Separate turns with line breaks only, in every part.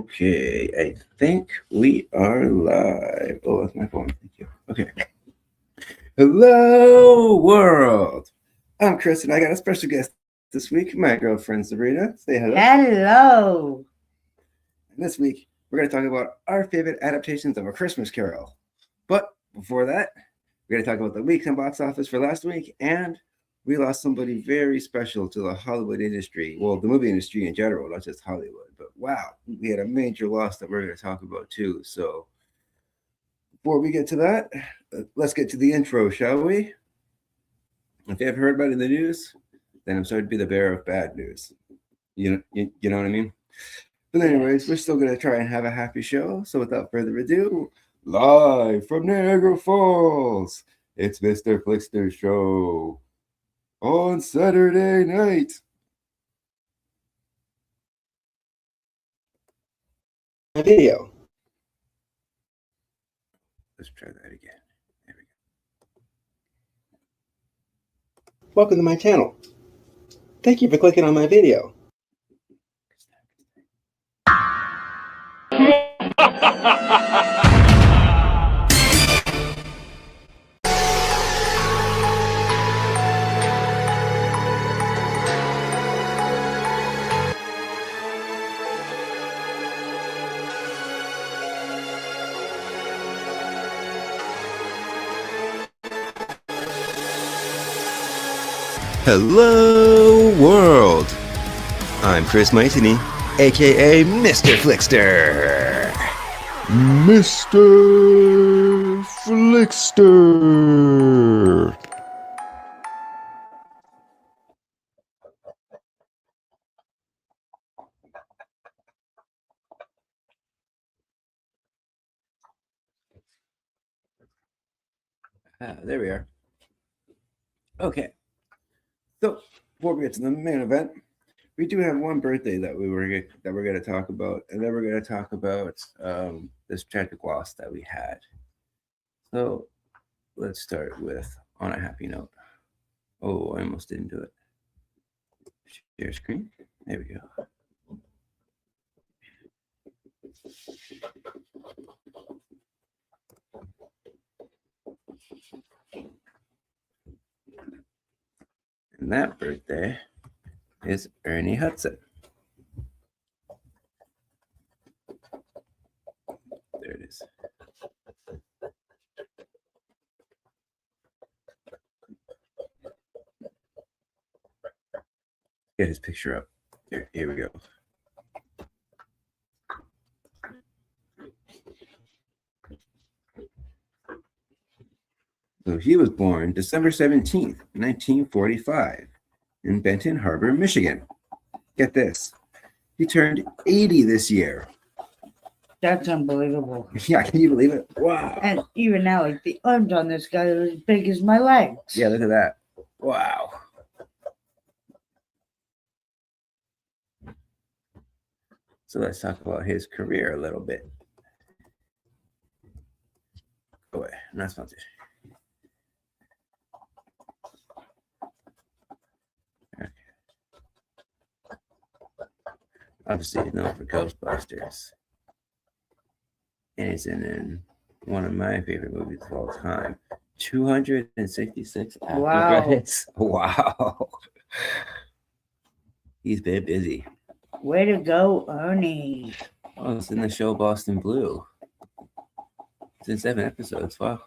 Okay, I think we are live. Oh, that's my phone. Thank you. Okay. Hello, world. I'm Chris, and I got a special guest this week, my girlfriend Sabrina. Say hello.
Hello.
And this week, we're going to talk about our favorite adaptations of A Christmas Carol. But before that, we're going to talk about the weekend box office for last week, and we lost somebody very special to the Hollywood industry. Well, the movie industry in general, not just Hollywood. But wow, we had a major loss that we're going to talk about too. So before we get to that, let's get to the intro, shall we? If you haven't heard about it in the news, then I'm sorry to be the bearer of bad news. You know what I mean? But anyways, we're still going to try and have a happy show. So without further ado, live from Niagara Falls, it's Mr. FLIXTER Show on Saturday night. My video. Let's try that again. There we go. Welcome to my channel. Thank you for clicking on my video. Hello, world. I'm Chris Mytony, aka Mr. FLIXTER. Mr. FLIXTER. There we are. Okay. So before we get to the main event, we do have one birthday that we're going to talk about, and then we're going to talk about this tragic loss that we had. So let's start with on a happy note. Oh, I almost didn't do it. Share screen. There we go. And that birthday is Ernie Hudson. There it is. Get his picture up. Here we go. So he was born December 17th, 1945, in Benton Harbor, Michigan. Get this. He turned 80 this year.
That's unbelievable.
Yeah, can you believe it? Wow.
And even now, like the arms on this guy are as big as my legs.
Yeah, look at that. Wow. So let's talk about his career a little bit. Go away. Not sponsored. Obviously, he's known for Ghostbusters. And he's in one of my favorite movies of all time, 266 acting credits. Wow. He's been busy.
Way to go, Ernie.
Oh, it's in the show Boston Blue. It's in 7 episodes. Wow.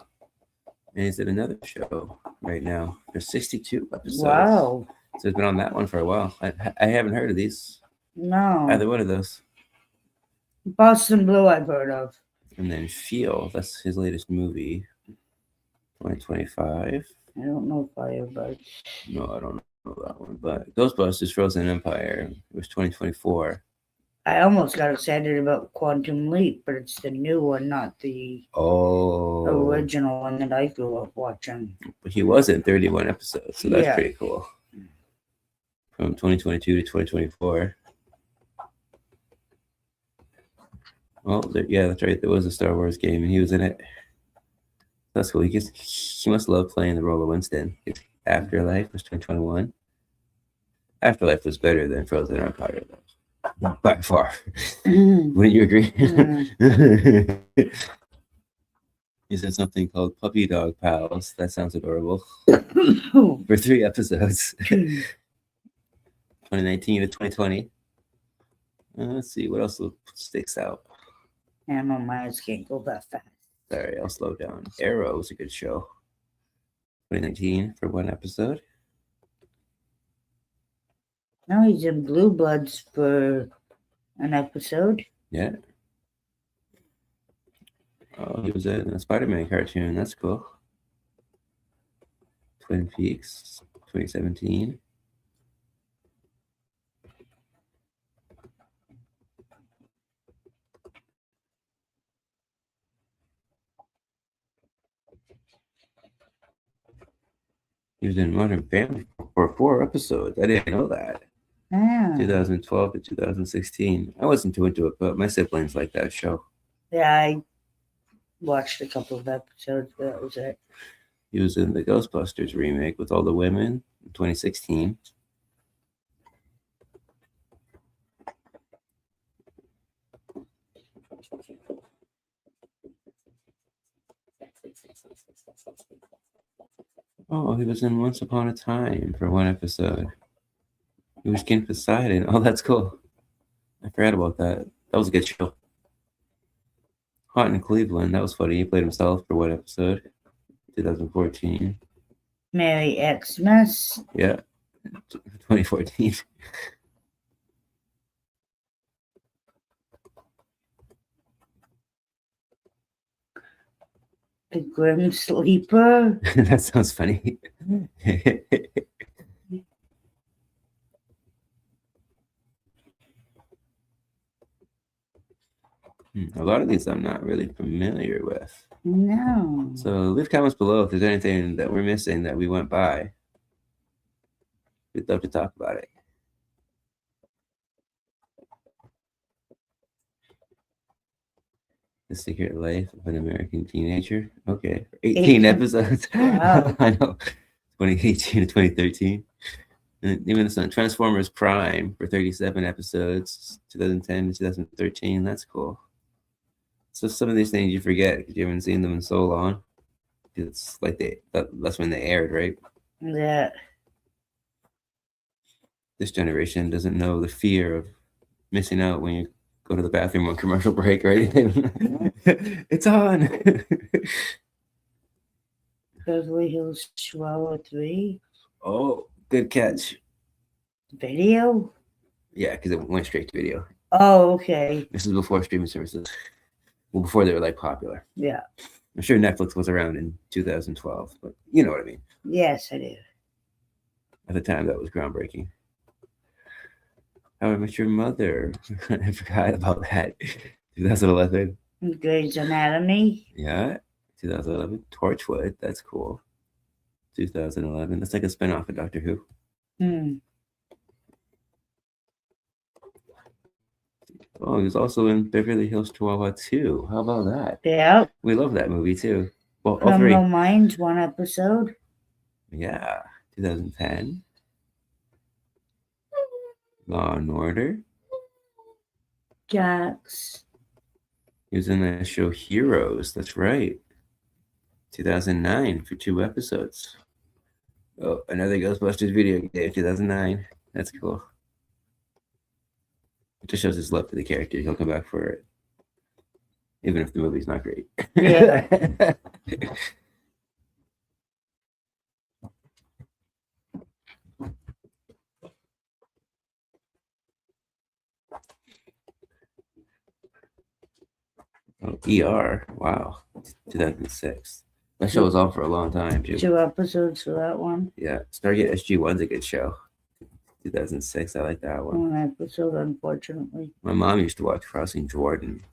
And he's in another show right now. There's 62 episodes.
Wow.
So he's been on that one for a while. I haven't heard of these.
No.
Either one of those.
Boston Blue I've heard of.
And then Feel, that's his latest movie. 2025.
I don't know if I ever.
No, I don't know that one. But Ghostbusters Frozen Empire, it was 2024.
I almost got excited about Quantum Leap, but it's the new one, not the original one that I grew up watching.
But he was in 31 episodes, so that's pretty cool. From 2022 to 2024. Oh, yeah, that's right. There was a Star Wars game, and he was in it. That's cool. He must love playing the role of Winston. Afterlife was 2021. Afterlife was better than Frozen Empire, though. by far.
Mm.
Wouldn't you agree?
Mm.
Is there something called Puppy Dog Pals? That sounds adorable. For 3 episodes, 2019 to 2020. Let's see what else sticks out.
Animal minds can't go that fast.
Sorry, I'll slow down. Arrow was a good show. 2019 for 1 episode.
Now he's in Blue Bloods for an episode.
Yeah. Oh, he was in a Spider-Man cartoon. That's cool. Twin Peaks, 2017. He was in Modern Family for 4 episodes. I didn't know that. 2012 to 2016. I wasn't too into it, but my siblings liked that show.
Yeah, I watched a couple of episodes, but that was it.
He was in the Ghostbusters remake with all the women in 2016. Oh, he was in Once Upon a Time for 1 episode. He was King Poseidon. Oh, that's cool. I forgot about that. That was a good show. Hot in Cleveland. That was funny. He played himself for 1 episode. 2014.
Merry Xmas.
Yeah. 2014.
The Grim Sleeper.
That sounds funny. A lot of these I'm not really familiar with.
No.
So leave comments below if there's anything that we're missing that we went by. We'd love to talk about it. The Secret Life of an American Teenager. Okay. 18 episodes.
Wow.
I know. 2018 to 2013. And even this one, Transformers Prime for 37 episodes, 2010 to 2013. That's cool. So some of these things you forget because you haven't seen them in so long. It's like that's when they aired, right?
Yeah.
This generation doesn't know the fear of missing out when you go to the bathroom on commercial break, right? It's on.
Beverly Hills Chihuahua 3.
Oh, good catch.
Video?
Yeah, because it went straight to video.
Oh, okay.
This is before streaming services. Well, before they were like popular.
Yeah.
I'm sure Netflix was around in 2012, but you know what I mean.
Yes, I do.
At the time, that was groundbreaking. How I Met Your Mother. I forgot about that. 2011.
Grey's Anatomy.
Yeah. 2011. Torchwood. That's cool. 2011. That's like a spinoff of Doctor Who. Oh, he was also in Beverly Hills Chihuahua 2. How about that?
Yeah.
We love that movie too. Well, all
Criminal
3.
Minds, 1 episode.
Yeah. 2010. Law and Order.
Jax.
He was in that show Heroes. That's right. 2009 for 2 episodes. Oh, another Ghostbusters video game. 2009. That's cool. It just shows his love for the character. He'll come back for it, even if the movie's not great.
Yeah.
Oh, ER. Wow. 2006. That show was on for a long time, too.
2 episodes for that one.
Yeah. Stargate SG-1's a good show. 2006. I like that one.
1 episode, unfortunately.
My mom used to watch Crossing Jordan.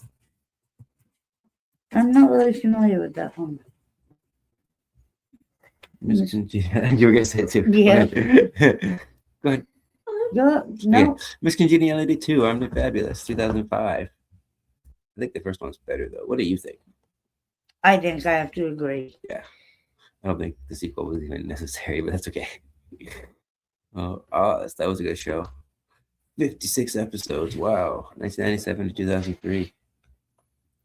I'm not really familiar with that one.
You were going to say it too.
Yeah.
Go ahead.
No.
Yeah. Miss Congeniality 2, Armed and Fabulous, 2005. I think the first one's better, though. What do you think?
I think I have to agree.
Yeah. I don't think the sequel was even necessary, but that's okay. Oh, that was a good show. 56 episodes. Wow. 1997 to 2003.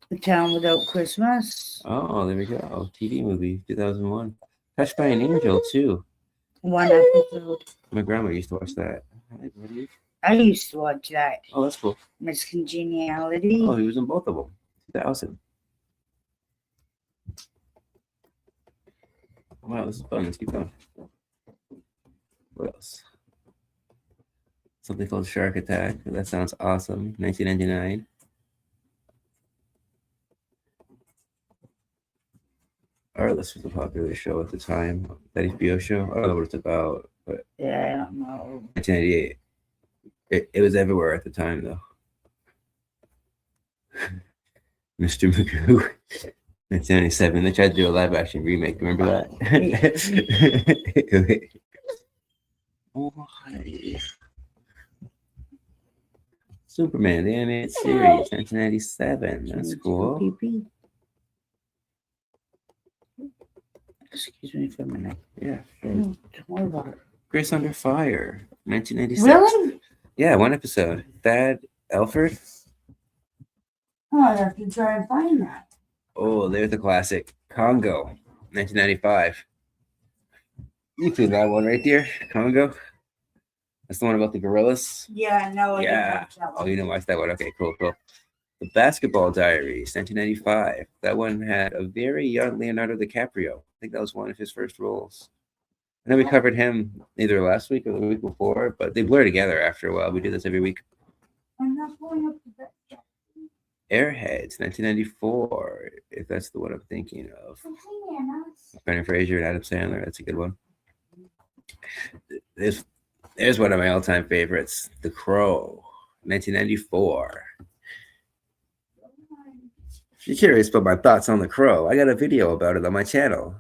The Town Without Christmas.
Oh, there we go. TV movie, 2001. Touched by an Angel, too.
1 episode.
My grandma used to watch that. Hi, buddy.
I used to watch that.
Oh, that's cool.
Miss Congeniality.
Oh, he was in both of them. 2000. Wow, this is fun. Let's keep going. What else? Something called Shark Attack. That sounds awesome. 1999. Arliss was a popular show at the time. That HBO show. I don't know what it's about, but
Yeah, I don't know.
1998. It was everywhere at the time, though. Mr. Magoo. 1997. They tried to do a live action remake. Remember that? Why? Superman, the animated series, 1997. That's cool.
Pee-pee. Excuse me for a minute.
Yeah, sure.
Don't worry about it.
Grace Under Fire, 1996.
Really?
Yeah, 1 episode. Thad Elford.
Oh, I have to try and find that.
Oh, there's the classic. Congo, 1995. You see that one right there? Congo? That's the one about the gorillas?
Yeah, no, I didn't
Yeah.
watch that
Oh,
one.
you know watch that one. Okay, cool. The Basketball Diaries, 1995. That one had a very young Leonardo DiCaprio. I think that was one of his first roles. I know we covered him either last week or the week before, but they blur together after a while. We do this every week.
I'm not going up to that.
Airheads, 1994, if that's the one I'm thinking of. Brendan Fraser and Adam Sandler, that's a good one. There's one of my all-time favorites, The Crow, 1994. If you're curious about my thoughts on The Crow, I got a video about it on my channel.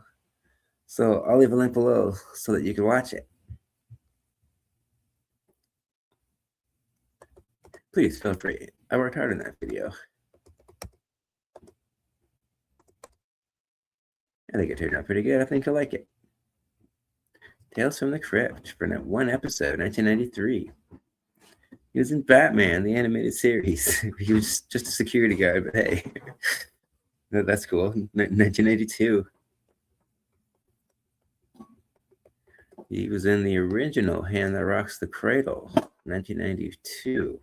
So I'll leave a link below so that you can watch it. Please feel free. I worked hard on that video. I think it turned out pretty good. I think you'll like it. Tales from the Crypt for 1 episode, 1993. He was in Batman, the animated series. He was just a security guard, but hey, that's cool. 1982. He was in the original Hand That Rocks the Cradle, 1992.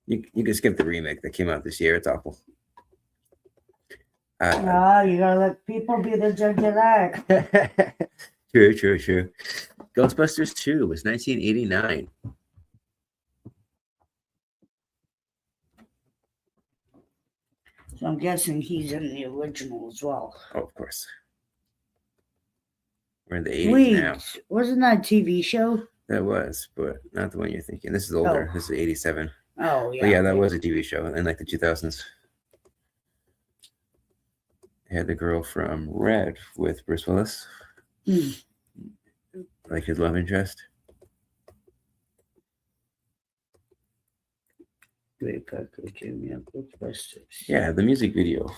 You can skip the remake that came out this year. It's awful.
No, you gotta let people be the judge of that.
True. Ghostbusters 2 was 1989.
So I'm guessing he's in the original as well.
Oh, of course. We're in the 80s now.
Wasn't that a TV show?
That was, but not the one you're thinking. This is older.
Oh.
This is 87.
Oh, yeah.
But yeah, that was a TV show in like the 2000s. Had the girl from Red with Bruce Willis. Like his love interest. Yeah, the music video.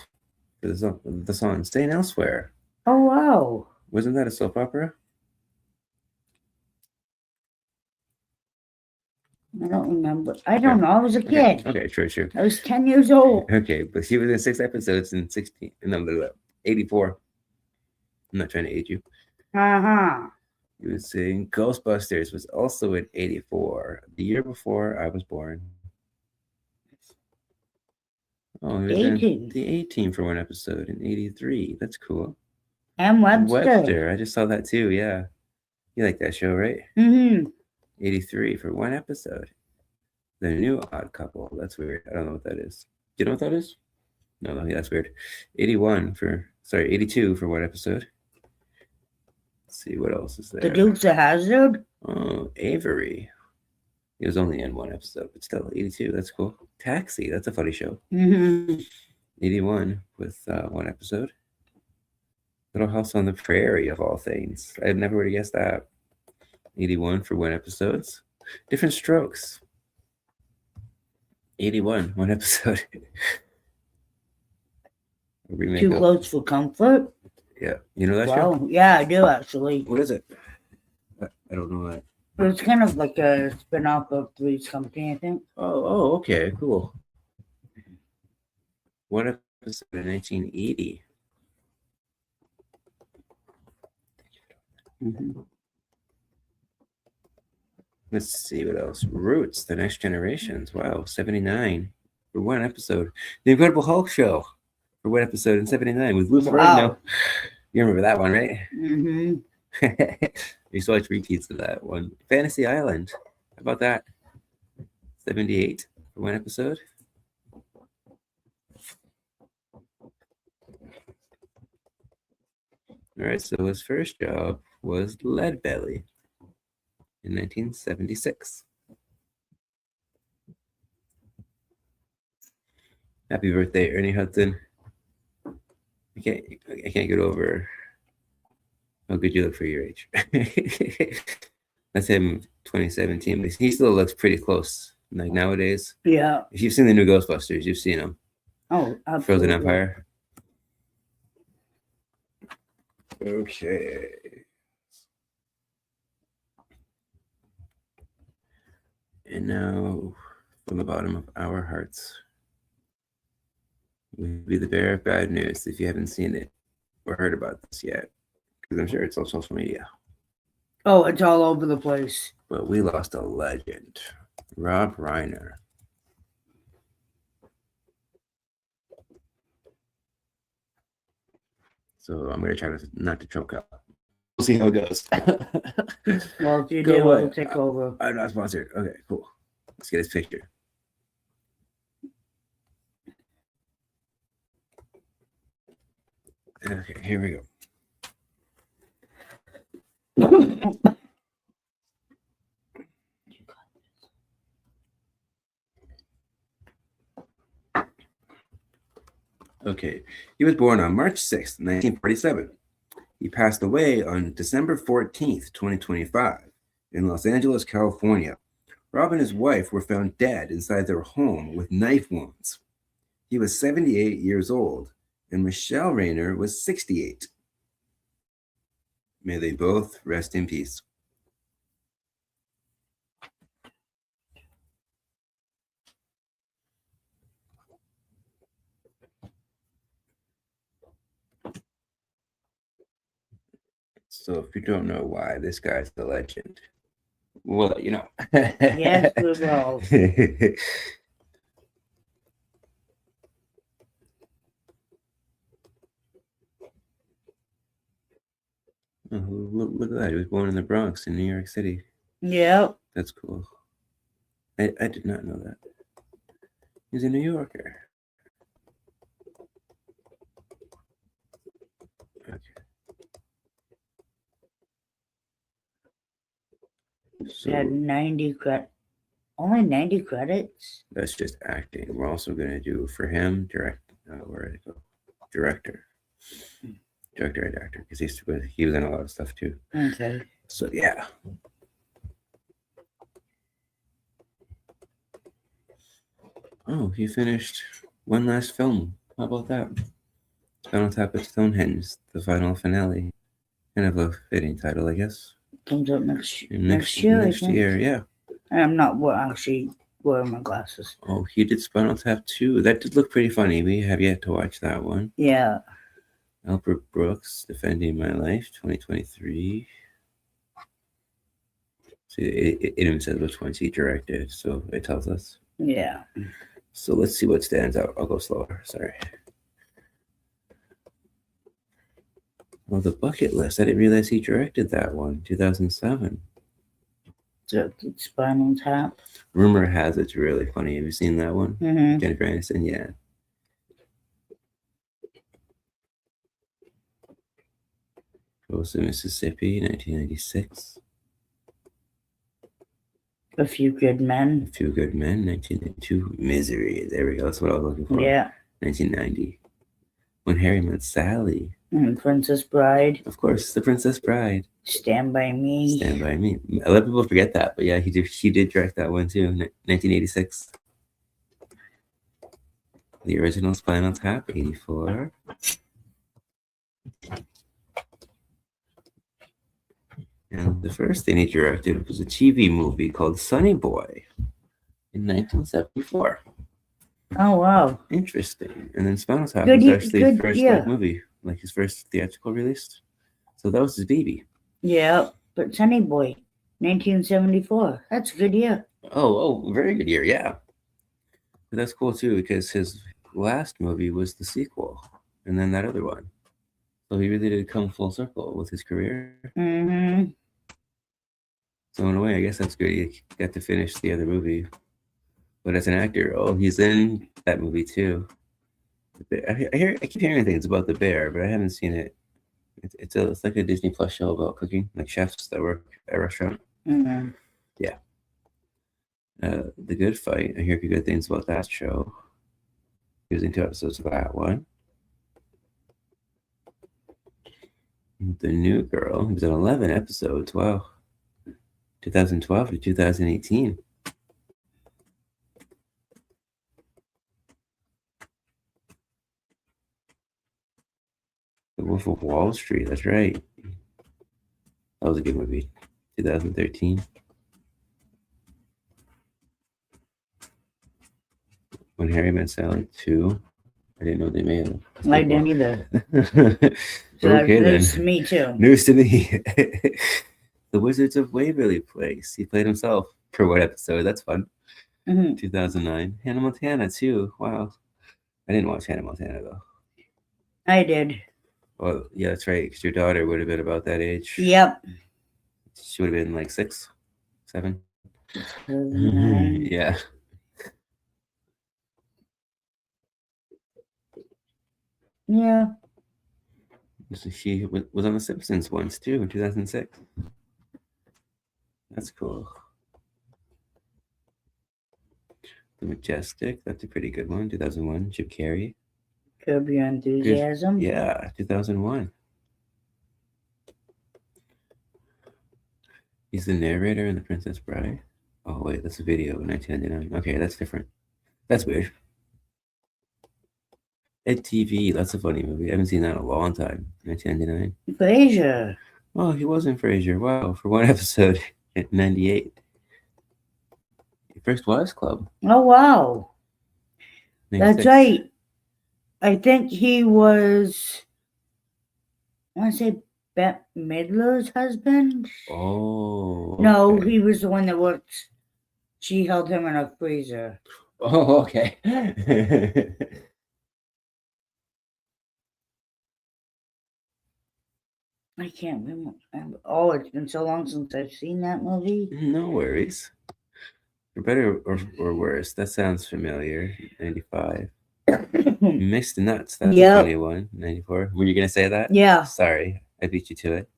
The song Staying Elsewhere.
Oh, wow.
Wasn't that a soap opera?
I don't remember. I don't know. I was a kid.
Okay, true.
I was 10 years old.
Okay, but she was in 6 episodes in 84. I'm not trying to age you. He was in Ghostbusters, was also in 84, the year before I was born. Oh, he was in the 18 for 1 episode in 83. That's cool.
And Webster.
I just saw that too, yeah. You like that show, right? 83 for 1 episode. The New Odd Couple. That's weird. I don't know what that is. Do you know what that is? No, that's weird. 82 for 1 episode. Let's see what else is there.
The Dukes of Hazzard.
Oh, Avery. He was only in 1 episode, but still 82. That's cool. Taxi. That's a funny show. 81 with 1 episode. Little House on the Prairie, of all things. I never would have guessed that. 81 for 1 episodes. Different Strokes. 81, 1 episode.
Too Close for Comfort.
Yeah, you know that show?
Yeah, I do actually.
What is it? I don't know that.
It it's kind of like a spin-off of Three's Company, I think.
Oh, okay, cool. What episode in 1980? Let's see what else. Roots, The Next Generations. Wow, 79 for one episode. The Incredible Hulk show for one episode in 79 with Lou Ferrigno. You remember that one, right?
Mm-hmm.
I used to watch repeats of that one. Fantasy Island. How about that? 78 for one episode. All right, so his first job was Leadbelly in 1976. Happy birthday, Ernie Hudson. I can't get over how good you look for your age. That's him 2017, but he still looks pretty close. Like nowadays.
Yeah.
If you've seen the new Ghostbusters, you've seen him.
Oh, absolutely.
Frozen Empire. Okay. And now, from the bottom of our hearts, will be the bearer of bad news if you haven't seen it or heard about this yet, because I'm sure it's on social media.
Oh, it's all over the place.
But we lost a legend, Rob Reiner. So I'm going to try not to choke up. We'll see how it goes.
Well, if you do, we'll take over.
I'm not sponsored. Okay, cool. Let's get his picture. Okay, here we go. Okay, he was born on March 6th, 1947. He passed away on December 14th, 2025, in Los Angeles, California. Rob and his wife were found dead inside their home with knife wounds. He was 78 years old, and Michelle Rayner was 68. May they both rest in peace. So if you don't know why this guy's the legend, we'll let you know.
Yes, we will.
Oh, look at that. He was born in the Bronx in New York City.
Yep.
That's cool. I did not know that. He's a New Yorker. Okay.
So, had only 90 credits?
That's just acting. We're also going to do for him, where did it go? Director and actor, because he was in a lot of stuff too.
Okay.
So yeah. Oh, he finished one last film. How about that? Spinal Tap at Stonehenge, the final finale. Kind of a fitting title, I guess.
Comes out next year.
Next year, yeah.
I'm not actually wearing my glasses.
Oh, he did Spinal Tap too. That did look pretty funny. We have yet to watch that one.
Yeah.
Albert Brooks, Defending My Life, 2023. See, it even says which ones he directed, so it tells us.
Yeah.
So let's see what stands out. I'll go slower. Sorry. Well, The Bucket List. I didn't realize he directed that one, 2007.
Spinal Tap.
Rumor has it's really funny. Have you seen that one?
Mm-hmm.
Jennifer Aniston, yeah. Goes to Mississippi, 1996.
A Few Good Men.
A Few Good Men, 1992. Misery. There we go. That's what I was looking for.
Yeah.
1990. When Harry Met Sally.
And Princess Bride.
Of course, The Princess Bride.
Stand By Me.
Stand By Me. A lot of people forget that, but yeah, she did direct that one too, 1986. The original Spinal Tap, 84. And the first thing he directed was a TV movie called Sonny Boy in 1974.
Oh wow.
Interesting. And then Spinal Tap
Good
was
ye-
actually
good-
his first
yeah.
like movie, like his first theatrical release. So that was his baby.
Yeah, but Sunny Boy, 1974. That's a good year.
Oh, very good year, yeah. But that's cool too because his last movie was the sequel, and then that other one. So he really did come full circle with his career.
Mm-hmm.
So in a way, I guess that's good. He got to finish the other movie. But as an actor, he's in that movie too. I keep hearing things about the bear, but I haven't seen it. It's like a Disney Plus show about cooking, like chefs that work at a restaurant.
Mm-hmm.
Yeah. The Good Fight. I hear good things about that show. He was in 2 episodes of that one. The New Girl. He was in 11 episodes. Wow. 2012 to 2018. The Wolf of Wall Street. That's right. That was a good movie. 2013. When Harry Met Sally 2. I didn't know they made it.
I didn't either. So
Okay, then.
News to me too.
News to me. The Wizards of Waverly Place. He played himself for one episode. That's fun.
Mm-hmm.
2009. Hannah Montana, too. Wow. I didn't watch Hannah Montana, though.
I did.
Well, yeah, that's right. Because your daughter would have been about that age.
Yep.
She would have been like 6, 7.
2009.
Yeah.
Yeah.
So she was on The Simpsons once, too, in 2006. That's cool. The Majestic. That's a pretty good one. 2001. Jim Carrey.
Curb Your Enthusiasm.
Yeah, 2001. He's the narrator in The Princess Bride. Oh, wait, that's a video in 1999. Okay, that's different. That's weird. Ed TV, that's a funny movie. I haven't seen that in a long time. 1999.
Frasier.
Oh, he was in Frasier. Wow, for one episode in 98. First Wives Club.
Oh wow.
96.
That's right. I think he was, I want to say Bette Midler's husband.
Oh. Okay.
No, he was the one that worked. She held him in a freezer.
Oh, okay.
I can't remember. Oh, it's been so long since I've seen that movie.
No worries. For better or worse, that sounds familiar. 95. Mixed Nuts. That's a funny one. 94. Were you going to say that?
Yeah.
Sorry. I beat you to it.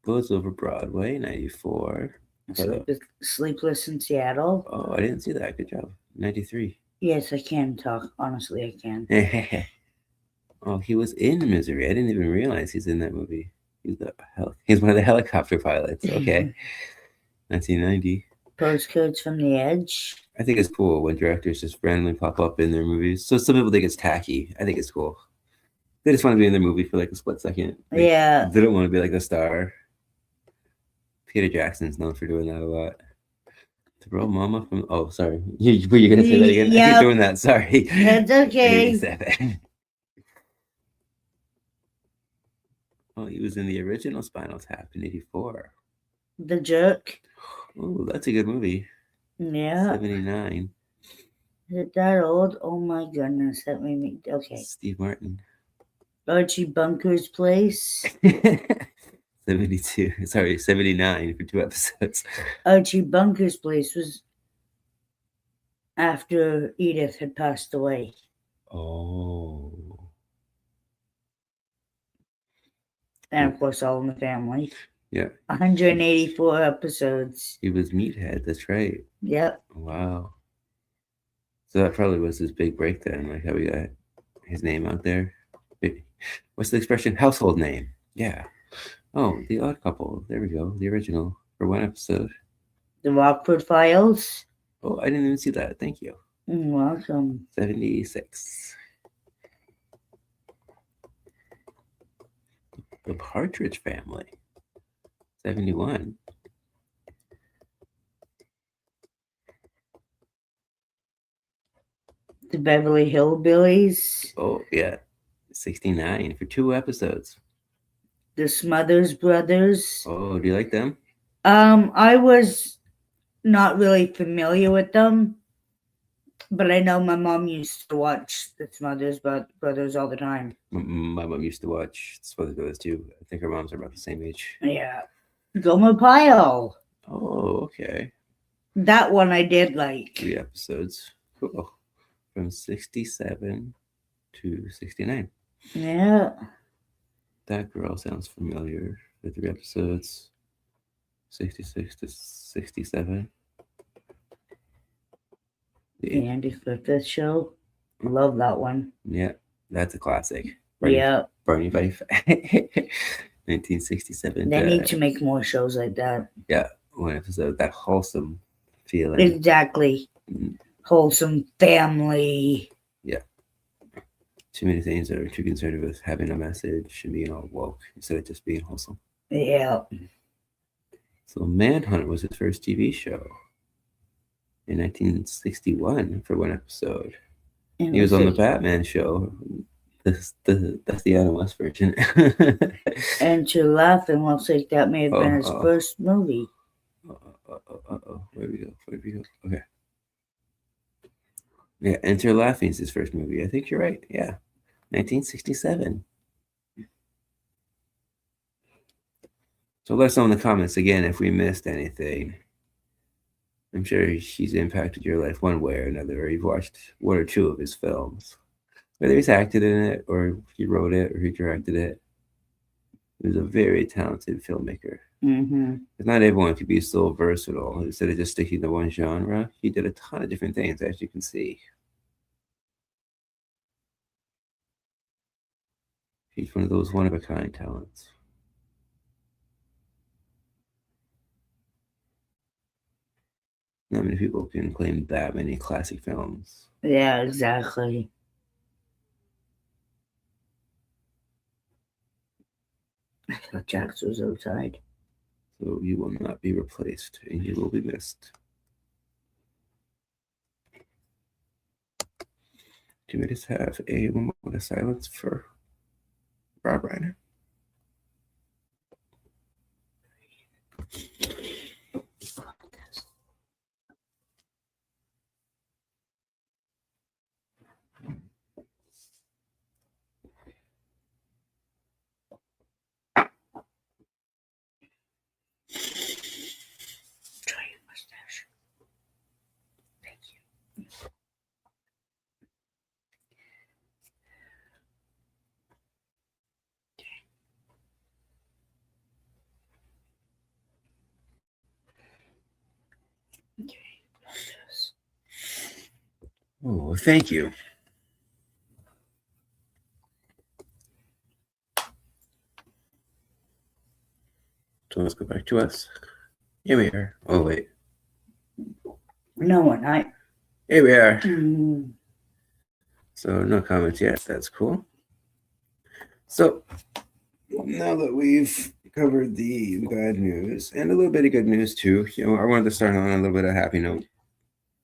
Goes Over Broadway. 94.
Sleepless in Seattle.
Oh, I didn't see that. Good job. 93.
Yes, I can talk. Honestly, I can.
Oh, he was in Misery. I didn't even realize he's in that movie. He's one of the helicopter pilots. Okay. 1990.
Postcodes from the Edge.
I think it's cool when directors just randomly pop up in their movies. So some people think it's tacky. I think it's cool. They just want to be in their movie for like a split second.
Yeah.
They don't want to be like the star. Peter Jackson's known for doing that a lot. Throw Mama from... Oh, sorry. Were you going to say that again?
Yep.
I keep doing that. Sorry.
That's okay.
87. Oh, he was in the original Spinal Tap in 84.
The Jerk.
Oh, that's a good movie.
Yeah.
79.
Is it that old? Oh my goodness. That made me... Okay.
Steve Martin.
Archie Bunker's Place.
72. Sorry, 79 for 2 episodes.
Archie Bunker's Place was after Edith had passed away.
Oh.
And of course, All in the Family.
Yeah.
184 episodes.
He was Meathead. That's right.
Yep.
Wow. So that probably was his big break then, like how we got his name out there. What's the expression? Household name. Yeah. Oh, The Odd Couple. There we go. The original for 1 episode.
The Rockford Files.
Oh, I didn't even see that. Thank you.
Welcome.
76. The Partridge Family. 71.
The Beverly Hillbillies.
Oh, yeah. 69 for 2 episodes.
The Smothers Brothers.
Oh, do you like them?
I was not really familiar with them, but I know my mom used to watch the Smothers Brothers all the time.
My mom used to watch Smothers Brothers too. I think our moms are about the same age.
Yeah. Gomer Pyle.
Oh, okay.
That one I did like.
3 episodes. Cool. From 67 to 69.
Yeah.
That girl sounds familiar. The 3 episodes. 66 to 67.
The Andy Griffith Show. Love that one.
Yeah, that's a classic. Barney Fife. 1967.
They need to make more shows like that.
Yeah, one episode. That wholesome feeling.
Exactly. Wholesome family.
Yeah. Too many things that are too concerned with having a message and being all woke instead of just being wholesome.
Yeah.
So Manhunt was his first TV show in 1961 for 1 episode. He was on the Batman show. That's the Adam West version.
And to Laughing looks like that may have been his first movie.
Where we go? Okay. Yeah, Enter Laughing is his first movie. I think you're right. Yeah. 1967. So let us know in the comments again if we missed anything. I'm sure she's impacted your life one way or another, or you've watched 1 or 2 of his films. Whether he's acted in it, or he wrote it, or he directed it. He was a very talented filmmaker.
Mm-hmm.
Not everyone could be so versatile. Instead of just sticking to one genre, he did a ton of different things, as you can see. He's one of those one-of-a-kind talents. Not many people can claim that many classic films.
Yeah, exactly. I thought Jax was outside.
So you will not be replaced, and you will be missed. Can we just have a moment of silence for Rob Reiner?
Try your mustache. Thank you. Okay.
Oh, thank you. So let's go back to us. Here we are. Oh, wait.
No, we're not.
Here we are.
Mm.
So no comments yet. That's cool. So now that we've covered the bad news and a little bit of good news too, I wanted to start on a little bit of a happy note,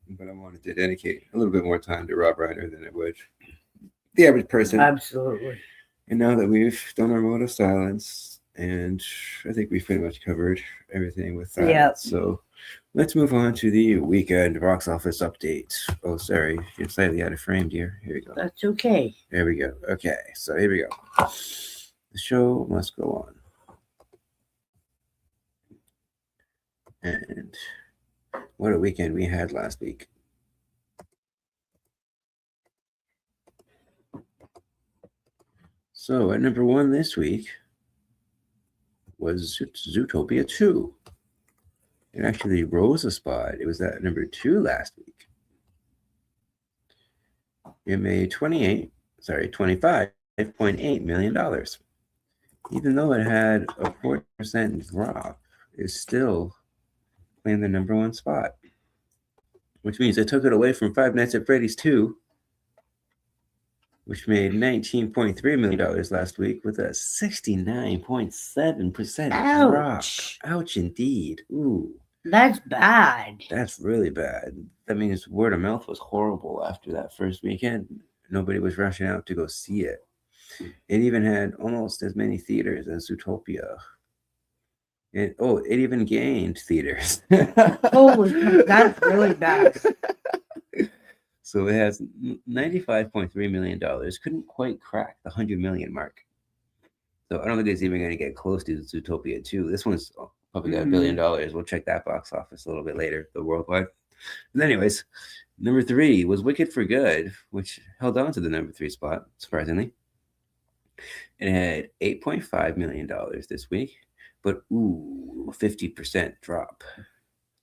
but I wanted to dedicate a little bit more time to Rob Reiner than it would the average person.
Absolutely.
And now that we've done our mode of silence, and I think we've pretty much covered everything with that.
Yep.
So let's move on to the weekend box office update. Oh, sorry. You're slightly out of frame, dear. Here we go.
That's okay.
There we go. Okay, so here we go. The show must go on. And what a weekend we had last week. So at number 1 this week was Zootopia 2. It actually rose a spot. It was at number 2 last week. It made $25.8 million. Even though it had a 40% drop, it still claimed the number 1 spot. Which means they took it away from Five Nights at Freddy's 2 which made $19.3 million last week with a 69.7% drop.
Ouch.
Ouch, indeed. Ooh,
That's bad.
that's really bad. That means word of mouth was horrible after that first weekend. Nobody was rushing out to go see it. It even had almost as many theaters as Zootopia. It even gained theaters.
Holy crap, that's really bad.
So it has $95.3 million. Couldn't quite crack the 100 million mark. So I don't think it's even going to get close to Zootopia 2. This one's probably got $1 billion. We'll check that box office a little bit later, the worldwide. But anyways, number 3 was Wicked for Good, which held on to the number 3 spot, surprisingly. It had $8.5 million this week, but 50% drop,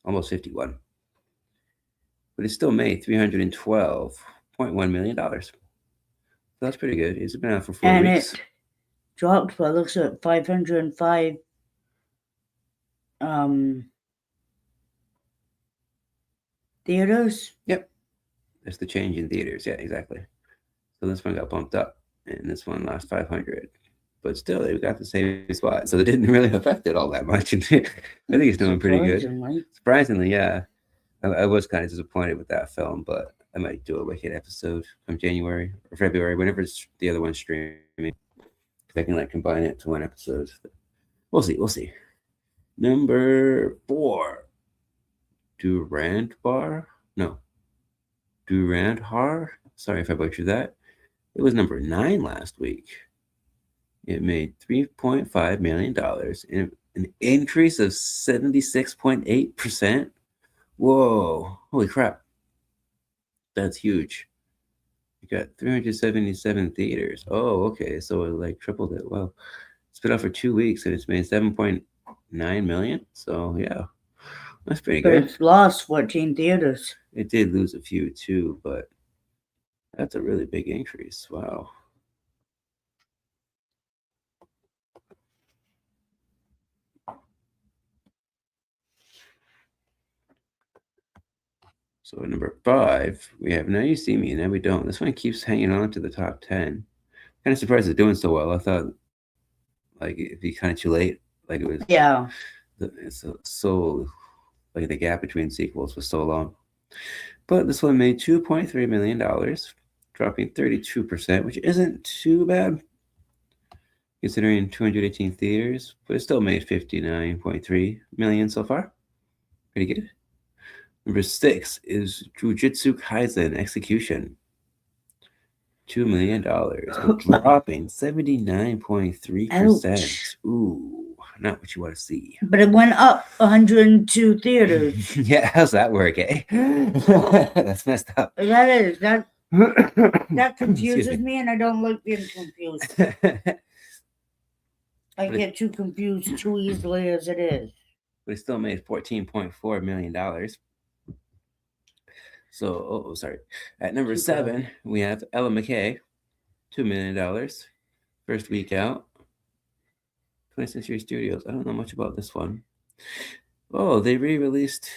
almost 51. But it still made $312.1 million. So that's pretty good. It's been out for 4 weeks.
It dropped, but it looks at 505 theaters.
Yep. That's the change in theaters. Yeah, exactly. So this one got bumped up, and this one lost 500. But still, they got the same spot. So it didn't really affect it all that much. I think it's doing pretty good. Surprisingly, yeah. I was kind of disappointed with that film, but I might do a Wicked episode from January or February, whenever the other one's streaming. I can combine it to one episode. We'll see. Number 4, Durandar. Sorry if I butchered that. It was number 9 last week. It made $3.5 million, an increase of 76.8%. Whoa, holy crap. That's huge. You got 377 theaters. Oh, okay. So it tripled it. Well, it's been out for 2 weeks and it's made 7.9 million. So yeah, that's pretty good.
But it's lost 14 theaters.
It did lose a few too, but that's a really big increase. Wow. So at number 5, we have Now You See Me, Now We Don't. This one keeps hanging on to the top 10. Kind of surprised it's doing so well. I thought it'd be kind of too late. It was so the gap between sequels was so long. But this one made $2.3 million, dropping 32%, which isn't too bad considering 218 theaters, but it still made $59.3 million so far. Pretty good. Number 6 is Jujutsu Kaisen Execution. $2 million, dropping 79.3%. Ooh, not what you want to see.
But it went up 102 theaters.
Yeah, how's that work, eh? That's messed up.
That confuses me, and I don't like being confused. I get too confused too easily as it is.
But it still made $14.4 million. So, sorry. At number 7, we have Ella McKay, $2 million. First week out. 20th Century Studios. I don't know much about this one. Oh, they re-released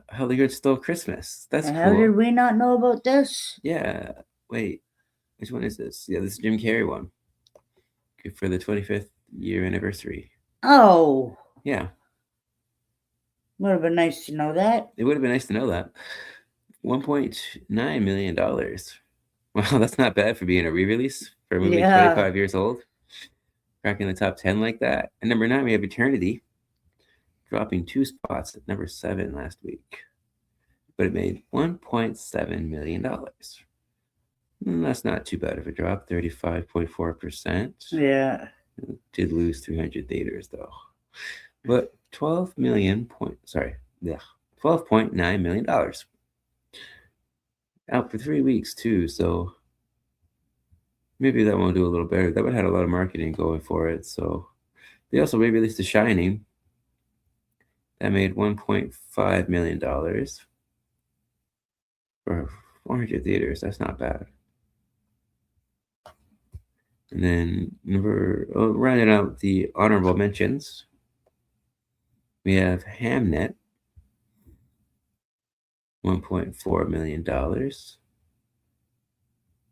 How the Grinch Stole Christmas. That's cool.
How did we not know about this?
Yeah. Wait. Which one is this? Yeah, this is Jim Carrey one. For the 25th year anniversary.
Oh.
Yeah.
Would have been nice to know that.
It would have been nice to know that. $1.9 million. Wow, that's not bad for being a re-release for a movie 25 years old. Cracking the top 10 like that. At number 9, we have Eternity, dropping 2 spots at number 7 last week. But it made $1.7 million. That's not too bad of a drop, 35.4%.
Yeah.
It did lose 300 theaters, though. But $12.9 million. Out for 3 weeks, too, so maybe that won't do a little better. That one had a lot of marketing going for it, so they also re-released The Shining. That made $1.5 million for 400 theaters. That's not bad. And then rounding out the honorable mentions, we have Hamnet, $1.4 million.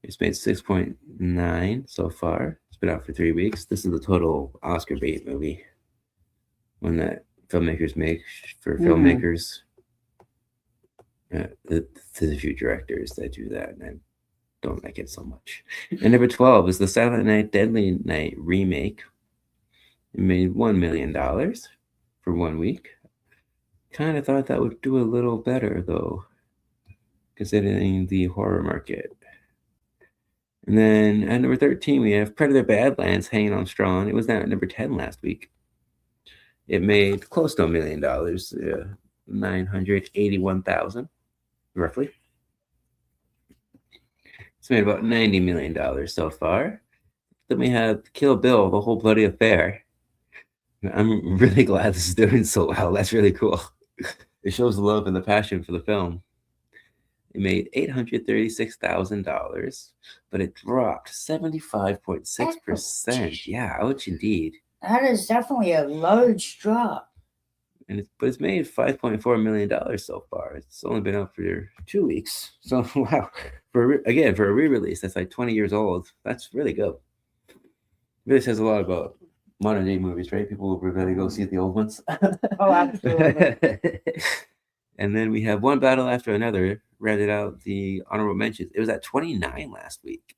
It's made 6.9 so far. It's been out for 3 weeks. This is the total Oscar bait movie. One that filmmakers make for filmmakers. The few directors that do that, and I don't like it so much. And number 12 is the Silent Night, Deadly Night remake. It made $1 million for 1 week. Kind of thought that would do a little better, though, considering the horror market. And then at number 13, we have Predator Badlands hanging on strong. It was down at number 10 last week. It made close to $1 million, 981,000, roughly. It's made about $90 million so far. Then we have Kill Bill, The Whole Bloody Affair. I'm really glad this is doing so well. That's really cool. It shows the love and the passion for the film. It made $836,000, but it dropped 75.6%. Yeah, ouch indeed.
That is definitely a large drop.
But it's made $5.4 million so far. It's only been out for 2 weeks. So wow, for a re-release that's like 20 years old, that's really good. It really says a lot about modern day movies, right? People will really go see the old ones.
Oh, absolutely.
And then we have One Battle After Another, rounded out the honorable mentions. It was at 29 last week.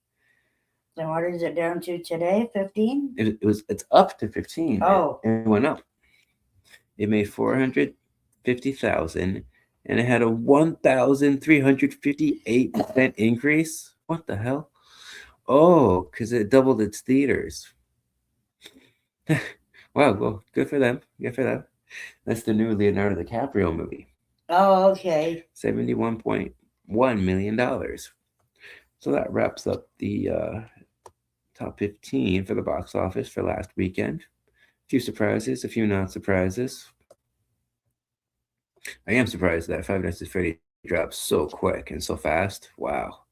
Then what is it down to today? 15?
It's up to 15.
Oh.
It went up. It made 450,000, and it had a 1,358% increase. What the hell? Oh, because it doubled its theaters. Wow, well, good for them. Good for them. That's the new Leonardo DiCaprio movie.
Oh, okay.
$71.1 million. So that wraps up the top 15 for the box office for last weekend. A few surprises, a few not surprises. I am surprised that Five Nights at Freddy dropped so quick and so fast. Wow.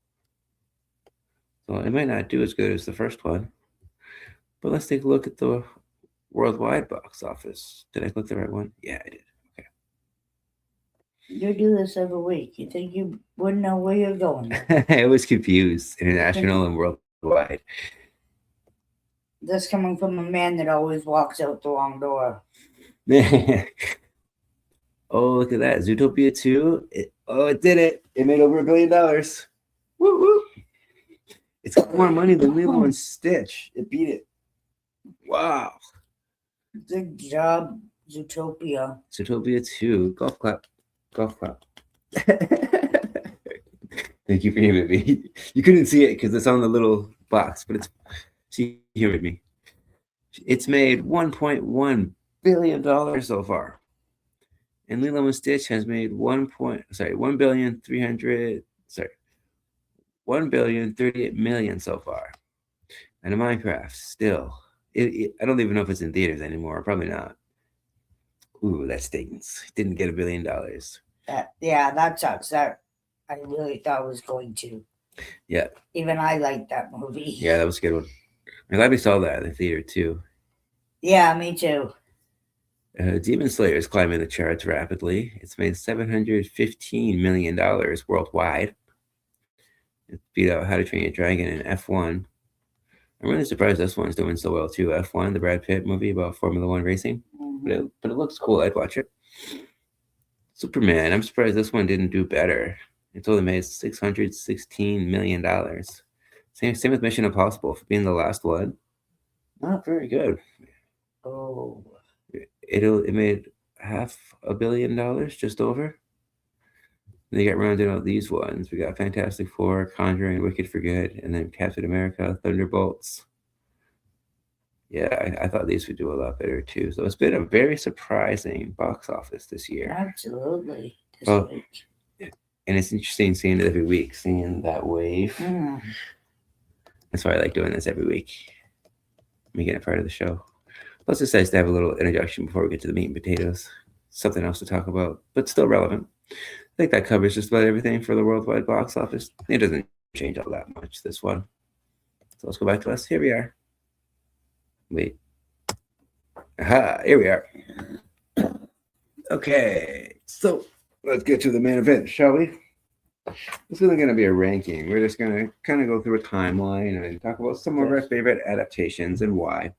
So it might not do as good as the first one. But let's take a look at the worldwide box office. Did I click the right one? Yeah, I did. Okay.
You do this every week. You think you wouldn't know where you're going?
I was confused. International and worldwide.
This coming from a man that always walks out the wrong door.
Oh, look at that. Zootopia 2. It did it. It made over $1 billion. Woo woo. It's got more money than Lilo and Stitch. It beat it. Wow.
Good job, Zootopia.
Zootopia 2. Golf clap. Golf clap. Thank you for hearing me. You couldn't see it because it's on the little box, but she heard me. It's made $1.1 billion so far. And Lilo and Stitch has made $1,038 million so far. And a Minecraft still. I don't even know if it's in theaters anymore. Probably not. Ooh, that stings. Didn't get $1 billion.
That sucks. That I really thought it was going to.
Yeah.
Even I liked that movie.
Yeah, that was a good one. I'm glad we saw that in the theater too.
Yeah, me too.
Demon Slayer is climbing the charts rapidly. It's made $715 million worldwide. It beat out How to Train Your Dragon and F1. I'm really surprised this one's doing so well too. F1, the Brad Pitt movie about Formula One racing.
Mm-hmm.
But it looks cool. I'd watch it. Superman, I'm surprised this one didn't do better. It only made $616 million. Same with Mission Impossible for being the last one. Not very good.
Oh.
It made $500 million, just over. And they got rounded out these ones. We got Fantastic Four, Conjuring, Wicked for Good, and then Captain America, Thunderbolts. Yeah, I thought these would do a lot better too. So it's been a very surprising box office this year.
Absolutely.
Week. And it's interesting seeing it every week, seeing that wave.
Mm.
That's why I like doing this every week, making it part of the show. Plus, it's nice to have a little introduction before we get to the meat and potatoes. Something else to talk about, but still relevant. I think that covers just about everything for the worldwide box office. It doesn't change all that much, this one. So let's go back to us. Here we are. Wait. Aha, here we are. Okay, so let's get to the main event, shall we? This isn't going to be a ranking. We're just going to kind of go through a timeline and talk about some of our favorite adaptations and why.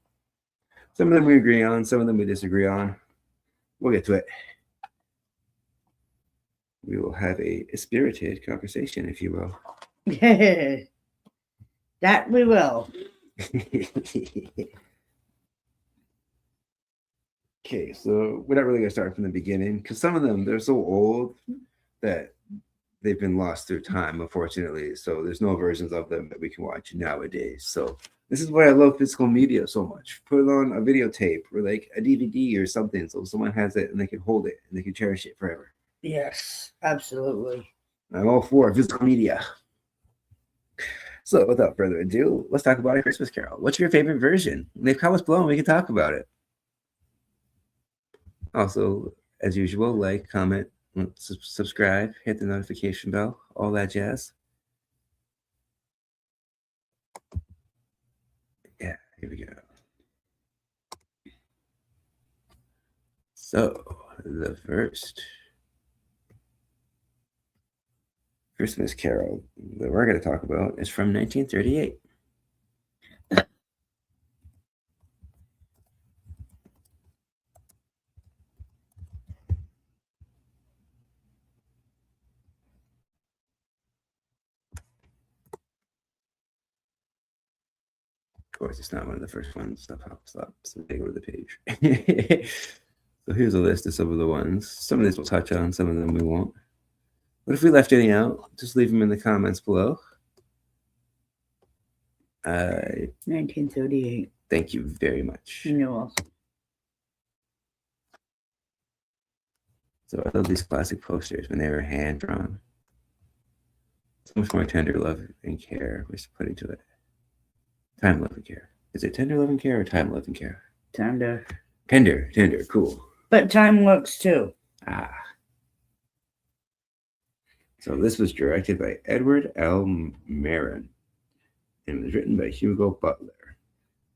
Some of them we agree on, some of them we disagree on. We'll get to it. We will have a spirited conversation, if you will.
That we will.
Okay, so we're not really going to start from the beginning because some of them, they're so old that they've been lost through time, unfortunately. So there's no versions of them that we can watch nowadays. So this is why I love physical media so much. Put it on a videotape or like a DVD or something so someone has it and they can hold it and they can cherish it forever.
Yes, absolutely.
I'm all for physical media. So without further ado, let's talk about A Christmas Carol. What's your favorite version? Leave comments below and we can talk about it. Also, as usual, like, comment, subscribe, hit the notification bell, all that jazz. Yeah, here we go. So, the first Christmas Carol that we're going to talk about is from 1938. Of course, it's not one of the first ones that pops up, so they go to the page. So here's a list of some of the ones. Some of these we'll touch on, some of them we won't. But if we left any out, just leave them in the comments below.
1938.
Thank you very much.
You're welcome.
So I love these classic posters when they were hand drawn. So much more tender love and care was put into it. Time, love, and care. Is it tender love and care or time, love, and care?
Tender.
Tender, cool.
But time works too.
Ah. So this was directed by Edward L. Marin and was written by Hugo Butler.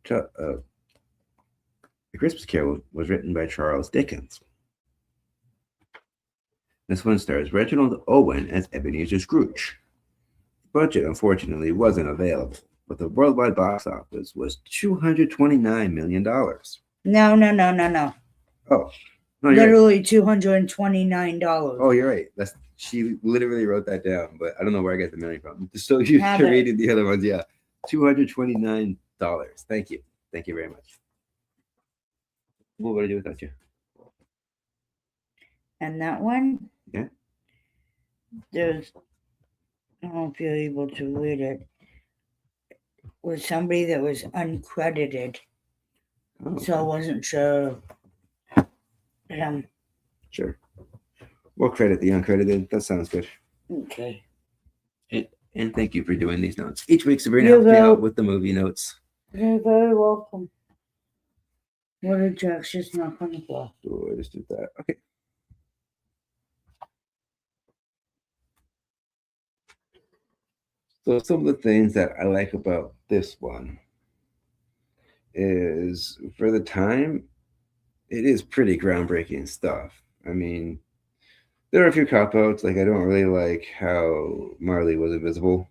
The Christmas Carol was written by Charles Dickens. This one stars Reginald Owen as Ebenezer Scrooge. The budget, unfortunately, wasn't available, but the worldwide box office was $229 million.
No.
Oh, no, you're
Literally
right.
$229.
Oh, you're right. She literally wrote that down, but I don't know where I got the million from. So you reading the other ones, yeah. $229. Thank you. Thank you very much. What would I do without you?
And that one?
Yeah.
There's, I don't know if you're able to read it, was somebody that was uncredited.
Oh, okay.
So I wasn't sure.
Sure. We'll credit the uncredited. That sounds good.
Okay.
And thank you for doing these notes. Each week, Sabrina helps me out with the movie notes.
You're very welcome. What did Jack's just knock on the floor?
Oh, I just did that. Okay. So some of the things that I like about this one is for the time, it is pretty groundbreaking stuff. I mean, there are a few cop-outs, like I don't really like how Marley was invisible,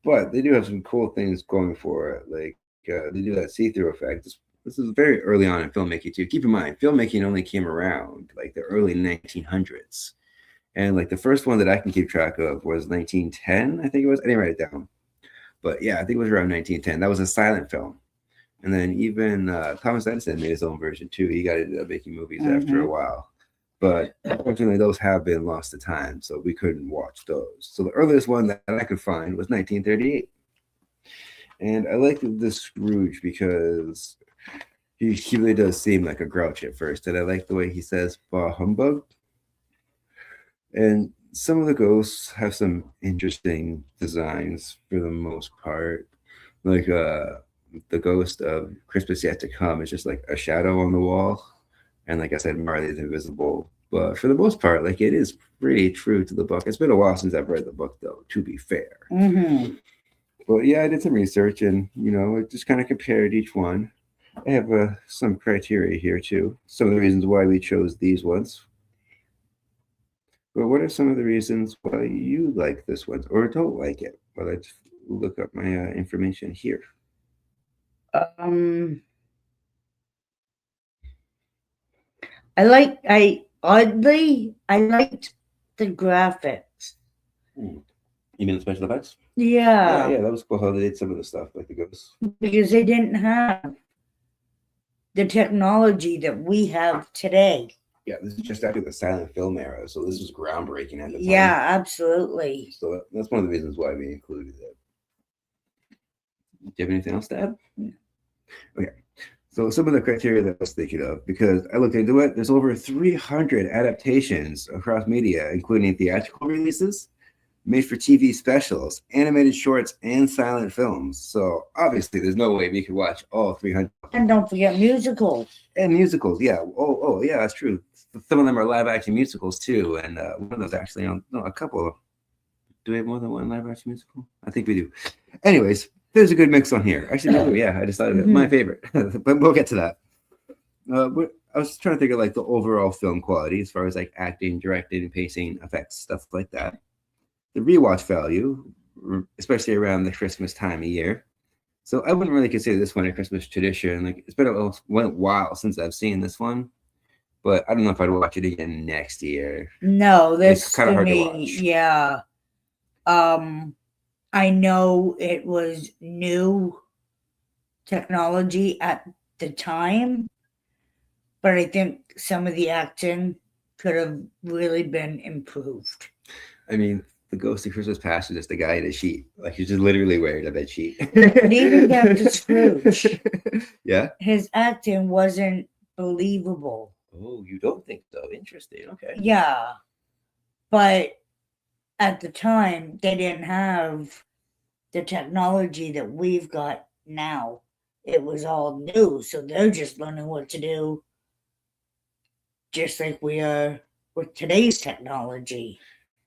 but they do have some cool things going for it. Like they do that see-through effect. This is very early on in filmmaking too. Keep in mind, filmmaking only came around like the early 1900s. And like the first one that I can keep track of was 1910, I think it was. I didn't write it down. But yeah, I think it was around 1910. That was a silent film. And then even Thomas Edison made his own version too. He got into making movies after a while. But unfortunately, those have been lost to time, so we couldn't watch those. So the earliest one that I could find was 1938. And I like the Scrooge because he really does seem like a grouch at first. And I like the way he says, "Bah humbug." And some of the ghosts have some interesting designs for the most part. Like the ghost of Christmas Yet to Come is just like a shadow on the wall. And like I said, Marley is invisible. But for the most part, like it is pretty true to the book. It's been a while since I've read the book, though, to be fair. But yeah, I did some research and, I just kind of compared each one. I have some criteria here, too. Some of the reasons why we chose these ones. But what are some of the reasons why you like this one or don't like it? Well, let's look up my information here.
I liked the graphics.
You mean the special effects?
Yeah,
Yeah, that was cool how they did some of the stuff, like the ghosts.
because they didn't have the technology that we have today.
Yeah, this is just after the silent film era, so this was groundbreaking at the time.
Yeah, absolutely.
So that's one of the reasons why we included it. Do you have anything else to add? Okay. So some of the criteria that I was thinking of, because I looked into it, there's over 300 adaptations across media, including theatrical releases, made-for-TV specials, animated shorts, and silent films. So obviously, there's no way we could watch all 300.
And don't forget musicals.
And musicals, yeah. Oh, yeah, that's true. Some of them are live-action musicals too, and one of those actually, no, a couple. Do we have more than one live-action musical? I think we do. Anyways, there's a good mix on here. Actually, yeah, I decided my favorite, but we'll get to that. I was trying to think of like the overall film quality as far as like acting, directing, pacing, effects, stuff like that. The rewatch value, especially around the Christmas time of year. So I wouldn't really consider this one a Christmas tradition. Like it's been a while since I've seen this one, but I don't know if I'd watch it again next year.
No, this
It's kind of hard to watch.
Yeah. I know it was new technology at the time, but I think some of the acting could have really been improved.
I mean, the Ghost of Christmas Past is just a guy in a sheet. Like he's just literally wearing a bed sheet.
But even Captain Scrooge,
yeah,
his acting wasn't believable.
Oh, you don't think so? Interesting. Okay.
Yeah, but at the time they didn't have the technology that we've got now. It was all new, so they're just learning what to do, just like we are with today's technology.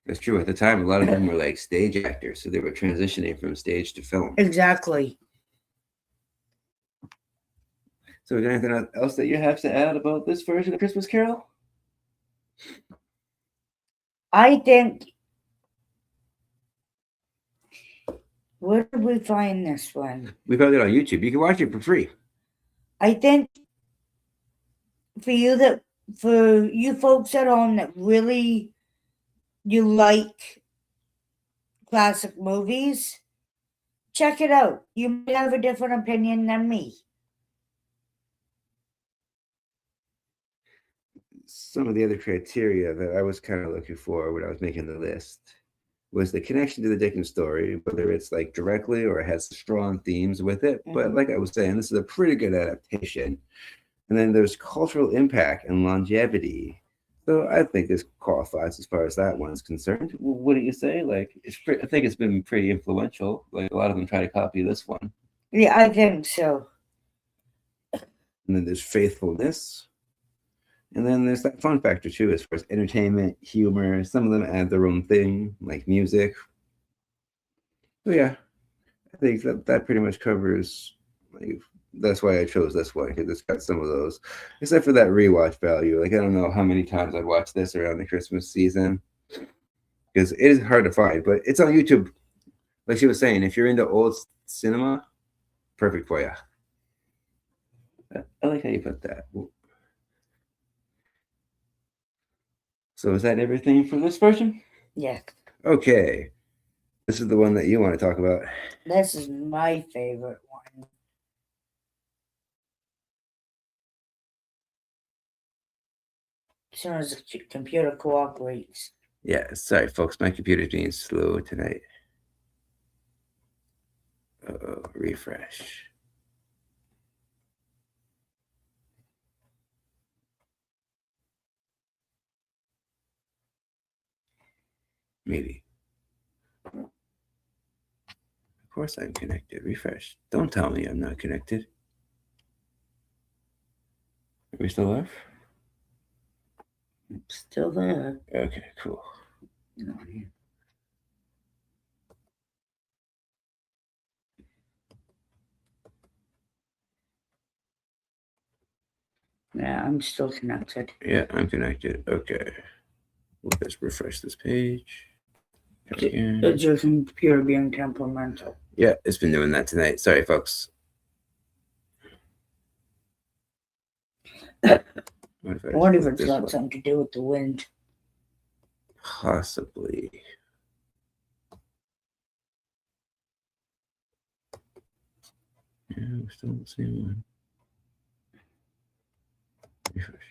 That's true. At the time, a lot of them were like stage actors, so they were transitioning from stage to film.
Exactly.
So, is there anything else that you have to add about this version of Christmas Carol?
I think. Where did we find this one?
We found it on YouTube. You can watch it for free.
I think for you folks at home that really you like classic movies, check it out. You might have a different opinion than me.
Some of the other criteria that I was kind of looking for when I was making the list was the connection to the Dickens story, whether it's like directly or it has strong themes with it. But like I was saying, this is a pretty good adaptation. And then there's cultural impact and longevity. So I think this qualifies as far as that one's concerned. Well, wouldn't you say? Like, I think it's been pretty influential. Like a lot of them try to copy this one.
Yeah, I think so.
And then there's faithfulness. And then there's that fun factor too, as far as entertainment, humor. Some of them add their own thing, like music. So yeah, I think that pretty much covers. Like, that's why I chose this one, because it's got some of those, except for that rewatch value. Like I don't know how many times I'd watch this around the Christmas season, because it is hard to find, but it's on YouTube. Like she was saying, if you're into old cinema, perfect for you. I like how you put that. So is that everything for this version?
Yeah.
Okay. This is the one that you want to talk about.
This is my favorite one. As soon as the computer cooperates.
Yeah, sorry, folks. My computer's being slow tonight. Refresh. Maybe. Of course I'm connected. Refresh. Don't tell me I'm not connected. Are we still live?
Still there.
Okay, cool.
Yeah, I'm still connected.
Yeah, I'm connected. Okay. We'll just refresh this page.
It's your computer being temperamental.
Yeah, it's been doing that tonight. Sorry, folks.
I wonder if it's got something to do with the wind.
Possibly. Yeah, we're still on the same one. Refresh.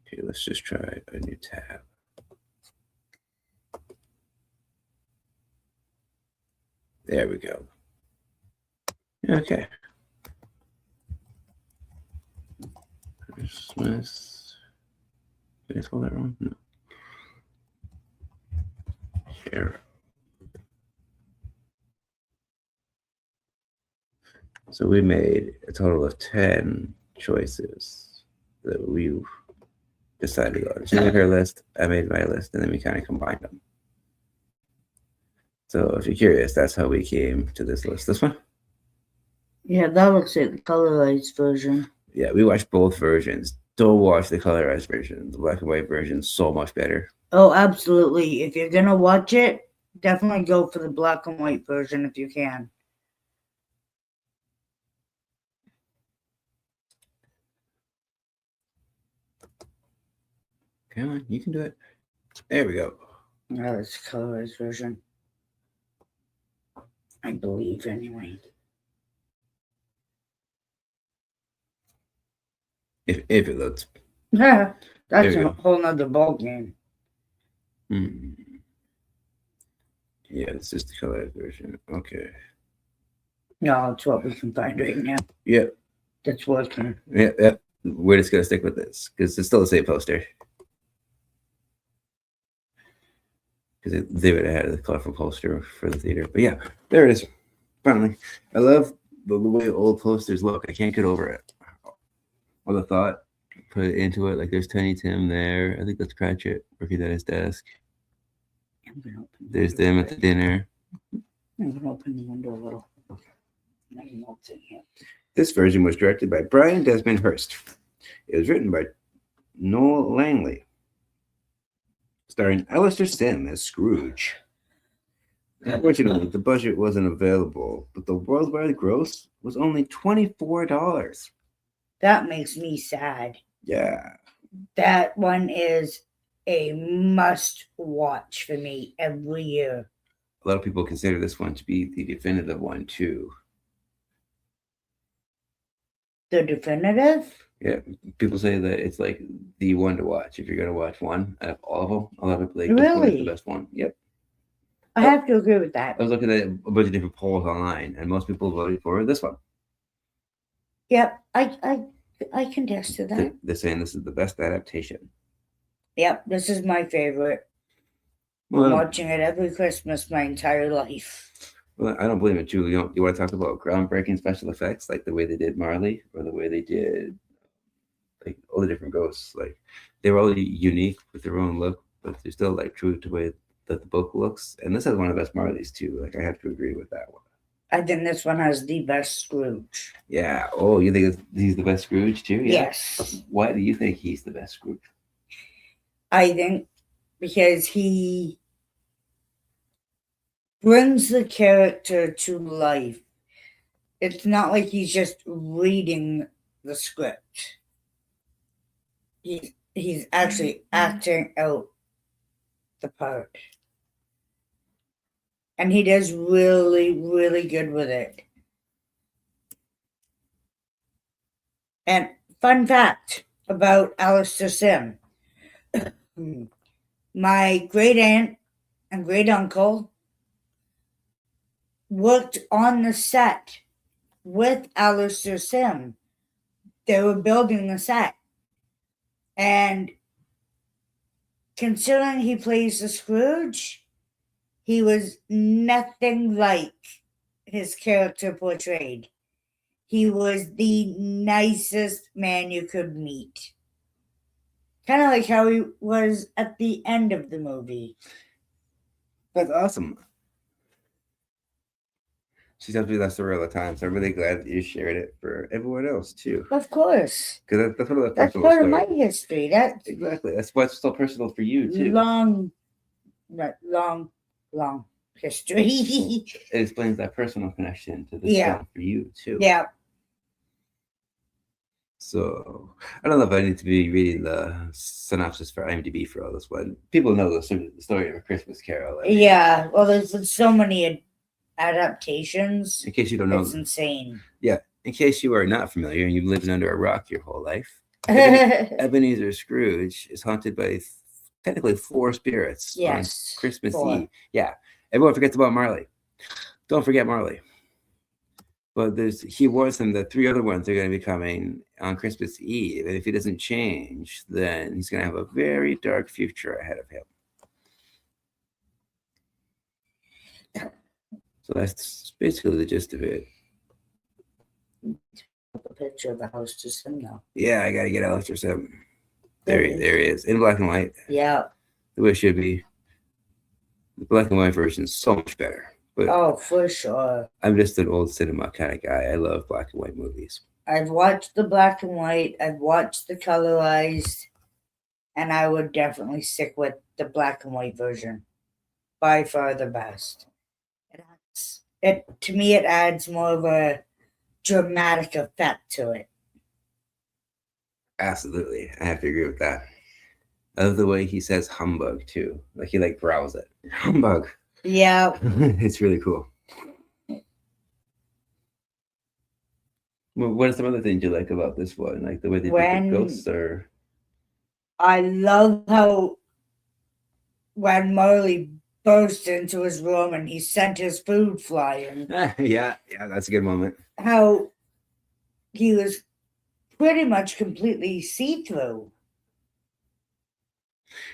Okay, let's just try a new tab. There we go. Okay. Christmas. Did I spell that wrong? No. Share. So we made a total of 10 choices that we decided on. She made her list, I made my list, and then we kind of combined them. So if you're curious, that's how we came to this list. This one?
Yeah, that looks like the colorized version.
Yeah, we watched both versions. Don't watch the colorized version. The black and white version is so much better.
Oh, absolutely. If you're going to watch it, definitely go for the black and white version if you can.
Come on, you can do it. There we go.
Oh, it's the colorized version. I believe, anyway.
If it looks.
Yeah, that's a whole nother ball game.
Yeah, it's just the colorized version. Okay.
No, it's what we can find right now.
Yep.
That's working.
Yeah. We're just going to stick with this because it's still the same poster. Because they would have had a colorful poster for the theater. But yeah, there it is. Finally. I love the way old posters look. I can't get over it. All the thought put into it. Like there's Tiny Tim there. I think that's Cratchit working at his desk. There's them at the dinner.
I'm going to open the window a little.
This version was directed by Brian Desmond Hurst. It was written by Noel Langley, starring Alistair Sim as Scrooge. Unfortunately, the budget wasn't available, but the worldwide gross was only $24.
That makes me sad.
Yeah.
That one is a must watch for me every year.
A lot of people consider this one to be the definitive one, too.
The definitive?
Yeah, people say that it's like the one to watch. If you're going to watch one out of all of them, a lot of people like this one is the best one. Yep.
I have to agree with that.
I was looking at a bunch of different polls online, and most people voted for this one.
Yep, I can attest to that.
They're saying this is the best adaptation.
Yep, this is my favorite. I'm watching it every Christmas my entire life.
Well, I don't blame it, Julie. You want to talk about groundbreaking special effects, like the way they did Marley, or the way they did like all the different ghosts? Like they were all unique with their own look, but they're still like true to the way that the book looks. And this has one of the best Marleys too. Like I have to agree with that one.
I think this one has the best Scrooge.
Yeah. Oh, you think he's the best Scrooge too? Yeah.
Yes.
Why do you think he's the best Scrooge?
I think because he brings the character to life. It's not like he's just reading the script. He's actually acting out the part. And he does really, really good with it. And fun fact about Alistair Sim. My great aunt and great uncle worked on the set with Alistair Sim. They were building the set. And considering he plays the Scrooge, he was nothing like his character portrayed. He was the nicest man you could meet. Kind of like how he was at the end of the movie.
That's awesome. She tells me that story all the time, so I'm really glad that you shared it for everyone else too.
Of course.
Because that's one of the
That's
personal
part of
stories.
my history. That's
Exactly. That's what's so personal for you too.
long history.
It explains that personal connection to this
Yeah.
film for you too.
Yeah.
So I don't know if I need to be reading the synopsis for IMDb for all this one. People know the story of A Christmas Carol. I mean,
Yeah. Well, there's been so many adaptations.
in case you don't know,
It's insane.
in case you are not familiar and you've lived under a rock your whole life, Ebenezer Scrooge is haunted by technically 4 spirits on
Yes.
Christmas
4.
Eve. Yeah, everyone forgets about Marley. Don't forget Marley. But he warns them that 3 other ones are going to be coming on Christmas Eve, and if he doesn't change, then he's going to have a very dark future ahead of him. So that's basically the gist of it.
A picture of the house just now.
Yeah, I got to get Alistair some. There he is, in black and white.
Yeah.
The way it should be. The black and white version is so much better. But
oh, for sure.
I'm just an old cinema kind of guy. I love black and white movies.
I've watched the black and white. I've watched the colorized, and I would definitely stick with the black and white version. By far the best. To me, it adds more of a dramatic effect to it.
Absolutely, I have to agree with that. I love the way he says humbug too. Like he growls it. Humbug.
Yeah.
It's really cool. Well, what are some other things you like about this one? Like the way they did the ghosts, or
I love how when Marley burst into his room and he sent his food flying.
yeah, that's a good moment.
How he was pretty much completely see-through.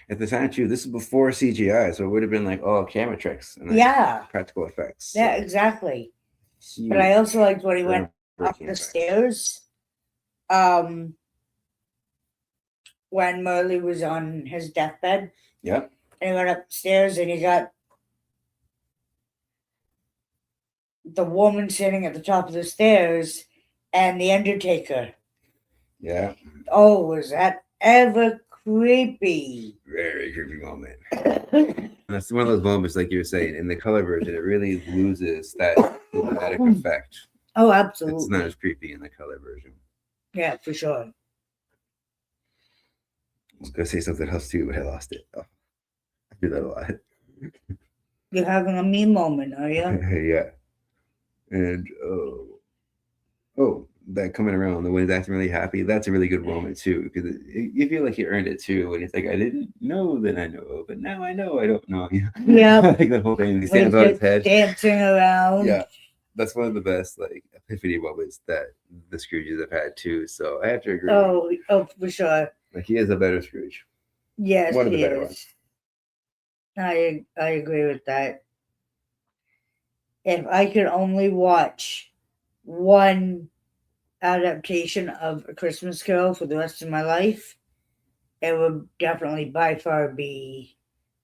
At the time too, this is before CGI, so it would have been like all camera tricks and practical effects.
Yeah, exactly. But I also liked when he went up the stairs. When Marley was on his deathbed.
Yep.
And he went upstairs and he got the woman sitting at the top of the stairs and the Undertaker.
Yeah.
Oh, was that ever creepy?
Very creepy moment. That's one of those moments, like you were saying, in the color version, it really loses that dramatic effect.
Oh, absolutely.
It's not as creepy in the color version.
Yeah, for sure.
I was going to say something else too, but I lost it. Oh, I do that a lot.
You're having a me moment, are you?
Yeah. And that coming around, the way that's really happy, that's a really good moment too, because you feel like you earned it too. When it's like, I didn't know that I know, but now I know I don't know.
Yeah.
Like the whole thing, he stands on his head,
dancing around.
Yeah, that's one of the best epiphany moments that the Scrooges have had too. So I have to agree.
Oh, for sure.
Like he is a better Scrooge.
Yes,
one of the
he
better
is.
ones.
I agree with that. If I could only watch one adaptation of A Christmas Carol for the rest of my life, it would definitely by far be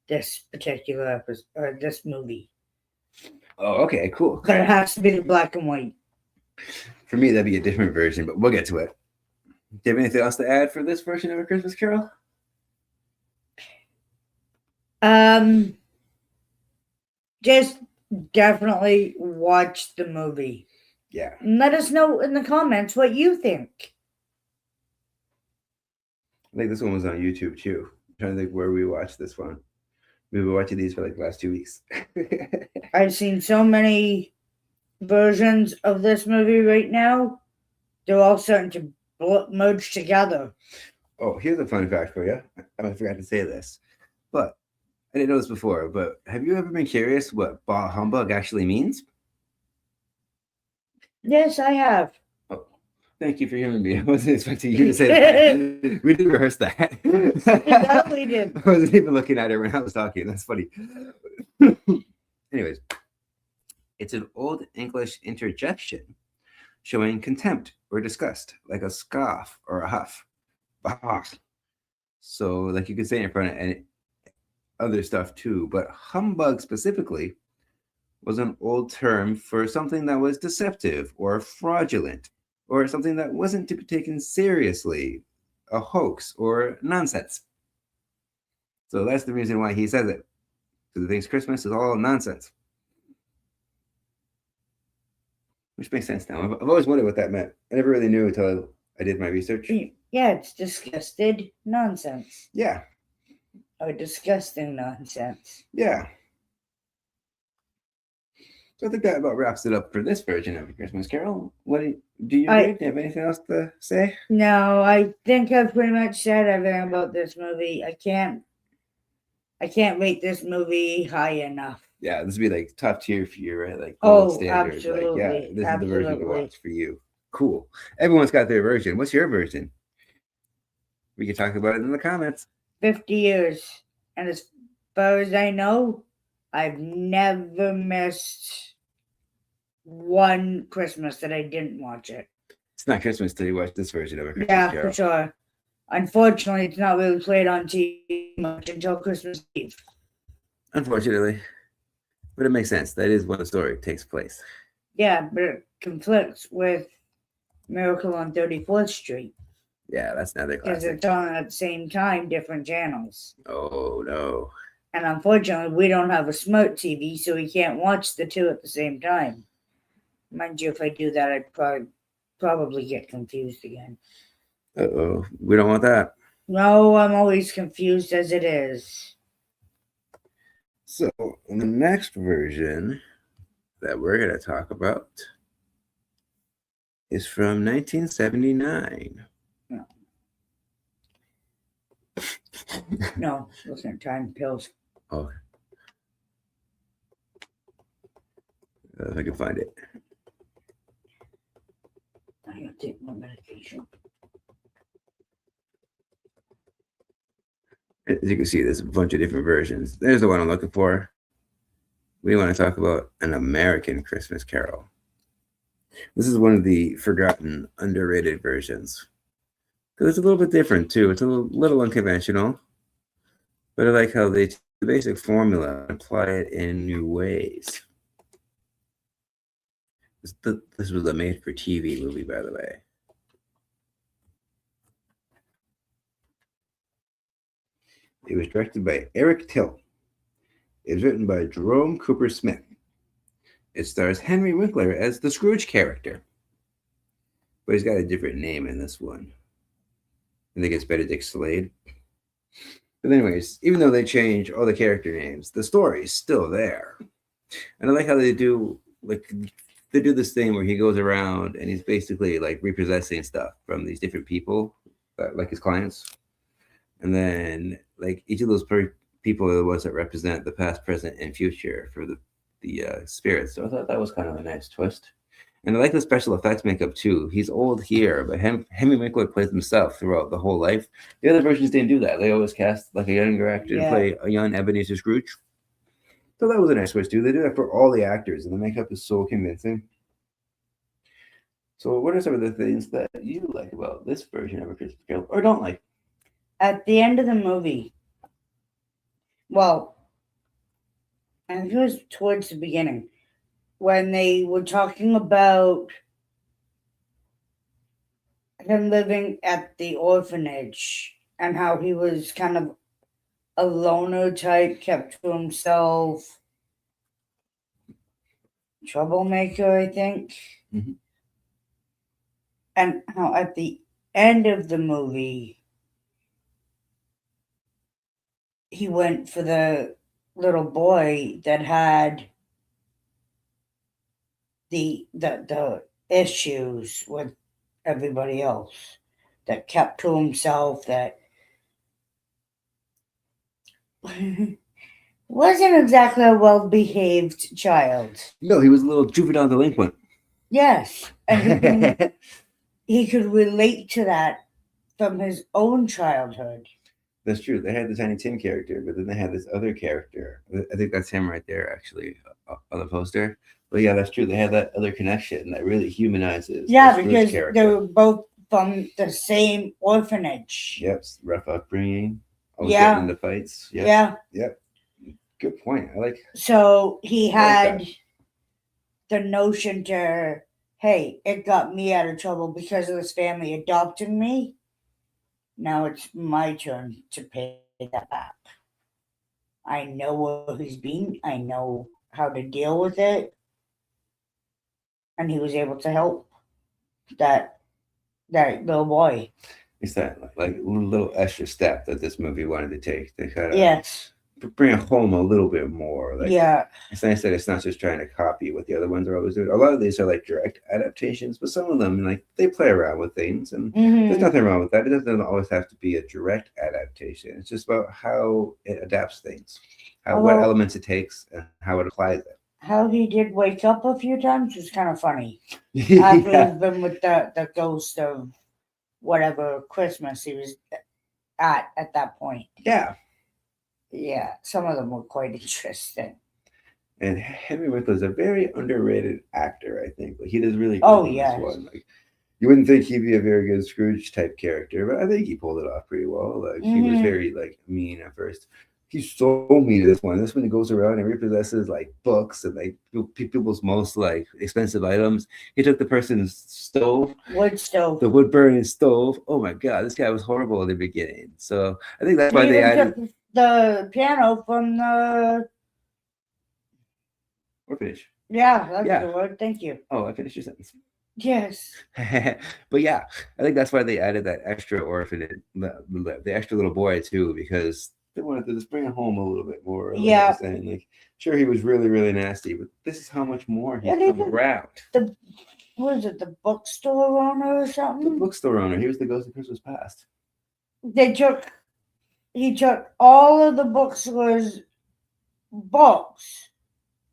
this particular episode or this movie.
Oh, okay, cool.
But it has to be the black and white.
For me, that'd be a different version, but we'll get to it. Do you have anything else to add for this version of A Christmas Carol?
Just definitely watch the movie.
Yeah.
And let us know in the comments what you think.
I think this one was on YouTube too. I'm trying to think where we watched this one. We've been watching these for the last 2 weeks.
I've seen so many versions of this movie right now. They're all starting to merge together.
Oh, here's a fun fact for you. I forgot to say this, but I didn't know this before. But have you ever been curious what bah humbug actually means?
Yes, I have.
Oh, thank you for hearing me. I wasn't expecting you to say that. We did rehearse that.
We did.
I wasn't even looking at it when I was talking. That's funny. Anyways, it's an old English interjection showing contempt or disgust, like a scoff or a huff. Bah. So, like you could say in front of any other stuff too, but humbug specifically was an old term for something that was deceptive or fraudulent or something that wasn't to be taken seriously, a hoax or nonsense. So that's the reason why he says it. Because he thinks Christmas is all nonsense. Which makes sense now. I've always wondered what that meant. I never really knew until I did my research.
Yeah, it's disgusted nonsense.
Yeah.
Or disgusting nonsense.
Yeah. So I think that about wraps it up for this version of A Christmas Carol. What do you agree? Do you have anything else to say?
No, I think I've pretty much said everything about this movie. I can't rate this movie high enough.
Yeah, this would be like top tier for you, right? Like
gold
standard.
absolutely.
Like, yeah, this is the version to
Absolutely.
watch for you. Cool. Everyone's got their version. What's your version? We can talk about it in the comments.
50 years. And as far as I know, I've never missed one Christmas that I didn't watch it.
It's not Christmas till you watch this version of A Christmas
Yeah,
Carol.
for sure. Unfortunately, it's not really played on TV much until Christmas Eve.
Unfortunately. But it makes sense. That is when the story takes place.
Yeah, but it conflicts with Miracle on 34th Street.
Yeah, that's another
Because
classic.
it's on at the same time, different channels.
Oh, no.
And unfortunately, we don't have a smart TV, so we can't watch the two at the same time. Mind you, if I do that, I'd probably get confused again.
Uh-oh. We don't want that.
No, I'm always confused as it is.
So, the next version that we're going to talk about is from 1979.
No, those aren't time pills.
Oh. If I can find it.
I gotta take my medication.
As you can see, there's a bunch of different versions. There's the one I'm looking for. We want to talk about An American Christmas Carol. This is one of the forgotten, underrated versions. Because it's a little bit different, too. It's a little unconventional. But I like how they take the basic formula and apply it in new ways. This was a made-for-TV movie, by the way. It was directed by Eric Till. It was written by Jerome Cooper Smith. It stars Henry Winkler as the Scrooge character. But he's got a different name in this one. I think it's Benedict Slade. But anyways, even though they change all the character names, the story's still there. And I like how they do this thing where he goes around and he's basically like repossessing stuff from these different people, like his clients. And then like each of those people are the ones that represent the past, present, and future for the spirits. So I thought that was kind of a nice twist. And I like the special effects makeup too. He's old here, but Henry Winkler plays himself throughout the whole life. The other versions didn't do that. They always cast like a younger actor to play a young Ebenezer Scrooge. So that was a nice twist too. They do that for all the actors, and the makeup is so convincing. So what are some of the things that you like about this version of A Christmas Carol, or don't like?
At the end of the movie, well, I think it was towards the beginning, when they were talking about him living at the orphanage and how he was kind of a loner type, kept to himself, troublemaker, I think.
Mm-hmm.
And how at the end of the movie, he went for the little boy that had the issues with everybody else, that kept to himself, that wasn't exactly a well-behaved child.
No, he was a little juvenile delinquent.
Yes, and he could relate to that from his own childhood.
That's true. They had the Tiny Tim character, but then they had this other character. I think that's him right there, actually, on the poster. But yeah, that's true. They had that other connection that really humanizes.
Yeah, because they were both from the same orphanage.
Yep, rough upbringing. Always
Yeah.
getting into fights. Yep.
Yeah.
Yep. Good point. I like.
So he had the notion to, hey, it got me out of trouble because of this family adopting me. Now it's my turn to pay that back. I know what he's been. I know how to deal with it. And he was able to help that little boy.
It's that like little extra step that this movie wanted to take to kind of
Yes.
bring it home a little bit more. Like,
Yeah.
it's nice that it's not just trying to copy what the other ones are always doing. A lot of these are like direct adaptations, but some of them like they play around with things, and there's nothing wrong with that. It doesn't always have to be a direct adaptation. It's just about how it adapts things, what elements it takes, and how it applies it.
How he did wake up a few times was kind of funny. After
Yeah.
he's been with the ghost of whatever Christmas he was at that point.
Yeah.
Yeah, some of them were quite interesting.
And Henry Winkler's a very underrated actor, I think. Like, he does really good
Oh,
in
yes.
this one. Like, you wouldn't think he'd be a very good Scrooge type character, but I think he pulled it off pretty well. Like, he was very like mean at first. He's so mean to this one. This one he goes around and repossesses like books and like people's most like expensive items. He took the person's stove,
Wood stove.
the wood burning stove. Oh my god, this guy was horrible in the beginning. So I think that's why
He
they
even
added
took the piano from the
orphanage.
Yeah, that's
Yeah.
the word. Thank you.
Oh, I finished your sentence.
Yes.
But yeah, I think that's why they added that extra orphanage, the extra little boy too, because they wanted to just bring it home a little bit more. Like I was saying, like, sure, he was really, really nasty, but this is how much more he's come around.
What was it, the bookstore owner or
The
something?
bookstore owner. He was the ghost of Christmas Past.
He took all of the bookstore's books,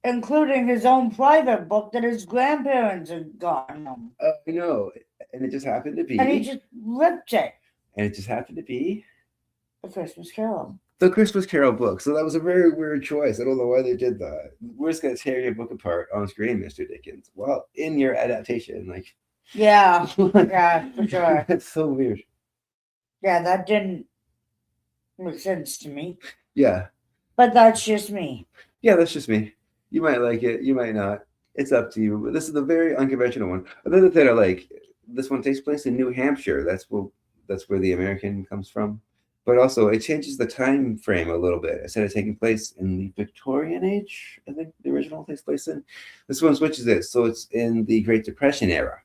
including his own private book that his grandparents had gotten him.
I know, and it just happened to be.
And he just ripped it.
And it just happened to be
A Christmas Carol.
The Christmas Carol book. So that was a very weird choice. I don't know why they did that. We're just gonna tear your book apart on screen, Mr. Dickens. Well, in your adaptation, like.
Yeah, yeah, for sure.
That's so weird.
Yeah, that didn't make sense to me.
Yeah.
But that's just me.
Yeah, that's just me. You might like it, you might not. It's up to you. But this is a very unconventional one. Another thing I like, this one takes place in New Hampshire. That's where the American comes from. But also, it changes the time frame a little bit. Instead of taking place in the Victorian age, I think the original takes place in. This one switches it, so it's in the Great Depression era.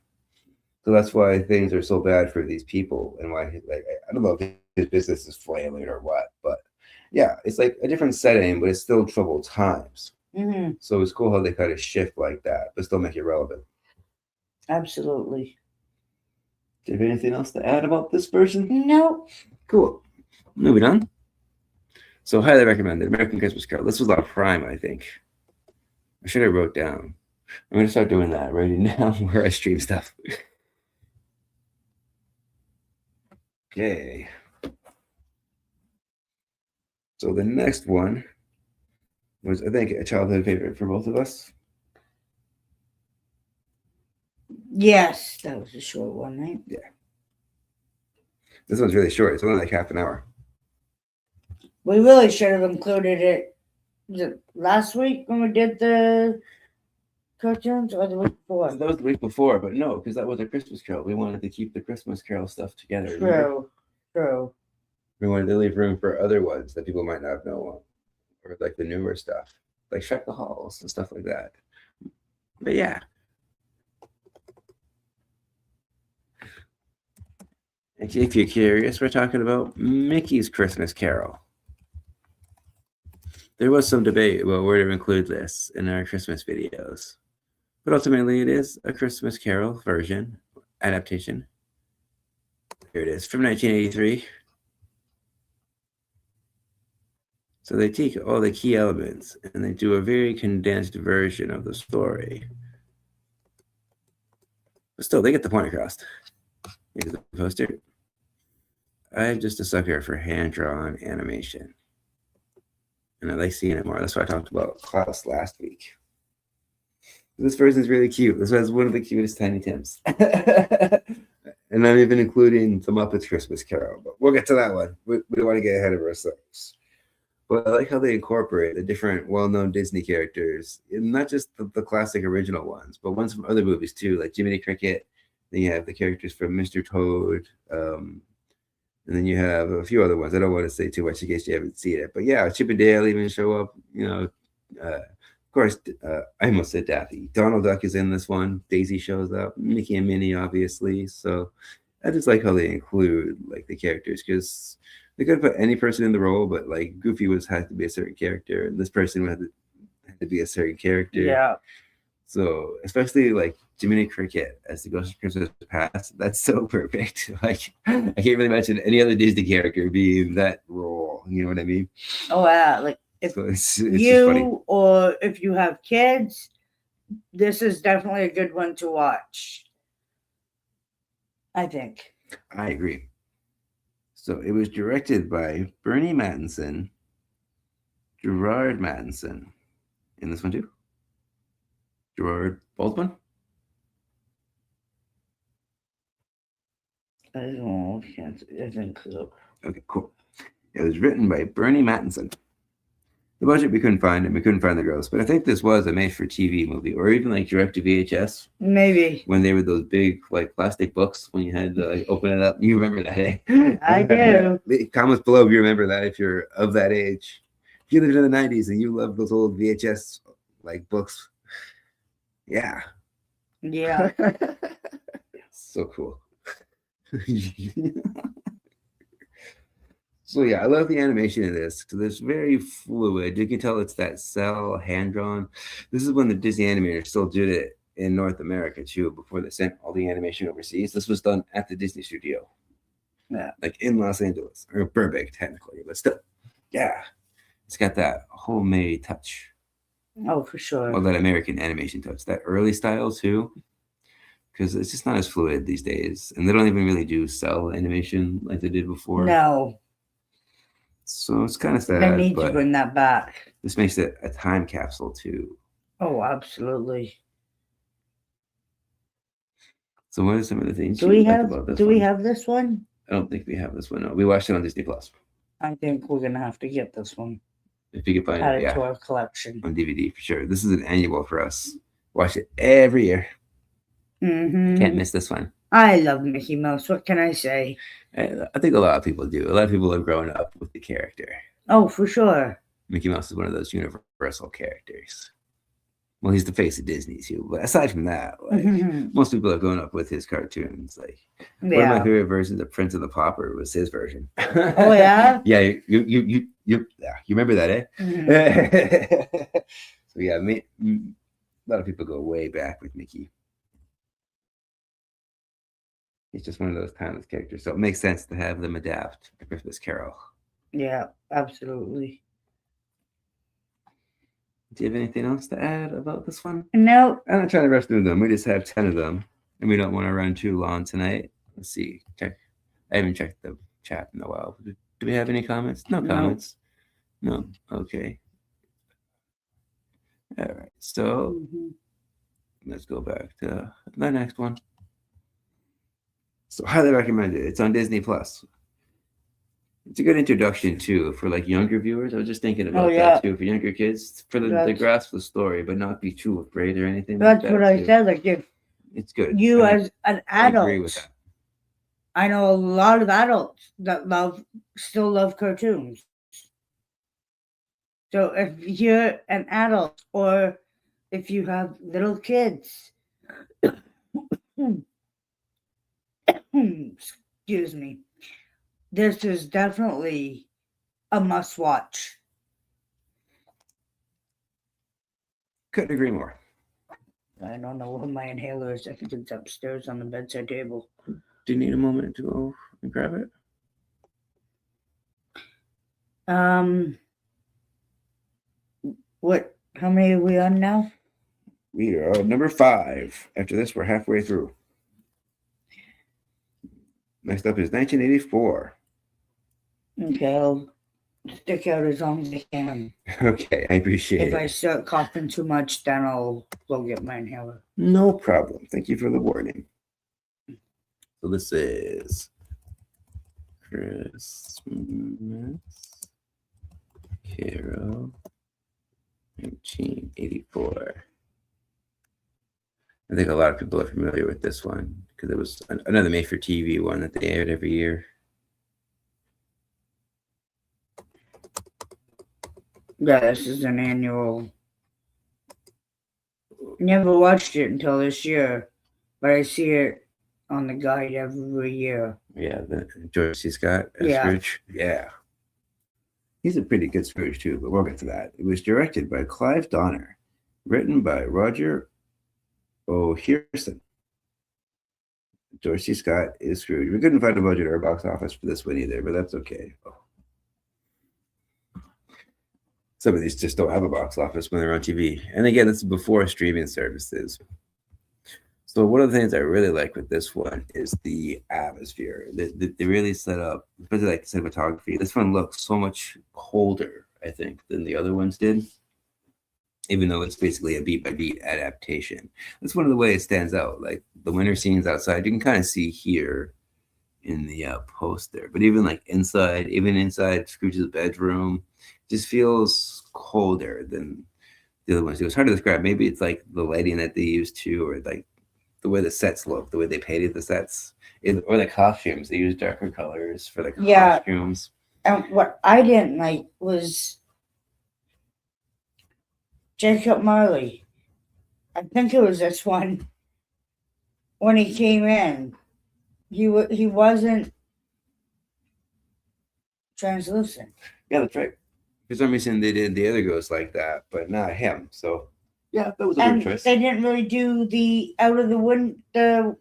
So that's why things are so bad for these people, and why, like, I don't know if his business is flailing or what, but yeah, it's like a different setting, but it's still troubled times.
Mm-hmm.
So it's cool how they kind of shift like that, but still make it relevant.
Absolutely.
Do you have anything else to add about this version?
No.
Cool. Moving on. So highly recommended, American Christmas Carol. This was on Prime, I think. I should have wrote down. I'm going to start doing that, writing down where I stream stuff. Okay. So the next one was, I think, a childhood favorite for both of us.
Yes, that was a short one, right?
Yeah. This one's really short. It's only like half an hour.
We really should have included it last week when we did the cartoons, or the week before.
That was the week before, but no, because that was a Christmas Carol. We wanted to keep the Christmas Carol stuff together.
True.
We wanted to leave room for other ones that people might not know, or like the newer stuff, like Shrek the Halls and stuff like that. But yeah. And if you're curious, we're talking about Mickey's Christmas Carol. There was some debate about where to include this in our Christmas videos, but ultimately it is a Christmas Carol version, adaptation. Here it is, from 1983. So they take all the key elements and they do a very condensed version of the story. But still, they get the point across. Here's the poster. I'm just a sucker for hand-drawn animation. And I like seeing it more. That's what I talked about Klaus last week. This version is really cute. This has one of the cutest Tiny Tims. And I'm even including the Muppets Christmas Carol. But we'll get to that one. We don't want to get ahead of ourselves. But I like how they incorporate the different well-known Disney characters, and not just the classic original ones, but ones from other movies too, like Jiminy Cricket. Then you have the characters from Mr. Toad, and then you have a few other ones. I don't want to say too much in case you haven't seen it, but yeah, Chip and Dale even show up. Of course, I almost said Daffy. Donald Duck is in this one. Daisy shows up. Mickey and Minnie, obviously. So I just like how they include like the characters because they could put any person in the role, but like Goofy had to be a certain character, and this person had to be a certain character.
Yeah.
So especially like Jiminy Cricket as the Ghost of Christmas Past, that's so perfect. Like I can't really imagine any other Disney character being that role. You know what I mean?
Oh yeah, like if
So it's just funny.
you or if you have kids, this is definitely a good one to watch. I think.
I agree. So it was directed by Bernie Mattinson, Gerard Mattinson, in this one too. Gerard Baldwin.
I don't know. I think so.
Okay, cool. It was written by Bernie Mattinson. The budget we couldn't find, and we couldn't find the girls, but I think this was a made-for-TV movie, or even like direct to VHS.
Maybe.
When they were those big like plastic books, when you had to like open it up. You remember that, eh?
I do.
Comments below if you remember that, if you're of that age. If you lived in the 90s and you love those old VHS like books, yeah.
Yeah.
So cool. So yeah, I love the animation in this because it's very fluid. You can tell it's that cell hand drawn. This is when the Disney animators still did it in North America too, before they sent all the animation overseas. This was done at the Disney studio.
Yeah.
Like in Los Angeles or Burbank technically, but still, yeah. It's got that homemade touch.
Oh, for sure.
Or that American animation touch, that early style too. Because it's just not as fluid these days. And they don't even really do cell animation like they did before.
No.
So it's kind of sad.
They need to bring that back.
This makes it a time capsule too.
Oh, absolutely.
So what are some of the things
Do we
we
have this one?
I don't think we have this one. No, we watched it on Disney Plus.
I think we're gonna have to get this one.
If you can find
add
it,
to our collection
on DVD for sure. This is an annual for us. Watch it every year.
Mm-hmm.
Can't miss this one.
I love Mickey Mouse. What can I say?
I think a lot of people do. A lot of people have grown up with the character.
Oh, for sure.
Mickey Mouse is one of those universal characters. Well, he's the face of Disney too. But aside from that, like most people have grown up with his cartoons. Like one of my favorite versions of Prince of the Pauper was his version.
Oh yeah.
Yeah, you remember that, eh?
Mm-hmm.
So yeah, a lot of people go way back with Mickey. He's just one of those timeless characters, so it makes sense to have them adapt A Christmas Carol.
Yeah, absolutely.
Do you have anything else to add about this one?
No.
I'm not trying to rush through them. We just have 10 of them, and we don't want to run too long tonight. Let's see. Check. I haven't checked the chat in a while. Do we have any comments? No comments. No. Okay. All right. So let's go back to the next one. So highly recommend it. It's on Disney Plus. It's a good introduction too for like younger viewers. I was just thinking about that too for younger kids, for them to grasp the story, but not be too afraid or anything.
That's like that what I said. Like if
it's good.
You as an adult,
I agree with that.
I know a lot of adults that still love cartoons. So if you're an adult or if you have little kids, excuse me, this is definitely a must watch.
Couldn't agree more.
I don't know where my inhaler is. I think it's upstairs on the bedside table.
Do you need a moment to go and grab it?
What? How many are we on now?
We are on number 5. After this, we're halfway through. Next up is 1984.
Okay, I'll stick out as long as I can.
Okay, I appreciate it.
If I start coughing too much, then I'll go get my inhaler.
No problem. Thank you for the warning. So this is Christmas Carol, 1984. I think a lot of people are familiar with this one because it was another made-for-TV one that they aired every year.
Yeah, this is an annual. Never watched it until this year, but I see it on the guide every year.
Yeah, the George C. Scott
Yeah.
Scrooge. Yeah. He's a pretty good Scrooge too, but we'll get to that. It was directed by Clive Donner, written by Roger O'Hearson. George C. Scott is Scrooge. We couldn't find a budget or a box office for this one either, but that's okay. Some of these just don't have a box office when they're on TV. And again, this is before streaming services. So one of the things I really like with this one is the atmosphere. They really set up, especially like cinematography. This one looks so much colder, I think, than the other ones did, even though it's basically a beat-by-beat adaptation. That's one of the ways it stands out. Like the winter scenes outside, you can kind of see here in the poster. But even like inside, even inside Scrooge's bedroom, just feels colder than the other ones. It was hard to describe. Maybe it's like the lighting that they used too, or like the way the sets look, the way they painted the sets, or the costumes. They used darker colors for the costumes.
And what I didn't like was Jacob Marley. I think it was this one. When he came in, he wasn't translucent.
Yeah, that's right. For some reason, they did the other ghosts like that, but not him. So, yeah, that was a good choice.
They didn't really do the out of the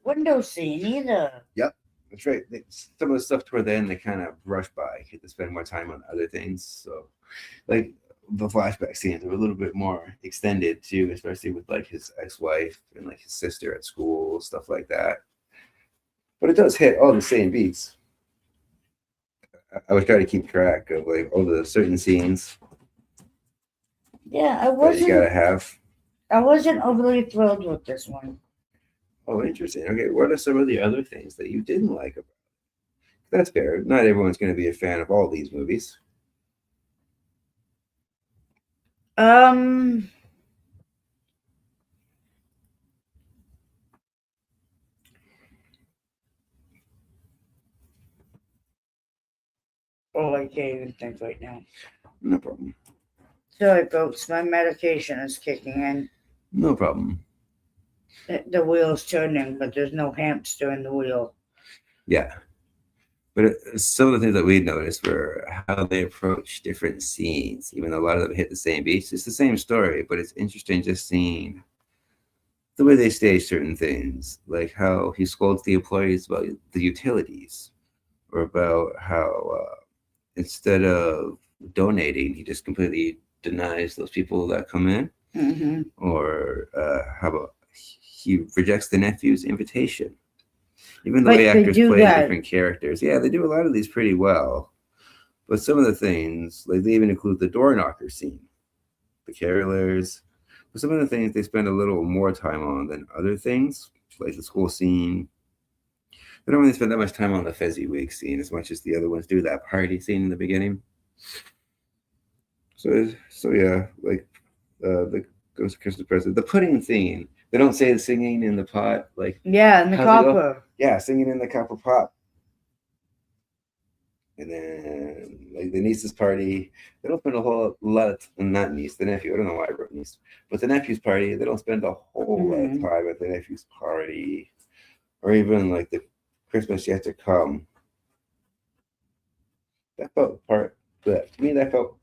window scene either.
Yep, that's right. Some of the stuff toward the end, they kind of rushed by. Had to spend more time on other things. So, like the flashback scenes were a little bit more extended too, especially with like his ex-wife and like his sister at school, stuff like that. But it does hit all the same beats. I was trying to keep track of like all the certain scenes.
Yeah,
that you gotta have.
I wasn't overly thrilled with this one.
Oh, interesting. Okay, what are some of the other things that you didn't like about it? That's fair. Not everyone's going to be a fan of all these movies.
Oh, I can't even think right now.
No problem.
Sorry, folks. My medication is kicking in.
No problem.
The wheel's turning, but there's no hamster in the wheel.
Yeah. But some of the things that we noticed were how they approach different scenes, even though a lot of them hit the same beats. It's the same story, but it's interesting just seeing the way they stage certain things, like how he scolds the employees about the utilities, or about how instead of donating, he just completely denies those people that come in, or how about he rejects the nephew's invitation. Even the way actors play different characters. Yeah, they do a lot of these pretty well. But some of the things, like they even include the door knocker scene, the carolers. But some of the things they spend a little more time on than other things, like the school scene. They don't really spend that much time on the Fezziwig scene as much as the other ones do, that party scene in the beginning. So yeah, like the Ghost of Christmas Present. The pudding scene. They don't say the singing in the pot, like
in the copper.
Yeah, singing in the copper pot. And then like the niece's party, they don't spend a whole lot. Not niece, the nephew. I don't know why I wrote niece, but the nephew's party, they don't spend a whole lot of time at the nephew's party, or even like the Christmas yet to come. That felt to me that felt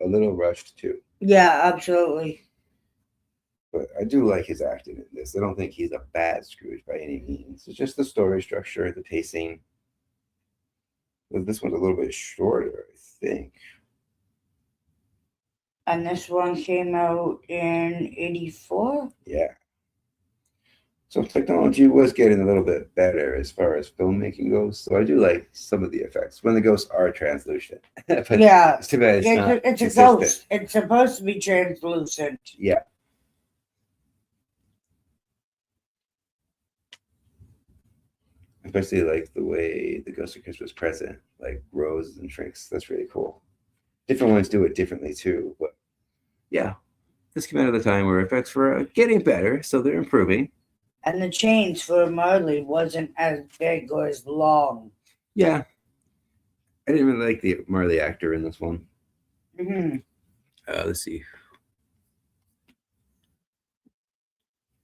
a little rushed too.
Yeah, absolutely.
But I do like his acting in this. I don't think he's a bad Scrooge by any means. It's just the story structure, the pacing. This one's a little bit shorter, I think.
And this one came out in 84?
Yeah. So technology was getting a little bit better as far as filmmaking goes. So I do like some of the effects when the ghosts are translucent. But
yeah.
It's too bad
it's a ghost. It's supposed to be translucent.
Yeah. Especially like the way the Ghost of Christmas Present like grows and shrinks. That's really cool. different ones do it differently too. But yeah, this came out of the time where effects were getting better, so they're improving.
And the chains for Marley wasn't as big or as long.
Yeah, I didn't really like the Marley actor in this one.
Mm-hmm.
Let's see.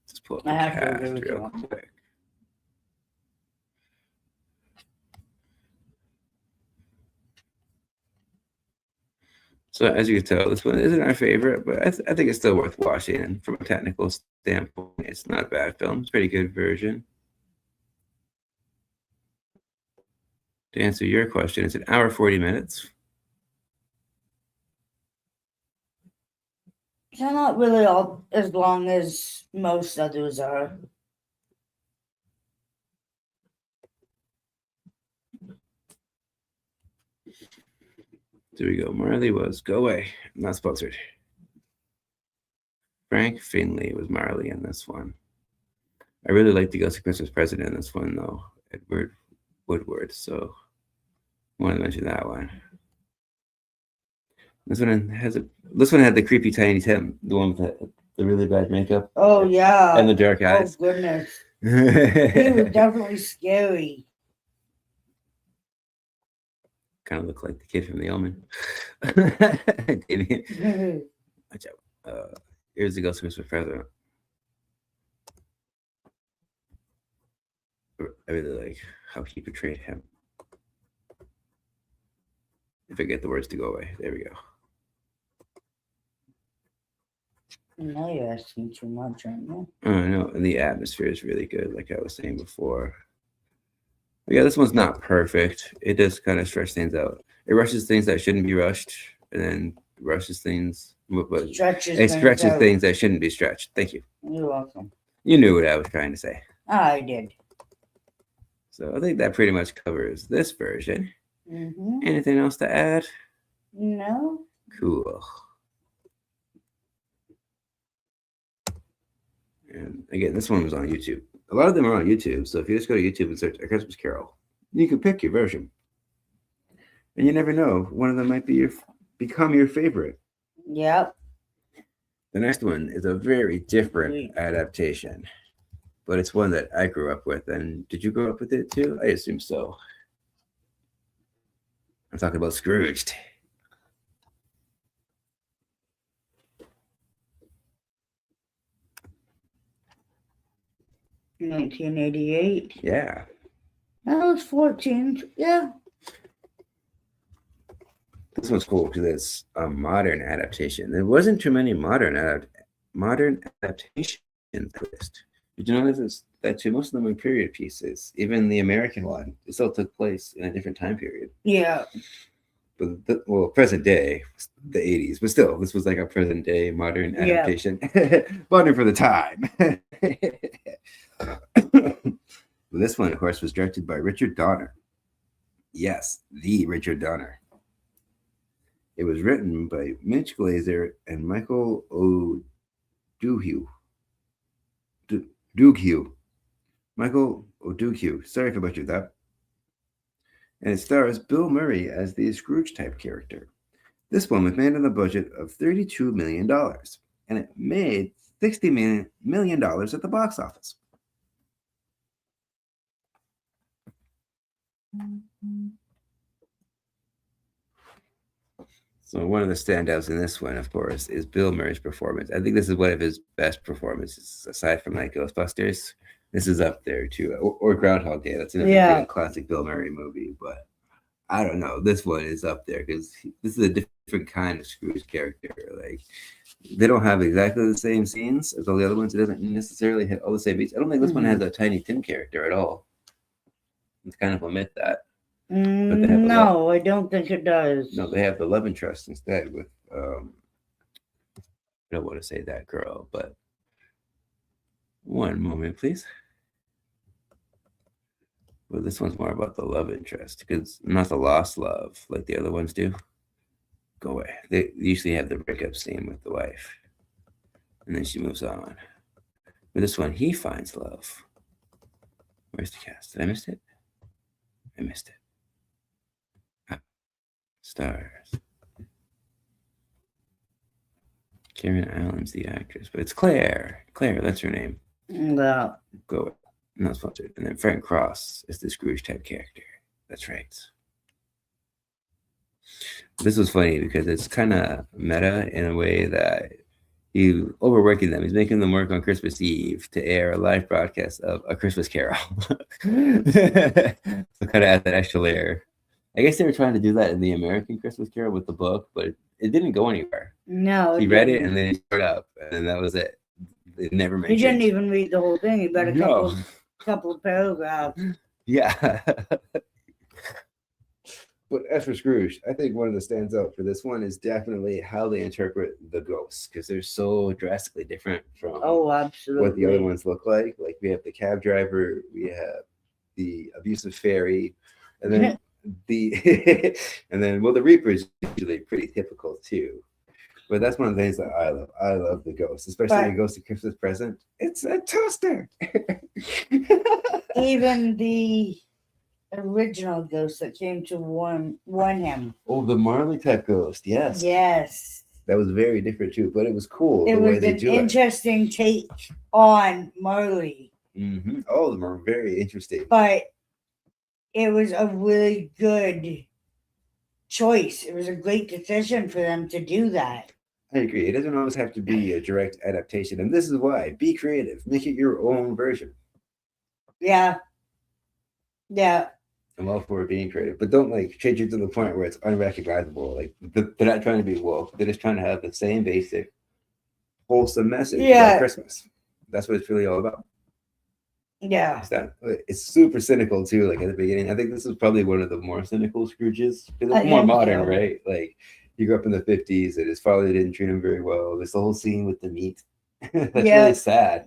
Let's pull up the
I have to
cast
agree with
real
you.
quick. So as you can tell, this one isn't our favorite, but I think it's still worth watching. And from a technical standpoint, it's not a bad film. It's a pretty good version. To answer your question, it's an hour 40 minutes.
They're not really all as long as most others are.
There we go. Marley was Go Away. Not sponsored. Frank Finley was Marley in this one. I really like the Ghost of Christmas Present in this one, though. Edward Woodward. So I want to mention that one. This one had the creepy Tiny Tim, the one with the really bad makeup.
Oh yeah.
And the dark eyes.
Oh goodness. He was definitely scary.
Kind of look like the kid from The Omen. Watch out. Here's the Ghost of Christmas Present. I really like how he portrayed him. If I get the words to go away, there we go.
Now you're asking too much, aren't you?
Oh, no, and the atmosphere is really good, like I was saying before. But yeah, this one's not perfect. It does kind of stretch things out. It rushes things that shouldn't be rushed, and then rushes things, but it stretches things that shouldn't be stretched. Thank you.
You're welcome.
You knew what I was trying to say.
I did.
So I think that pretty much covers this version.
Mm-hmm.
Anything else to add?
No.
Cool. And again, this one was on YouTube. A lot of them are on YouTube. So if you just go to YouTube and search A Christmas Carol, you can pick your version. And you never know, one of them might become your favorite.
Yep.
The next one is a very different adaptation, but it's one that I grew up with. And did you grow up with it too? I assume so. I'm talking about Scrooged.
In 1988.
Yeah.
I was 14. Yeah.
This one's cool because it's a modern adaptation. There wasn't too many modern adaptations list. Did you notice that too? Most of them are period pieces. Even the American one, it still took place in a different time period.
Yeah.
But present day, the 80s, but still, this was like a present day modern adaptation. Modern for the time. This one, of course, was directed by Richard Donner. Yes, the Richard Donner. It was written by Mitch Glazer and Michael O'Donoghue. Michael O'Donoghue. Sorry if I butchered that. And it stars Bill Murray as the Scrooge-type character. This one was made on a budget of $32 million, and it made $60 million at the box office. So one of the standouts in this one, of course, is Bill Murray's performance. I think this is one of his best performances, aside from like Ghostbusters. This is up there too, or Groundhog Day. That's another classic Bill Murray movie. But I don't know, this one is up there because this is a different kind of Scrooge character. Like they don't have exactly the same scenes as all the other ones. It doesn't necessarily hit all the same beats. I don't think this one has a Tiny Tim character at all. Let's kind of omit that.
No, I don't think it does.
No, they have the love interest instead with I don't want to say that girl, but one moment, please. Well, this one's more about the love interest because not the lost love like the other ones do. Go away. They usually have the breakup scene with the wife, and then she moves on. But this one, he finds love. Where's the cast? Did I miss it? I missed it. Stars. Karen Allen's the actress, but it's Claire. Claire, that's her name.
Yeah.
Go with. Not sponsored. And then Frank Cross is the Scrooge type character. That's right. This was funny because it's kind of meta in a way that he's overworking them. He's making them work on Christmas Eve to air a live broadcast of A Christmas Carol. So kind of add that extra layer. I guess they were trying to do that in the American Christmas Carol with the book, but it didn't go anywhere.
No.
He read it and then he showed up, and that was it. It never mentioned.
He didn't even read the whole thing. He read a couple of paragraphs.
Yeah. But as for Scrooge, I think one of the stands out for this one is definitely how they interpret the ghosts, because they're so drastically different from
absolutely
what the other ones look like. Like we have the cab driver, we have the abusive fairy, and then the Reaper is usually pretty typical too. But that's one of the things that I love. I love the ghost, especially when it goes to Christmas present. It's a toaster.
Even the original ghost that came to warn him.
Oh, the Marley type ghost. Yes.
Yes.
That was very different too, but it was cool.
It was an interesting take on Marley.
Mm-hmm. All of them are very interesting.
But it was a really good choice. It was a great decision for them to do that.
I agree. It doesn't always have to be a direct adaptation. And this is why. Be creative. Make it your own version.
Yeah. Yeah.
I'm all for being creative, but don't change it to the point where it's unrecognizable. Like they're not trying to be woke. They're just trying to have the same basic, wholesome message about Christmas. That's what it's really all about.
Yeah.
It's super cynical too. Like at the beginning, I think this is probably one of the more cynical Scrooges because it's more modern, right? Like he grew up in the 50s, and his father didn't treat him very well. There's the whole scene with the meat. That's really sad.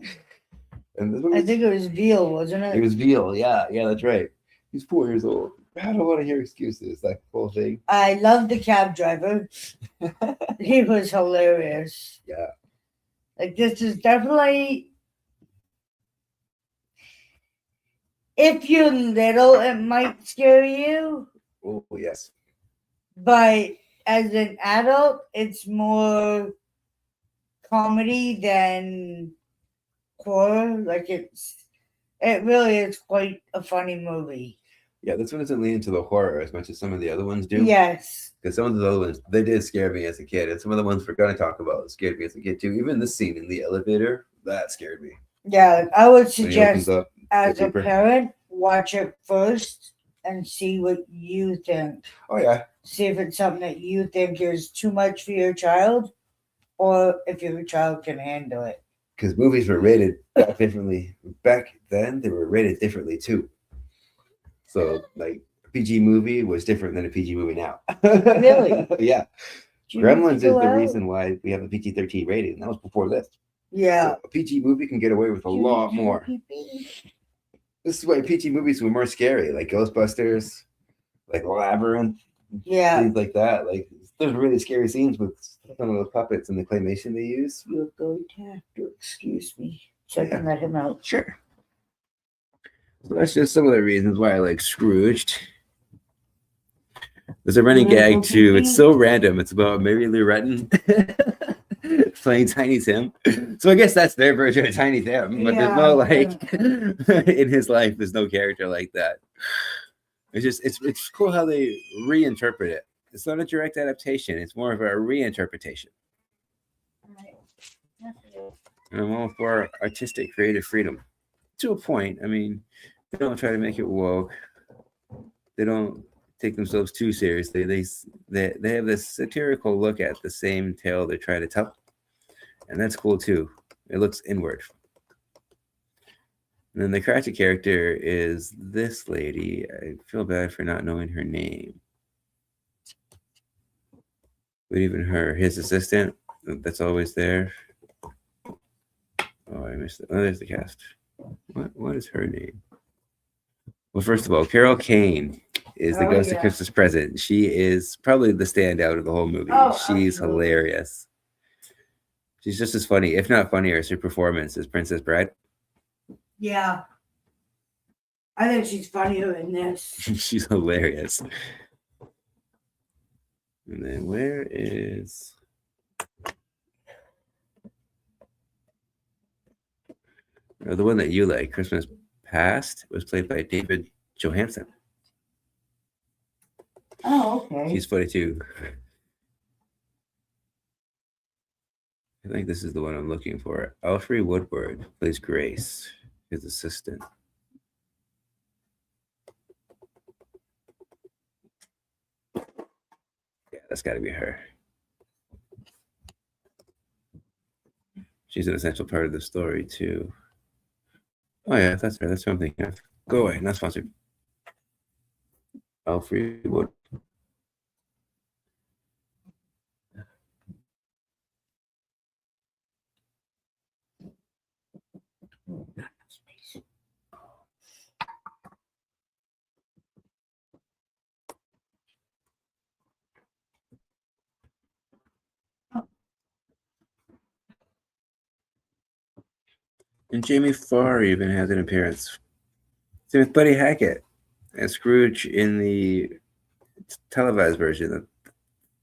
And this one
I think it was veal, wasn't it?
It was veal. Yeah, that's right. He's 4 years old. I don't want to hear excuses. Like the whole thing.
I love the cab driver. He was hilarious.
Yeah.
Like this is definitely. If you're little, it might scare you.
Oh, yes.
But as an adult, it's more comedy than horror. Like it really is quite a funny movie.
Yeah, this one doesn't lean into the horror as much as some of the other ones do.
Yes.
Because some of the other ones, they did scare me as a kid. And some of the ones we're going to talk about scared me as a kid too. Even this scene in the elevator, that scared me.
Yeah, I would suggest as a parent, watch it first and see what you think.
Oh, yeah. See
if it's something that you think is too much for your child or if your child can handle it.
Because movies were rated differently. Back then, they were rated differently too. So, like, a PG movie was different than a PG movie now.
Really?
Yeah. Gremlins is the reason why we have a PG-13 rating. And that was before this.
Yeah.
So a PG movie can get away with a lot more. This is why PG movies were more scary, like Ghostbusters, like Labyrinth, things like that. Like there's really scary scenes with some of those puppets and the claymation they use.
You're going to have to excuse me so I can let him out.
Sure. So that's just some of the reasons why I like Scrooged. There's a running gag too. It's so random. It's about Mary Lou Retton playing Tiny Tim. So I guess that's their version of Tiny Tim. But there's no in his life, there's no character like that. It's just it's cool how they reinterpret it. It's not a direct adaptation. It's more of a reinterpretation. And I'm all for artistic, creative freedom to a point. I mean, they don't try to make it woke. They don't take themselves too seriously. They have this satirical look at the same tale they try to tell, and that's cool too. It looks inward. And then the Cratchit character is this lady. I feel bad for not knowing her name. But even her, his assistant, that's always there. Oh, I missed it. Oh, there's the cast. What is her name? Well, first of all, Carol Kane is the Ghost of Christmas Present. She is probably the standout of the whole movie. She's hilarious. She's just as funny, if not funnier, as her performance as Princess Bride.
Yeah. I think she's funnier in this.
She's hilarious. And then where is... or the one that you like, Christmas Past, was played by David Johansen.
Oh, okay.
He's funny too. I think this is the one I'm looking for. Alfre Woodward plays Grace, his assistant. Yeah, that's got to be her. She's an essential part of the story too. Oh yeah, that's her. That's what I'm thinking of. Go away, not sponsored. Alfre Wood. And Jamie Farr even has an appearance. Same with Buddy Hackett and Scrooge in the televised version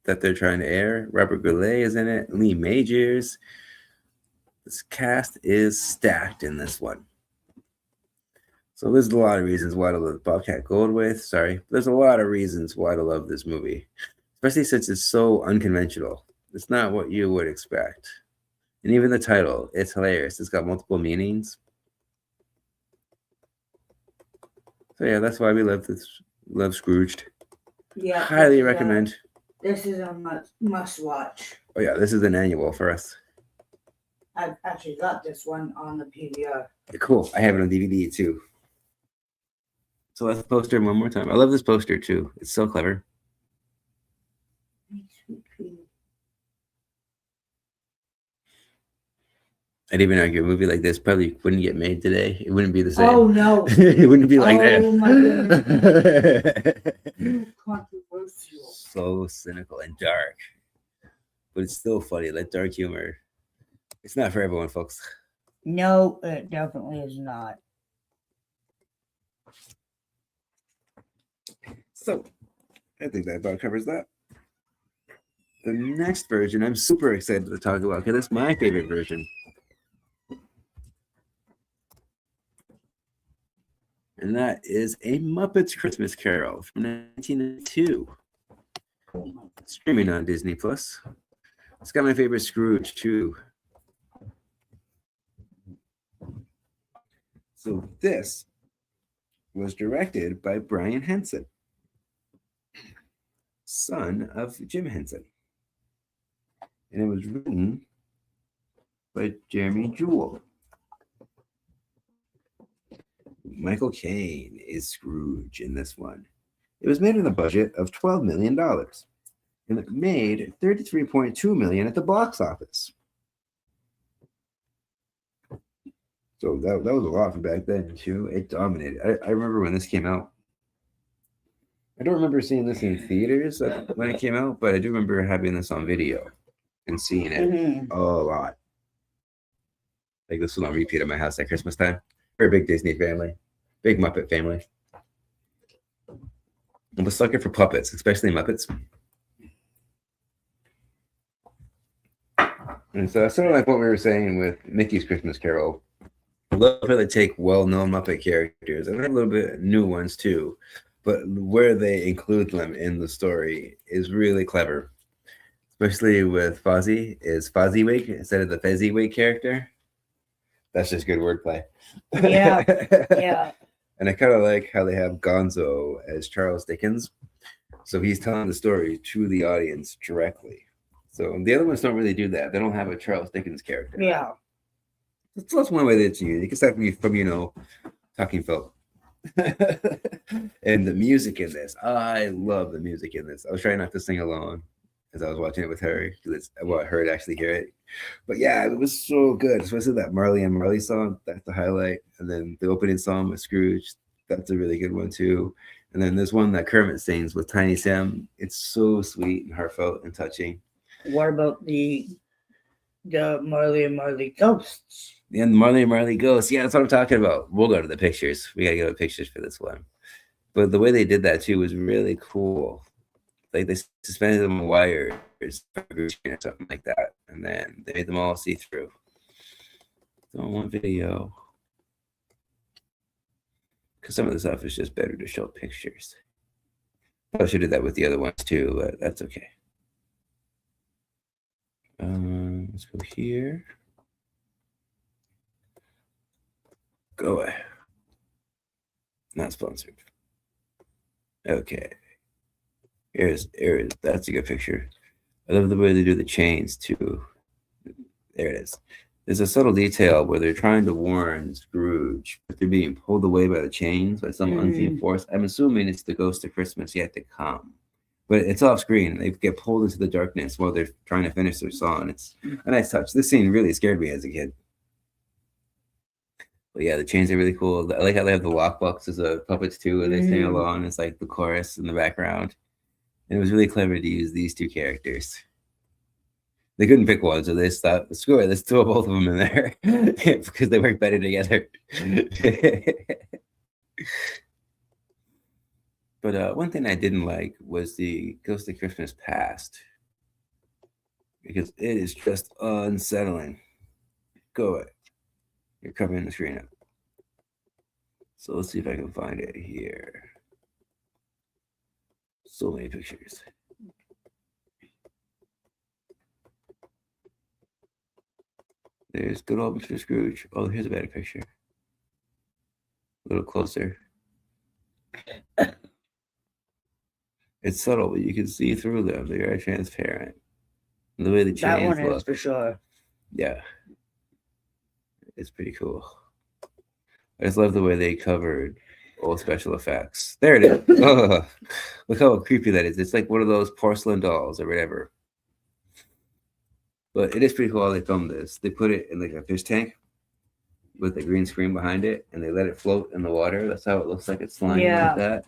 that they're trying to air. Robert Goulet is in it. Lee Majors. This cast is stacked in this one. So there's a lot of reasons why to love Bobcat Goldthwait. Sorry. There's a lot of reasons why to love this movie, especially since it's so unconventional. It's not what you would expect. And even the title, it's hilarious. It's got multiple meanings. So yeah, that's why we love Scrooged.
Yeah.
Highly recommend.
This is a must watch.
Oh yeah, this is an annual for us.
I've actually got this one on the PVR.
Cool. I have it on DVD too. So let's poster one more time. I love this poster too. It's so clever. I'd even argue a movie like this probably wouldn't get made today. It wouldn't be the same.
Oh no.
It wouldn't be like that.
Oh my goodness. Controversial.
So cynical and dark. But it's still funny. Like dark humor. It's not for everyone, folks.
No, it definitely is not.
So, I think that about covers that. The next version, I'm super excited to talk about because it's my favorite version. And that is A Muppet's Christmas Carol from 1992. Streaming on Disney Plus. It's got my favorite Scrooge too. So this was directed by Brian Henson, son of Jim Henson. And it was written by Jeremy Jewell. Michael Caine is Scrooge in this one. It was made in a budget of $12 million. And it made $33.2 million at the box office. So that was a lot from back then too. It dominated. I remember when this came out. I don't remember seeing this in theaters when it came out, but I do remember having this on video and seeing it a lot. Like this was on repeat at my house at Christmas time. We're a big Disney family, big Muppet family. I'm a sucker for puppets, especially Muppets. And so that's sort of like what we were saying with Mickey's Christmas Carol. I love how they take well-known Muppet characters and a little bit new ones too, but where they include them in the story is really clever. Especially with Fozzie, is Fozziewig instead of the Fezziwig character. That's just good wordplay.
Yeah, yeah.
And I kind of like how they have Gonzo as Charles Dickens. So he's telling the story to the audience directly. So the other ones don't really do that. They don't have a Charles Dickens character.
Yeah.
So that's one way that it's unique, aside from Talking Phil. And the music in this. I love the music in this. I was trying not to sing along as I was watching it with her. I want her to actually hear it. But yeah, it was so good. Especially that Marley and Marley song. That's the highlight. And then the opening song with Scrooge. That's a really good one too. And then there's one that Kermit sings with Tiny Sam. It's so sweet and heartfelt and touching.
What about the Marley and Marley ghosts?
And the Marley and Marley ghosts. Yeah, that's what I'm talking about. We'll go to the pictures. We gotta go to pictures for this one. But the way they did that too was really cool. Like they suspended them on wires or something like that, and then they made them all see through. So one video. Because some of the stuff is just better to show pictures. I should do that with the other ones too, but that's okay. Let's go here. Go away. Not sponsored. Okay. Here's that's a good picture. I love the way they do the chains too. There it is. There's a subtle detail where they're trying to warn Scrooge, but they're being pulled away by the chains by some unseen force. I'm assuming it's the ghost of Christmas yet to come. But it's off screen. They get pulled into the darkness while they're trying to finish their song. It's a nice touch. This scene really scared me as a kid. But yeah, the chains are really cool. I like how they have the lockbox as a puppets too, and they sing along. It's like the chorus in the background. And it was really clever to use these two characters. They couldn't pick one, so they thought, screw it, let's throw both of them in there because they work better together. But one thing I didn't like was the Ghost of Christmas Past, because it is just unsettling. Go away. You're covering the screen up. So let's see if I can find it here. So many pictures. There's good old Mr. Scrooge. Oh, here's a better picture. A little closer. It's subtle, but you can see through them. They are transparent. And the way the chains
that one
look.
is for sure.
Yeah. It's pretty cool. I just love the way they covered old special effects. There it is. Oh, look how creepy that is. It's like one of those porcelain dolls or whatever. But it is pretty cool how they filmed this. They put it in like a fish tank with a green screen behind it, and they let it float in the water. That's how it looks like it's flying like that.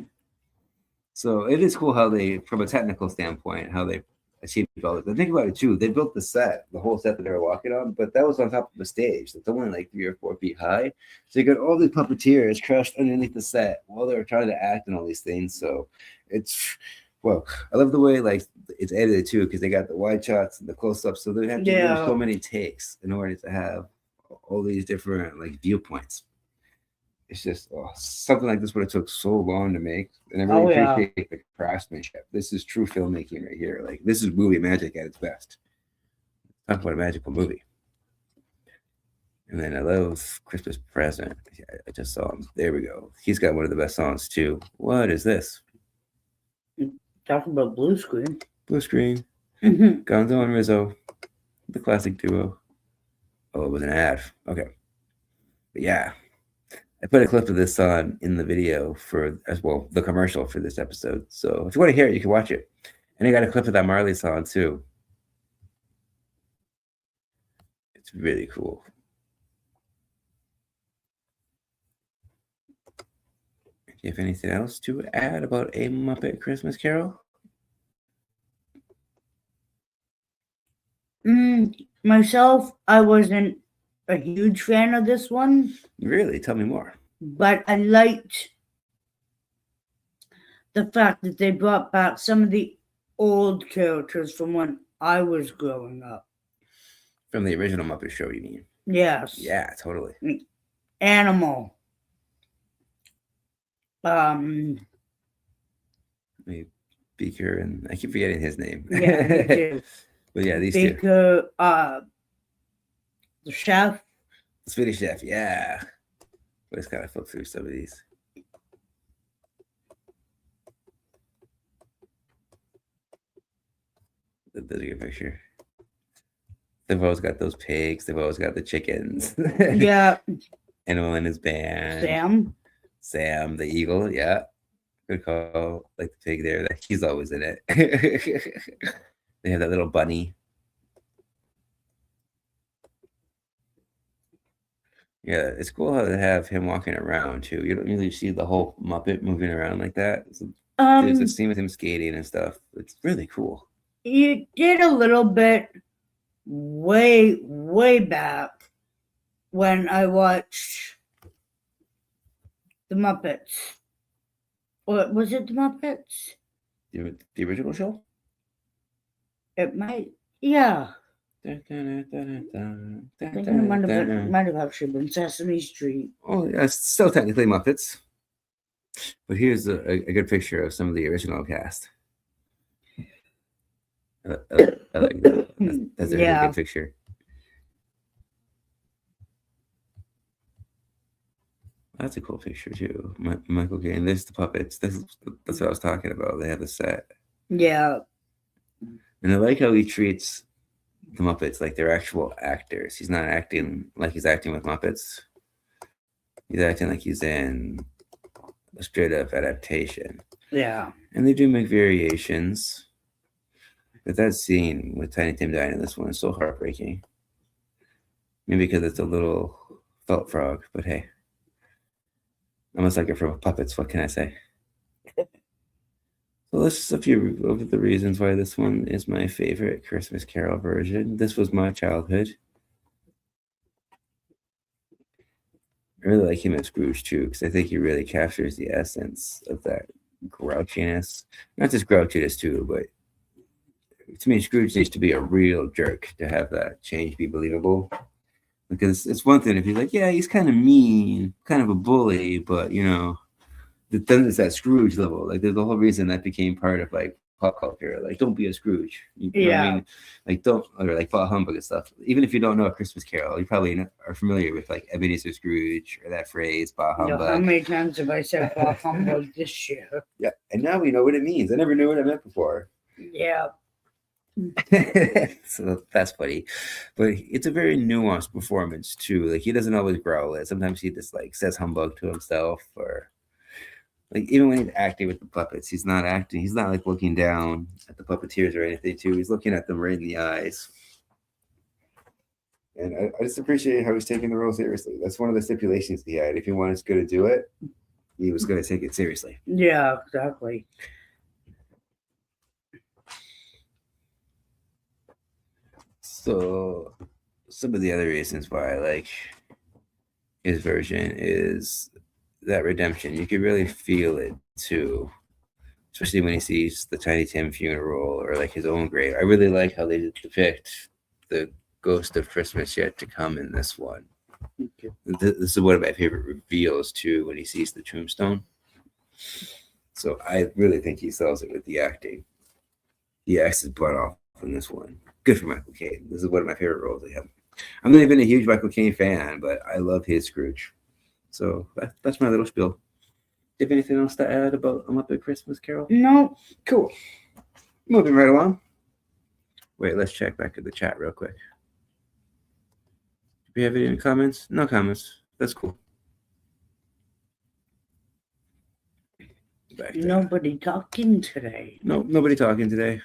So it is cool how they, from a technical standpoint, how they achieved all this. And think about it too. They built the set, the whole set that they were walking on, but that was on top of a stage that's only like 3 or 4 feet high. So you got all these puppeteers crushed underneath the set while they were trying to act and all these things. So it's, well, I love the way like it's edited too, because they got the wide shots and the close-ups. So they have to do so many takes in order to have all these different like viewpoints. It's just something like this would have took so long to make, and I really appreciate the craftsmanship. This is true filmmaking right here. Like this is movie magic at its best. Talk about a magical movie. And then I love Christmas Present. I just saw him. There we go. He's got one of the best songs too. What is this?
Talking about blue screen.
Blue screen. Gonzo and Rizzo, the classic duo. Oh, it was an ad. Okay. But yeah. I put a clip of this on in the video for, as well, the commercial for this episode. So if you want to hear it, you can watch it. And I got a clip of that Marley song too. It's really cool. Do you have anything else to add about A Muppet Christmas Carol?
Myself, I wasn't a huge fan of this one.
Really? Tell me more.
But I liked the fact that they brought back some of the old characters from when I was growing up.
From the original Muppet Show, you mean?
Yes.
Yeah, totally.
Animal.
Beaker, and I keep forgetting his name.
Yeah, me too.
But yeah, these
Beaker,
two.
The chef.
The Swedish chef, yeah. Let's kind of flip through some of these. That's a good picture. They've always got those pigs. They've always got the chickens.
Yeah.
Animal in his band. Sam, the eagle, yeah. Good call. Like the pig there. He's always in it. They have that little bunny. Yeah, it's cool how they have him walking around too. You don't usually see the whole Muppet moving around like that. There's a scene with him skating and stuff. It's really cool.
You did a little bit way back when I watched the Muppets. Or was it the Muppets?
The original show?
It might, yeah. I think it might have actually been Sesame Street.
Oh, yeah, it's still technically Muppets. But here's a good picture of some of the original cast. I like that. That's a really
Yeah.
good picture. That's a cool picture too. Michael Caine. There's the puppets. That's what I was talking about. They have the set.
Yeah.
And I like how he treats the Muppets like they're actual actors. He's not acting like he's acting with Muppets. He's acting like he's in a straight up adaptation.
Yeah.
And they do make variations. But that scene with Tiny Tim dying in this one is so heartbreaking. Maybe because it's a little felt frog, but hey. I'm a sucker for puppets, what can I say? So that's just a few of the reasons why this one is my favorite Christmas Carol version. This was my childhood. I really like him as Scrooge too, because I think he really captures the essence of that grouchiness. Not just grouchiness too, but to me, Scrooge needs to be a real jerk to have that change be believable. Because it's one thing if he's like, yeah, he's kind of mean, kind of a bully, but then it's that Scrooge level. Like, there's the whole reason that became part of like pop culture. Like, don't be a Scrooge. You know what I mean? Like, don't, or like bah humbug and stuff. Even if you don't know a Christmas Carol, you probably are familiar with like Ebenezer Scrooge or that phrase bah humbug.
How many times have I said bah humbug this year?
Yeah, and now we know what it means. I never knew what it meant before.
Yeah.
So that's funny, but it's a very nuanced performance too. Like, he doesn't always growl it. Sometimes he just like says humbug to himself, or like even when he's acting with the puppets, he's not acting. He's not like looking down at the puppeteers or anything too. He's looking at them right in the eyes. And I just appreciate how he's taking the role seriously. That's one of the stipulations he had. If he was going to do it, he was going to take it seriously.
Yeah, exactly.
So some of the other reasons why I like his version is that redemption. You can really feel it too, especially when he sees the Tiny Tim funeral or like his own grave. I really like how they depict the ghost of Christmas yet to come in this one. Okay. This is one of my favorite reveals too, when he sees the tombstone. So I really think he sells it with the acting. He acts his butt off in this one. Good for Michael Caine. This is one of my favorite roles of him. I'm not even a huge Michael Caine fan, but I love his Scrooge. So that's my little spiel. Do you have anything else to add about A Muppet Christmas Carol?
No.
Cool. Moving right along. Wait, let's check back at the chat real quick. Do we have any comments? No comments. That's cool.
Nobody talking today.
No, nobody talking today.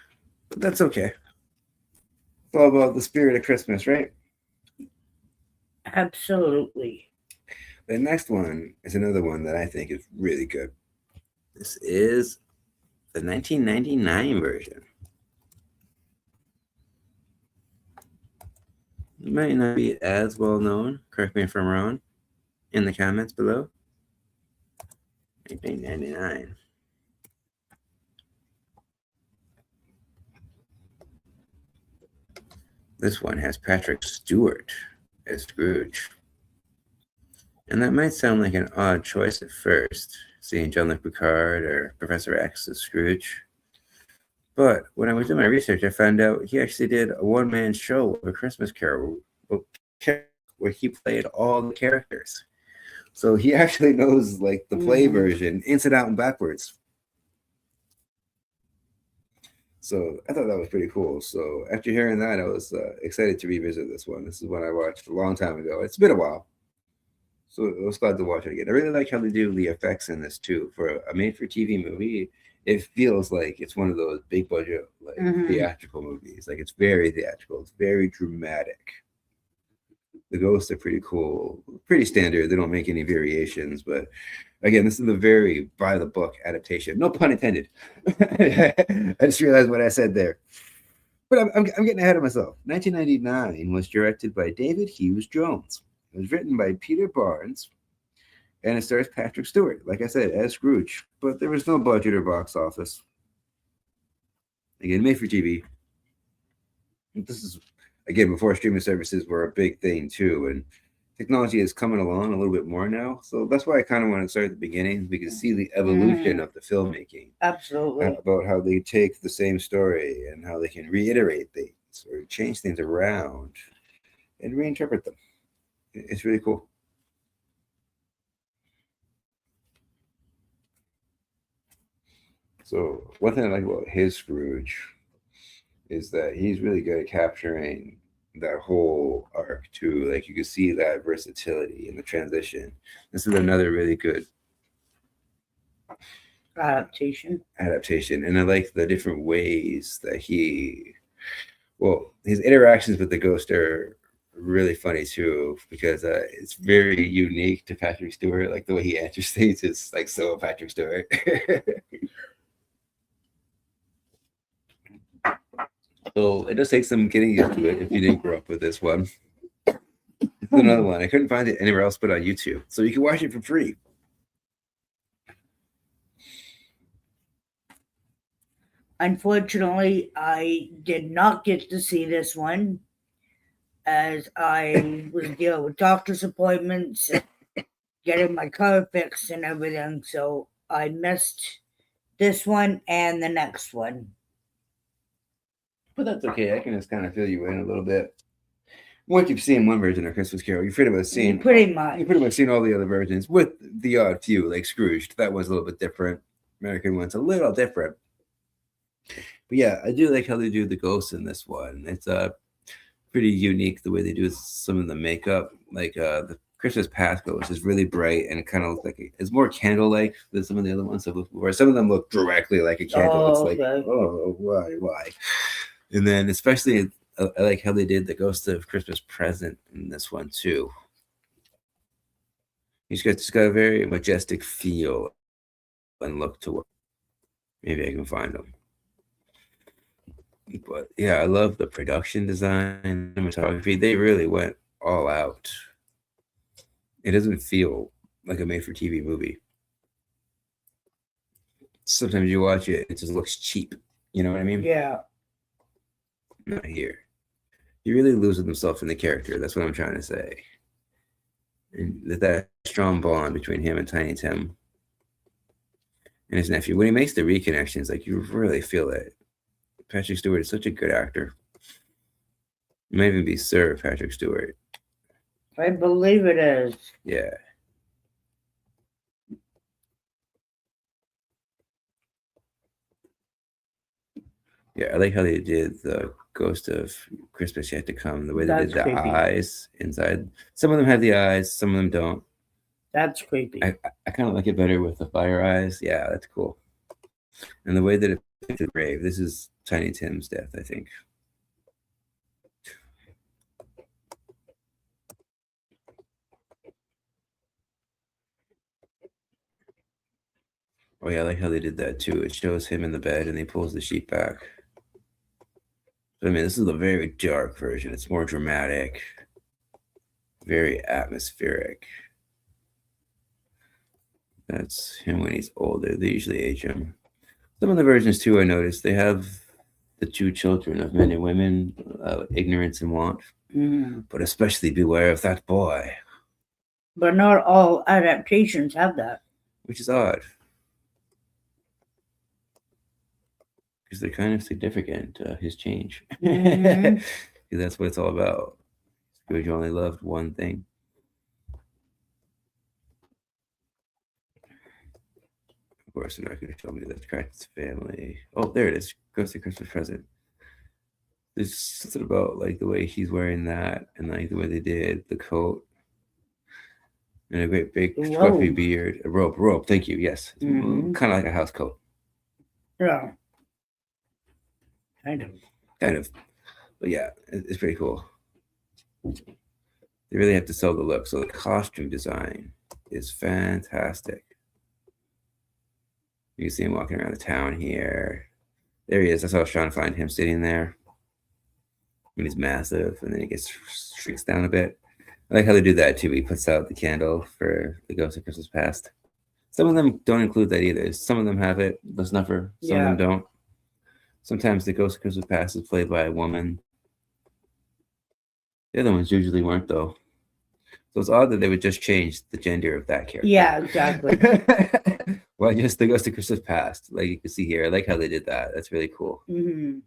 But that's okay. It's all about the spirit of Christmas, right?
Absolutely.
The next one is another one that I think is really good. This is the 1999 version. It might not be as well known. Correct me if I'm wrong in the comments below. 1999. This one has Patrick Stewart as Scrooge. And that might sound like an odd choice at first, seeing Jean-Luc Picard or Professor X as Scrooge. But when I was doing my research, I found out he actually did a one-man show of A Christmas Carol where he played all the characters. So he actually knows like the play version inside out and backwards. So I thought that was pretty cool. So after hearing that, I was excited to revisit this one. This is one I watched a long time ago. It's been a while. So I was glad to watch it again. I really like how they do the effects in this too. For a made-for-TV movie, it feels like it's one of those big budget, like theatrical movies. Like, it's very theatrical. It's very dramatic. The ghosts are pretty cool, pretty standard. They don't make any variations, but again, this is a very by the book adaptation. No pun intended. I just realized what I said there. But I'm getting ahead of myself. 1999 was directed by David Hughes Jones. It was written by Peter Barnes, and it stars Patrick Stewart, like I said, as Scrooge. But there was no budget or box office. Again, made for TV. This is, again, before streaming services were a big thing too, and technology is coming along a little bit more now. So that's why I kind of want to start at the beginning. We can see the evolution of the filmmaking.
Absolutely.
About how they take the same story and how they can reiterate things or change things around and reinterpret them. It's really cool. So one thing I like about his Scrooge is that he's really good at capturing that whole arc too. Like you can see that versatility in the transition. This is another really good
adaptation.
And I like the different ways that his interactions with the ghost are really funny too, because it's very unique to Patrick Stewart. Like the way he answers things is like so Patrick Stewart. So it does take some getting used to it if you didn't grow up with this one. It's another one. I couldn't find it anywhere else but on YouTube. So you can watch it for free.
Unfortunately, I did not get to see this one as I was dealing with doctor's appointments, getting my car fixed and everything. So I missed this one and the next one.
But that's okay. I can just kind of fill you in a little bit. Once you've seen one version of Christmas Carol, you've pretty much seen all the other versions, with the odd few, like Scrooge. That one's a little bit different. American one's a little different. But yeah, I do like how they do the ghosts in this one. It's pretty unique the way they do some of the makeup. Like the Christmas Past ghost is really bright and it kind of looks like it's more candle-like than some of the other ones I've looked for. Some of them look directly like a candle. It's like, oh, why? And then especially, I like how they did the Ghost of Christmas Present in this one too. He's just got a very majestic feel and look to it. Maybe I can find them. But yeah, I love the production design, cinematography. They really went all out. It doesn't feel like a made-for-TV movie. Sometimes you watch it, it just looks cheap. You know what I mean?
Yeah.
Not here. He really loses himself in the character. That's what I'm trying to say. And that strong bond between him and Tiny Tim and his nephew. When he makes the reconnections, like you really feel it. Patrick Stewart is such a good actor. It might even be Sir Patrick Stewart.
I believe it is.
Yeah. Yeah, I like how they did the Ghost of Christmas Yet to Come. The way they did the eyes inside. Some of them have the eyes, some of them don't.
That's creepy.
I kind of like it better with the fire eyes. Yeah, that's cool. And the way that it the grave. This is Tiny Tim's death, I think. Oh yeah, I like how they did that too. It shows him in the bed and he pulls the sheet back. I mean, this is a very dark version. It's more dramatic, very atmospheric. That's him when he's older. They usually age him. Some of the versions too, I noticed, they have the two children of men and women, ignorance and want. But especially beware of that boy.
But not all adaptations have that.
Which is odd. Because they're kind of significant, his change. Because that's what it's all about. Scrooge only loved one thing. Of course, they're not going to tell me that's Kraken's family. Oh, there it is. Ghost of Christmas Present. There's something about like the way he's wearing that and like the way they did the coat and a great big scruffy beard. A robe. Thank you. Yes. Kind of like a house coat.
Yeah. Kind of.
But yeah, it's pretty cool. They really have to sell the look. So the costume design is fantastic. You can see him walking around the town here. There he is. That's how I was trying to find him sitting there. And he's massive, and then he shrinks down a bit. I like how they do that too. He puts out the candle for the Ghost of Christmas Past. Some of them don't include that either. Some of them have it, the snuffer. Some of them don't. Sometimes the Ghost of Christmas Past is played by a woman. The other ones usually weren't, though. So it's odd that they would just change the gender of that character.
Yeah, exactly.
Well, just the Ghost of Christmas Past, like you can see here. I like how they did that. That's really cool.
Hmm.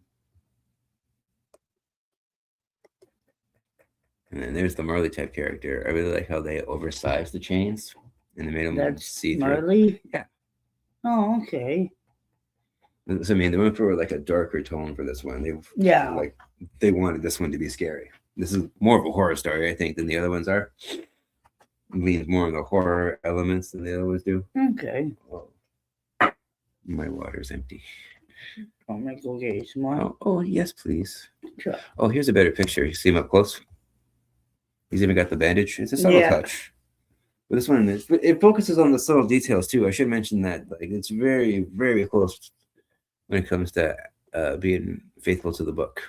And then there's the Marley type character. I really like how they oversized the chains and they made them
That's
see through.
Marley?
Yeah.
Oh, okay.
So, I mean, they went for like a darker tone for this one.
Yeah.
Like they wanted this one to be scary. This is more of a horror story, I think, than the other ones are. It leans more on the horror elements than the other ones do.
Okay.
Whoa. My water's empty.
Want me to go get you some more?
Oh, yes, please.
Sure.
Oh, here's a better picture. You see him up close? He's even got the bandage. It's a subtle touch. But this one, it focuses on the subtle details too. I should mention that. Like, it's very, very close when it comes to being faithful to the book.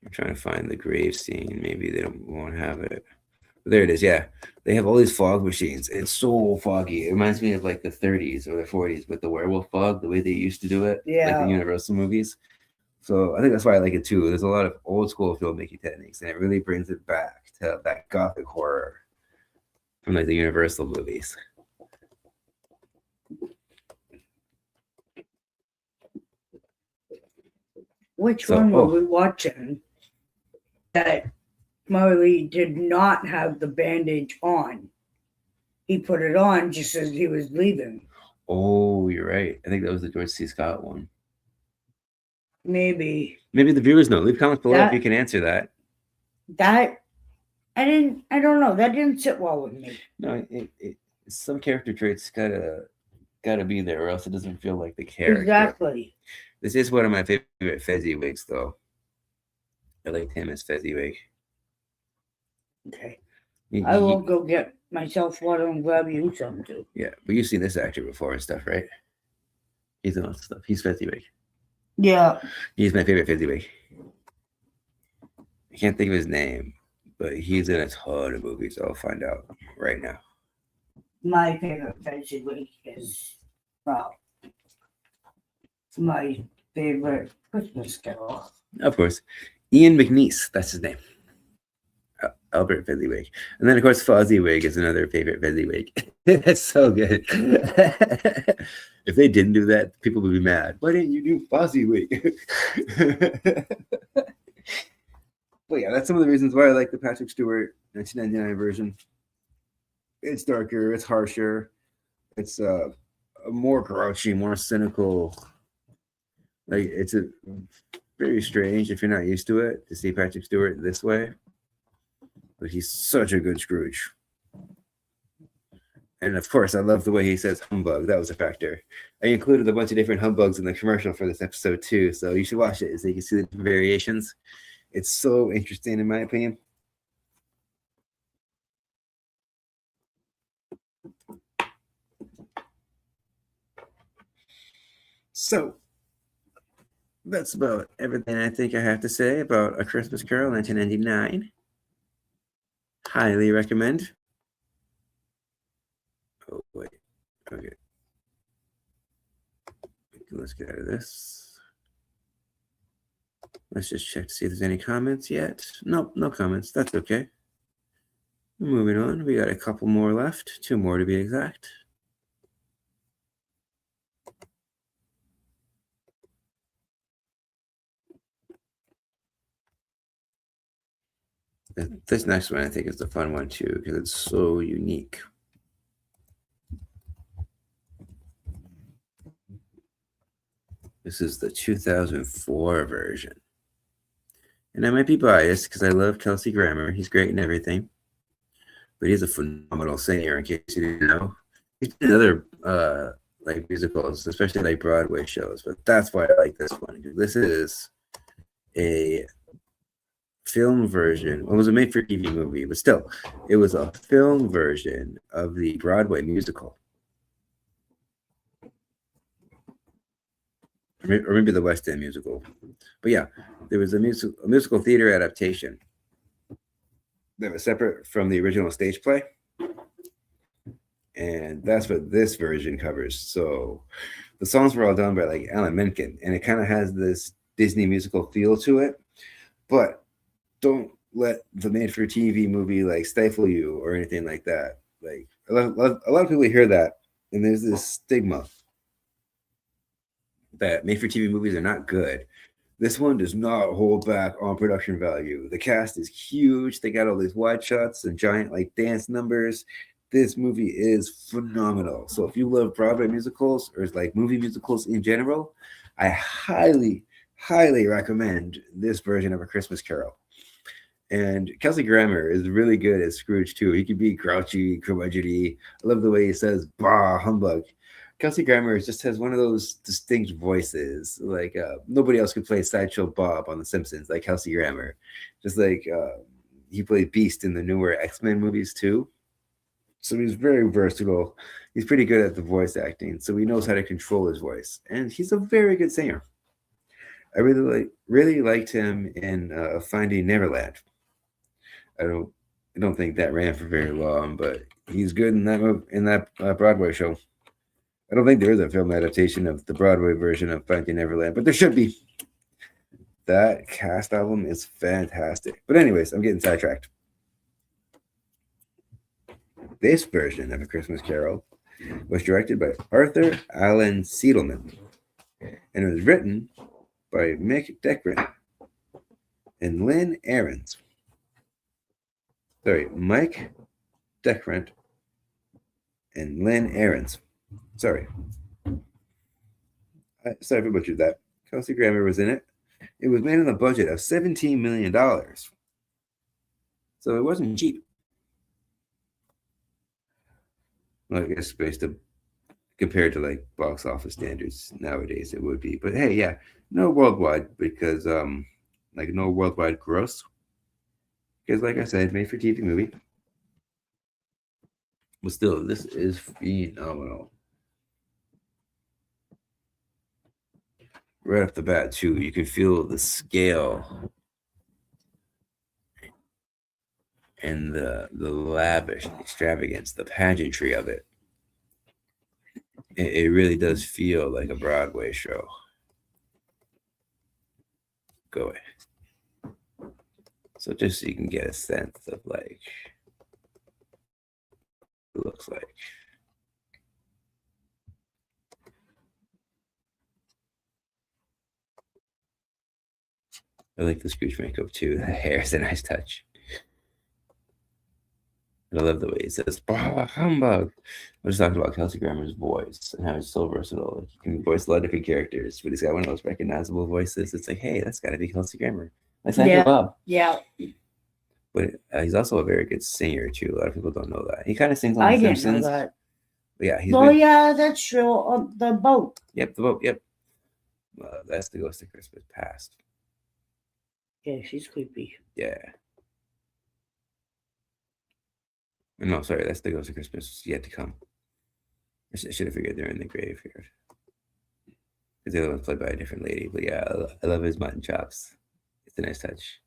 I'm trying to find the grave scene. Maybe they won't have it. But there it is. Yeah, they have all these fog machines. It's so foggy. It reminds me of like the 30s or the 40s with the werewolf fog, the way they used to do it, like the Universal movies. So I think that's why I like it too. There's a lot of old school filmmaking techniques, and it really brings it back to that gothic horror from like the Universal movies.
Which one were we watching that Marley did not have the bandage on? He put it on just as he was leaving.
Oh, you're right. I think that was the George C. Scott one.
Maybe
the viewers know. Leave comments below if you can answer that.
I don't know. That didn't sit well with me.
No, some character traits gotta be there, or else it doesn't feel like the character.
Exactly.
This is one of my favorite Fezziwigs, though. I liked him as Fezziwig.
Okay. I will go get myself water and grab you some too.
Yeah, but you've seen this actor before and stuff, right? He's in all stuff. He's Fezziwig.
Yeah.
He's my favorite Fezziwig. I can't think of his name, but he's in a ton of movies. I'll find out right now.
My favorite Fezziwig is, well, my favorite Christmas Carol.
Of course. Ian McNeice, that's his name. Albert Fezziwig. And then, of course, Fozziwig is another favorite Fezziwig. That's so good. If they didn't do that, people would be mad. Why didn't you do Fozziwig? But yeah, that's some of the reasons why I like the Patrick Stewart 1999 version. It's darker, it's harsher, it's a more grouchy, more cynical. Like, it's a very strange if you're not used to it to see Patrick Stewart this way. But he's such a good Scrooge. And of course, I love the way he says humbug. That was a factor. I included a bunch of different humbugs in the commercial for this episode too, so you should watch it so you can see the variations. It's so interesting, in my opinion. So, that's about everything I think I have to say about A Christmas Carol 1999. Highly recommend. Oh, wait. Okay. Let's get out of this. Let's just check to see if there's any comments yet. Nope, no comments. That's okay. Moving on. We got a couple more left. 2 more to be exact. This next one I think is the fun one too because it's so unique. This is the 2004 version. And I might be biased because I love Kelsey Grammer. He's great in everything. But he's a phenomenal singer, in case you didn't know. He's in other like musicals, especially like Broadway shows. But that's why I like this one. This is a film version. Well, it was a made-for-TV movie, but still, it was a film version of the Broadway musical. Or maybe the West End musical. But yeah, there was a musical theater adaptation that was separate from the original stage play. And that's what this version covers. So the songs were all done by like Alan Menken, and it kind of has this Disney musical feel to it. but don't let the made-for-TV movie like stifle you or anything like that. Like a lot of people hear that, and there's this stigma that made-for-TV movies are not good. This one does not hold back on production value. The cast is huge. They got all these wide shots and giant like dance numbers. This movie is phenomenal. So if you love Broadway musicals or like movie musicals in general, I highly recommend this version of A Christmas Carol. And Kelsey Grammer is really good as Scrooge too. He can be grouchy, curmudgeony. I love the way he says "bah humbug." Kelsey Grammer just has one of those distinct voices. Like nobody else could play Sideshow Bob on The Simpsons like Kelsey Grammer. Just like he played Beast in the newer X-Men movies too. So he's very versatile. He's pretty good at the voice acting, so he knows how to control his voice, and he's a very good singer. I really liked him in Finding Neverland. I don't I don't think that ran for very long, but he's good in that Broadway show. I don't think there is a film adaptation of the Broadway version of Finding Neverland, but there should be. That cast album is fantastic. But anyways, I'm getting sidetracked. This version of A Christmas Carol was directed by Arthur Allen Seidelman, and it was written by Mick Deckrin and Lynn Ahrens. Sorry, Mike Deckrin and Lynn Ahrens. Sorry for butchered that. Kelsey Grammer was in it. It was made on a budget of $17 million. So it wasn't cheap. Well, I guess based on compared to like box office standards nowadays, it would be. But hey, yeah, no worldwide because like no worldwide gross. Because like I said, made for TV movie. But still, this is phenomenal. Right off the bat, too, you can feel the scale and the lavish extravagance, the pageantry of it. It really does feel like a Broadway show. Go away. So just so you can get a sense of like what it looks like. I like the Scrooge makeup too. The hair is a nice touch. And I love the way he says, bah, humbug. I was talking about Kelsey Grammer's voice and how it's so versatile. Like, he can voice a lot of different characters, but he's got one of those recognizable voices. It's like, hey, that's got to be Kelsey Grammer. Like Sandra Bob.
Yeah.
But he's also a very good singer, too. A lot of people don't know that. He kind of sings on
I
The
didn't
Simpsons.
know that.
But yeah,
yeah, that's true. The boat.
Yep, the boat. Yep. That's the Ghost of Christmas Past.
Yeah, she's creepy.
Yeah. No, sorry, that's the Ghost of Christmas Yet to Come. I should have figured they're in the graveyard. Because the other one's played by a different lady. But yeah, I love his mutton chops. It's a nice touch.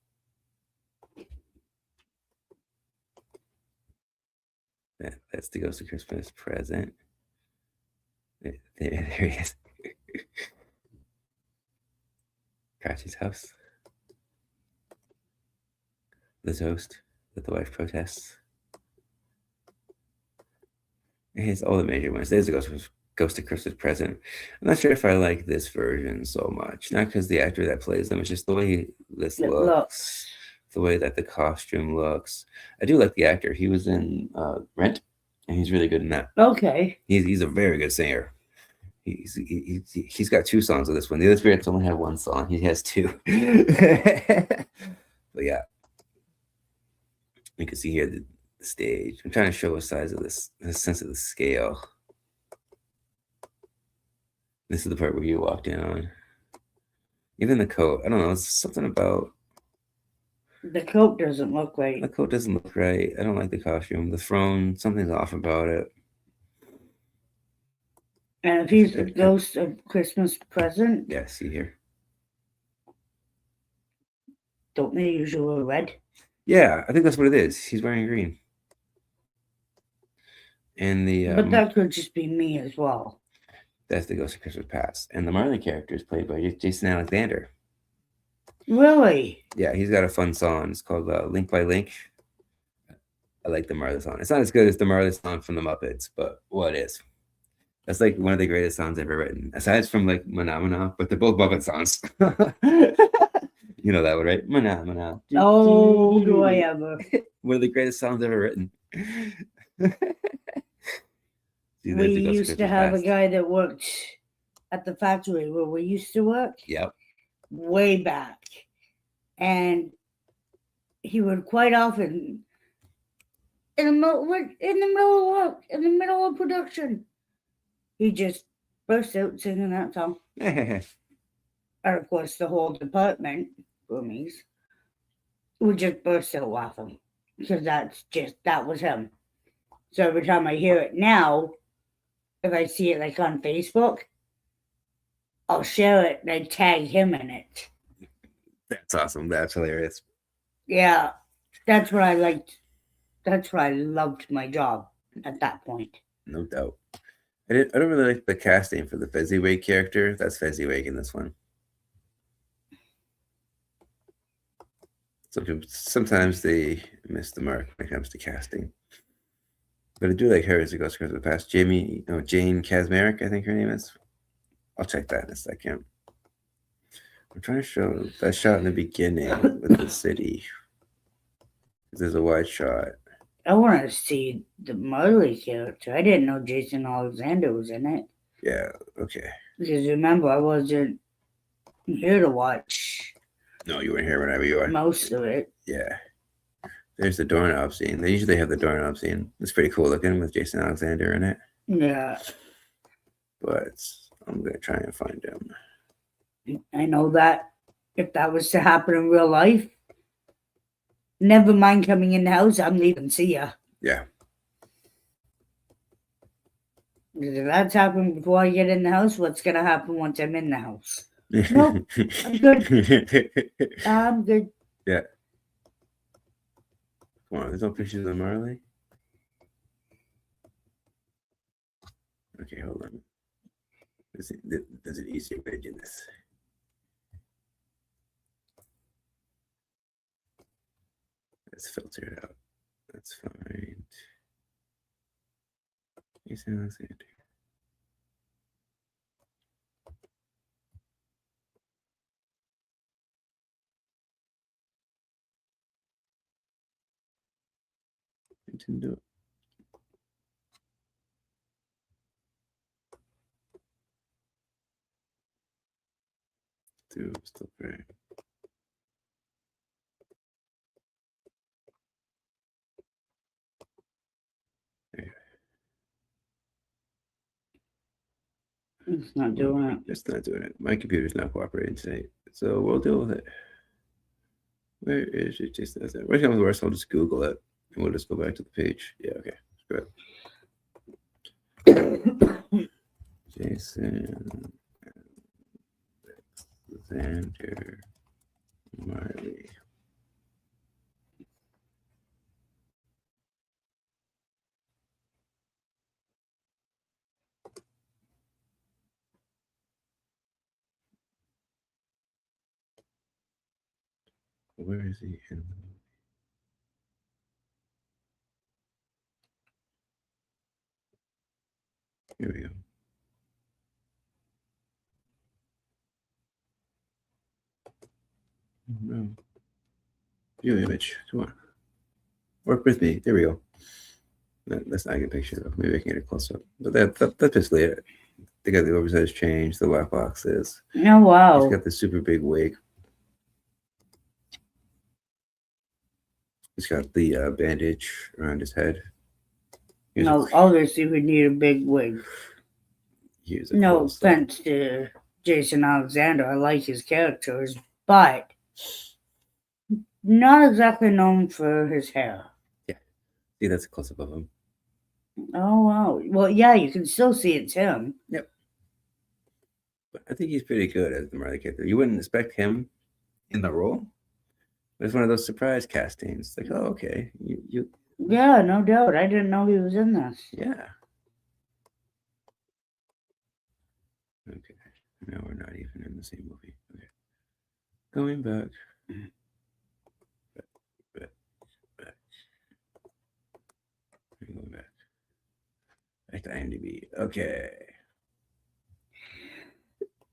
Yeah, that's the Ghost of Christmas Present. There he is. Cratchit's house. The toast that the wife protests. Here's all the major ones. There's the Ghost of Christmas Present. I'm not sure if I like this version so much. Not because the actor that plays them, it's just the way this looks. The way that the costume looks. I do like the actor. He was in Rent, and he's really good in that.
Okay.
He's a very good singer. He's got 2 songs of this one. The other spirits only have 1 song. He has 2. But yeah, you can see here the stage. I'm trying to show the size of this, the sense of the scale. This is the part where you walked in on. Even the coat. I don't know. It's something about
the coat doesn't look right.
The coat doesn't look right. I don't like the costume. The throne. Something's off about it.
And if he's the Ghost of Christmas Present.
Yeah, see here.
Don't they usually wear red?
Yeah, I think that's what it is. He's wearing green. And the
but that could just be me as well.
That's the Ghost of Christmas Past. And the Marley character is played by Jason Alexander.
Really?
Yeah, he's got a fun song. It's called Link by Link. I like the Marley song. It's not as good as the Marley song from the Muppets, but what is? That's like one of the greatest songs ever written, aside from like Mana Mana, but they're both Muppet songs. You know that one, right? Mana Mana.
Oh, do I ever?
One of the greatest songs ever written. See,
We
there's a Ghost of
used to
Christmas
have a
Past.
guy that worked at the factory where we used to work
Yep.
way back. And he would quite often, in the middle of production, he just burst out singing that song. And of course, the whole department, roomies, would just burst out laughing because that was him. So every time I hear it now, if I see it like on Facebook, I'll share it and I tag him in it.
That's awesome. That's hilarious.
Yeah, that's what I liked. That's why I loved my job at that point.
No doubt. I don't really like the casting for the Fezziwig character. That's Fezziwig in this one. Sometimes they miss the mark when it comes to casting. But I do like her as a Ghost of Christmas Past. Jane Kasmerick, I think her name is. I'll check that in a second. I'm trying to show that shot in the beginning with the city. There's a wide shot.
I want to see the Marley character. I didn't know Jason Alexander was in it.
Yeah, okay.
Because remember, I wasn't here to watch.
No, you weren't here whenever you are.
Most of it.
Yeah. There's the doorknob scene. They usually have the doorknob scene. It's pretty cool looking with Jason Alexander in it.
Yeah.
But I'm going to try and find him.
I know that if that was to happen in real life, never mind coming in the house, I'm leaving. See ya.
Yeah.
Because if that's happened before I get in the house, what's going to happen once I'm in the house? Nope. I'm good. I'm good.
Yeah. Come on, there's no pictures of Marley. Okay, hold on. There's an easier way to do this. Let's filter it out. Let's find Jason Alexander. Didn't do it. Dude, still great.
It's not doing it.
It's not doing it. My computer's not cooperating today, so we'll deal with it. Where is it? Jason Alexander. Worst comes to worst, I'll just Google it, and we'll just go back to the page. Yeah, okay. Good. Jason Alexander Marley. Where is he in the movie? Here we go. Oh, no. View image. Come on. Work with me. There we go. That's not a good picture, though. Maybe I can get a close up. But that's basically it. They got the oversized change, the black boxes.
Oh, wow.
He's got the super big wig. He's got the bandage around his head.
No, obviously we need a big wig. No offense to Jason Alexander. I like his characters, but not exactly known for his hair.
Yeah. See, that's a close up of him.
Oh, wow. Well, yeah, you can still see it's him.
Yep. But I think he's pretty good as the Marley character. You wouldn't expect him in the role. It's one of those surprise castings. Like, oh, okay. You.
Yeah, no doubt. I didn't know he was in this.
Yeah. Okay. No, we're not even in the same movie. Going back. Back. Going back. Back to IMDb. Okay.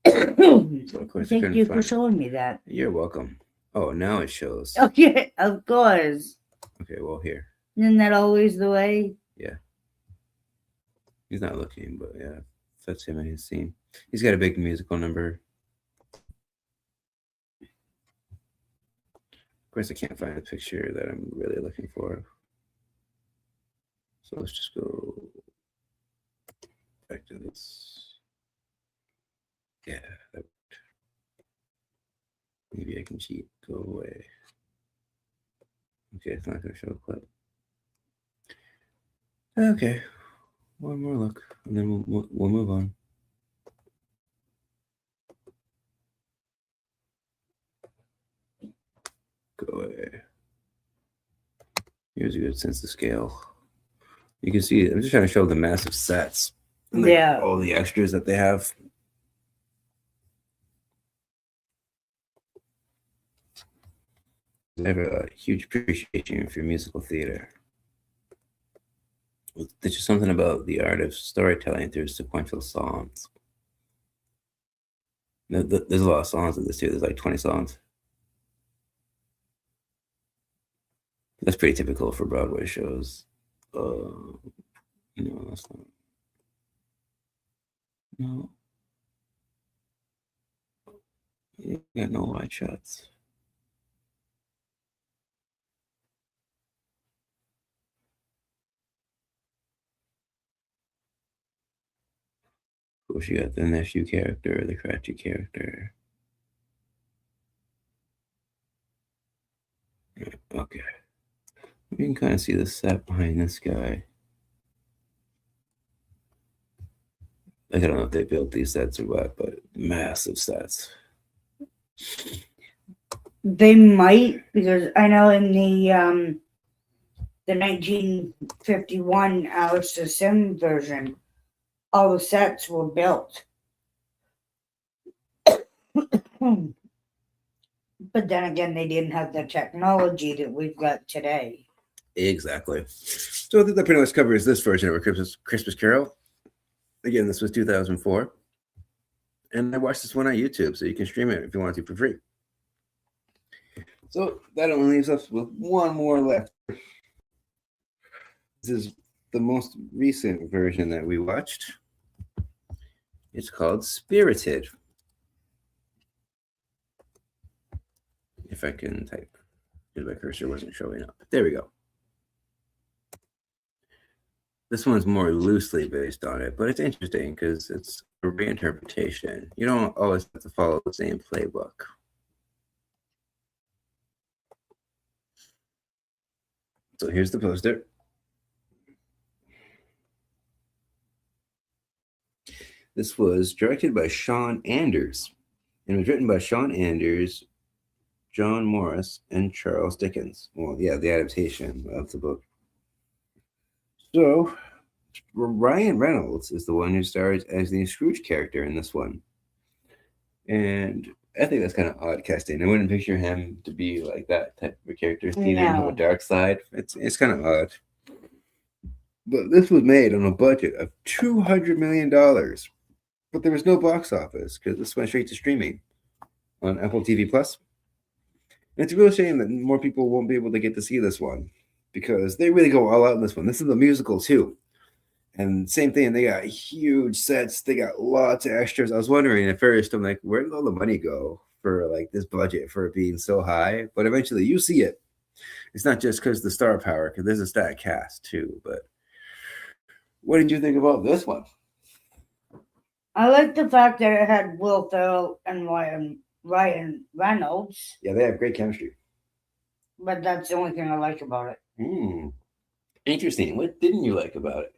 So of course
Thank you for showing me that.
You're welcome. Oh, now it shows.
Okay, of course.
Okay, well, here.
Isn't that always the way?
Yeah. He's not looking, but yeah, that's him in his scene. He's got a big musical number. Of course, I can't find a picture that I'm really looking for. So let's just go back to this. Yeah, that worked. Maybe I can cheat. Go away. Okay, it's not going to show a clip. Okay, one more look, and then we'll move on. Go away. Here's a good sense of scale. You can see, I'm just trying to show the massive sets. And
Yeah.
All the extras that they have. I have a huge appreciation for musical theater. There's just something about the art of storytelling through sequential songs. There's a lot of songs in this too. There's like 20 songs. That's pretty typical for Broadway shows. No, that's not. No. You got no wide shots. Of course, you got the nephew character, the Cratchit character. Okay. You can kind of see the set behind this guy. Like, I don't know if they built these sets or what, but massive sets.
They might, because I know in the 1951 Alistair Sim version, all the sets were built. But then again, they didn't have the technology that we've got today.
Exactly. So I think that pretty much covers this version of A Christmas Carol. Again, this was 2004. And I watched this one on YouTube, so you can stream it if you want to for free. So that only leaves us with one more left. This is the most recent version that we watched. It's called Spirited. If I can type, because my cursor wasn't showing up. There we go. This one's more loosely based on it, but it's interesting because it's a reinterpretation. You don't always have to follow the same playbook. So here's the poster. This was directed by Sean Anders and was written by Sean Anders, John Morris, and Charles Dickens. Well, yeah, the adaptation of the book. So Ryan Reynolds is the one who stars as the Scrooge character in this one. And I think that's kind of odd casting. I wouldn't picture him to be like that type of a character. He didn't have a dark side. It's kind of odd. But this was made on a budget of $200 million. But there was no box office because this went straight to streaming on Apple TV Plus. And it's a real shame that more people won't be able to get to see this one because they really go all out in this one. This is a musical too. And same thing, they got huge sets. They got lots of extras. I was wondering at first, I'm like, where did all the money go for like this budget for it being so high? But eventually you see it. It's not just because the star power, because there's a stacked cast too. But what did you think about this one?
I like the fact that it had Will Ferrell and Ryan Reynolds.
Yeah, they have great chemistry.
But that's the only thing I like about it.
Interesting. What didn't you like about it?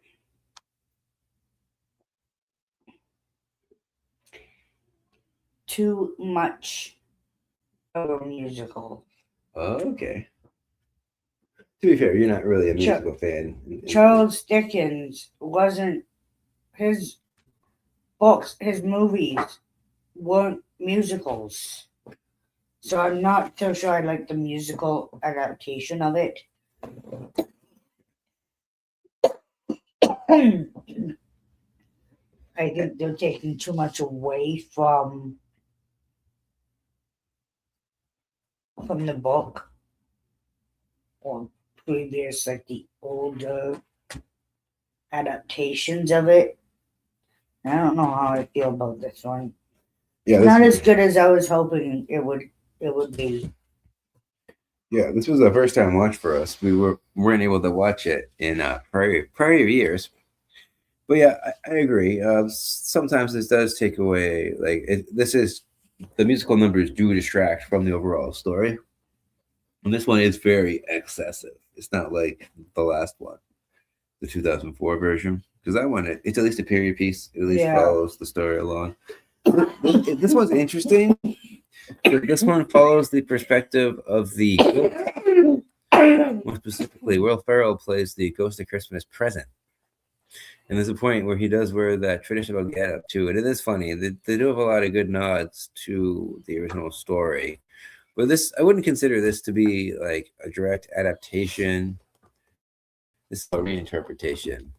Too much of a musical.
Oh, okay. To be fair, you're not really a musical fan.
Charles Dickens wasn't, his books, his movies weren't musicals. So I'm not so sure I like the musical adaptation of it. I think they're taking too much away from the book or previous, like the older adaptations of it. I don't know how I feel about this one.
Yeah,
Not as good as I was hoping it would be.
Yeah, this was a first time watch for us. We weren't able to watch it in prior years. But yeah, I agree. Sometimes this does take away, this is the musical numbers do distract from the overall story. And this one is very excessive. It's not like the last one, the 2004 version, because that one it's at least a period piece. It at least follows the story along. This one's interesting. This one follows the perspective of the more specifically, Will Ferrell plays the Ghost of Christmas Present. And there's a point where he does wear that traditional getup too, and it is funny. They do have a lot of good nods to the original story, but this I wouldn't consider this to be like a direct adaptation. This is a reinterpretation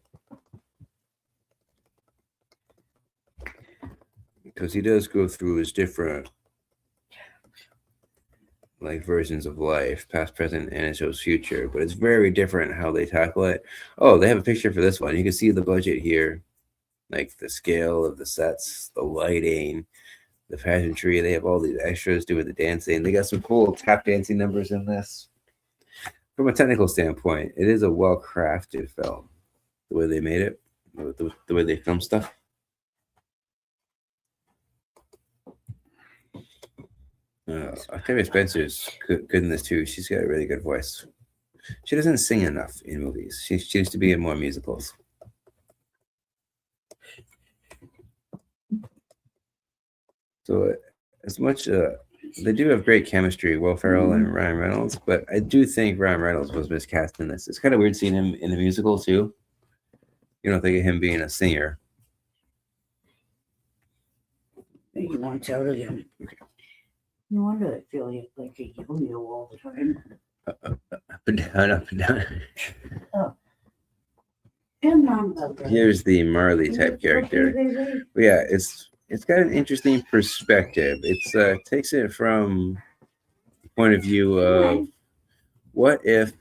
because he does go through his different like versions of life, past, present, and it shows future, but it's very different how they tackle it. Oh, they have a picture for this one. You can see the budget here, like the scale of the sets, the lighting, the pageantry. They have all these extras doing the dancing. They got some cool tap dancing numbers in this. From a technical standpoint, it is a well-crafted film. The way they made it, the way they film stuff. Octavia Spencer's good in this too. She's got a really good voice. She doesn't sing enough in movies. She used to be in more musicals. So as much they do have great chemistry, Will Ferrell and Ryan Reynolds, but I do think Ryan Reynolds was miscast in this. It's kind of weird seeing him in the musical too. You don't think of him being a singer.
He wants out again. Okay. No wonder I feel like a yo-yo all the time.
Up and down, up and down.
Oh.
Here's the Marley type character. But yeah, it's got an interesting perspective. It takes it from the point of view of what if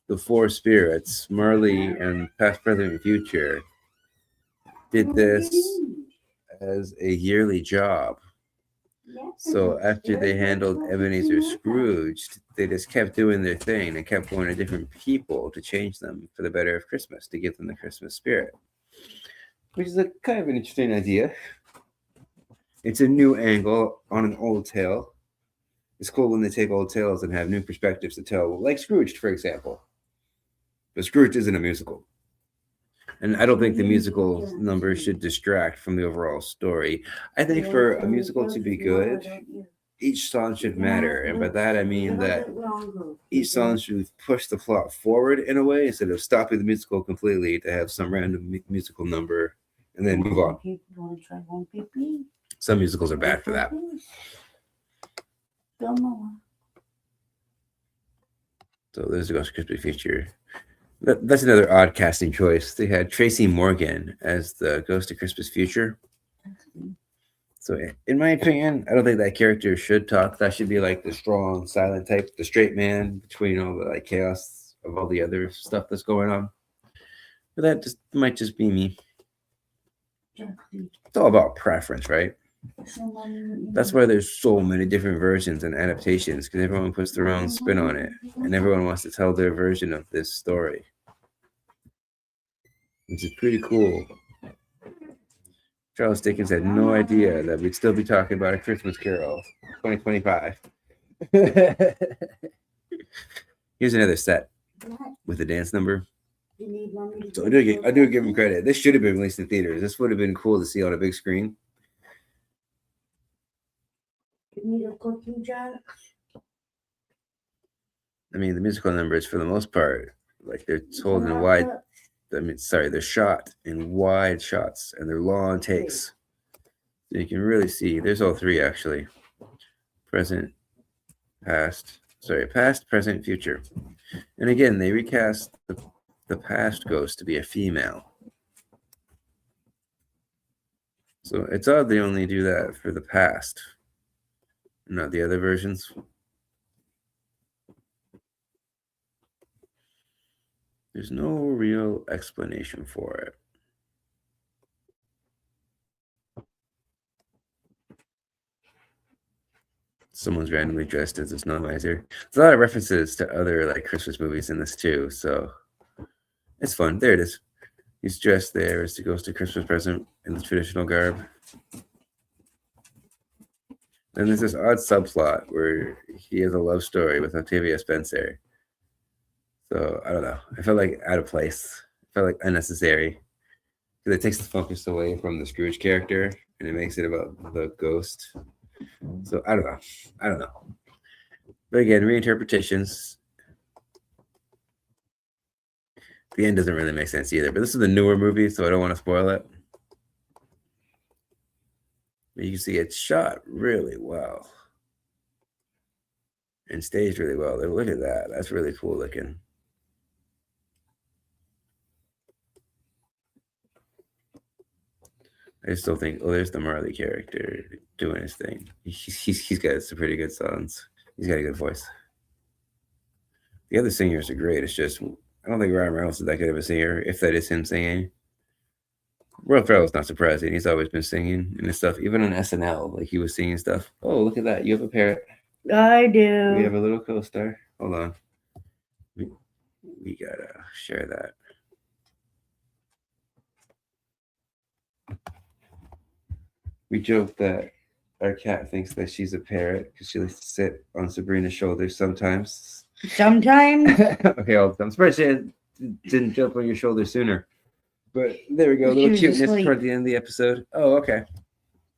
the four spirits, Marley and past, present, and future, did this as a yearly job. So after they handled Ebenezer Scrooge, they just kept doing their thing and kept going to different people to change them for the better of Christmas, to give them the Christmas spirit. Which is a kind of an interesting idea. It's a new angle on an old tale. It's cool when they take old tales and have new perspectives to tell, like Scrooge, for example. But Scrooge isn't a musical. And I don't think the musical numbers should distract from the overall story. I think for a musical to be good, each song should matter. And by that, I mean that each song should push the plot forward in a way instead of stopping the musical completely to have some random musical number and then move on. Some musicals are bad for that. So there's the Ghost of Christmas Future. That's another odd casting choice. They had Tracy Morgan as the Ghost of Christmas Future. So in my opinion, I don't think that character should talk. That should be like the strong, silent type, the straight man between all the like chaos of all the other stuff that's going on. But that might just be me. It's all about preference, right? That's why there's so many different versions and adaptations, because everyone puts their own spin on it, and everyone wants to tell their version of this story, which is pretty cool. Charles Dickens had no idea that we'd still be talking about A Christmas Carol 2025. Here's another set with a dance number. So I do give him credit. This should have been released in theaters. This would have been cool to see on a big screen. I mean, the musical numbers, for the most part, like they're told in wide. They're shot in wide shots and they're long takes. So you can really see. There's all three actually. Present, past, present, future. And again, they recast the past ghost to be a female. So it's odd they only do that for the past, not the other versions. There's no real explanation for it. Someone's randomly dressed as a snow miser. There's a lot of references to other like Christmas movies in this too, so it's fun. There it is. He's dressed there as the ghost of Christmas present in the traditional garb. Then there's this odd subplot where he has a love story with Octavia Spencer. So I don't know. I felt like out of place. I felt like unnecessary. Because it takes the focus away from the Scrooge character and it makes it about the ghost. So I don't know. But again, reinterpretations. The end doesn't really make sense either. But this is the newer movie, so I don't want to spoil it. But you can see it's shot really well. And staged really well. Look at that. That's really cool looking. I still think, there's the Marley character doing his thing. He's got some pretty good songs. He's got a good voice. The other singers are great. It's just, I don't think Ryan Reynolds is that good of a singer, if that is him singing. Will Ferrell's not surprising. He's always been singing and stuff. Even on SNL, like he was singing stuff. Oh, look at that. You have a parrot.
I do.
We have a little co-star. Hold on. We gotta share that. We joke that our cat thinks that she's a parrot because she likes to sit on Sabrina's shoulders sometimes.
Sometimes.
Okay, I'm surprised she didn't jump on your shoulder sooner. But there we go. A little cuteness toward the end of the episode. Oh, okay.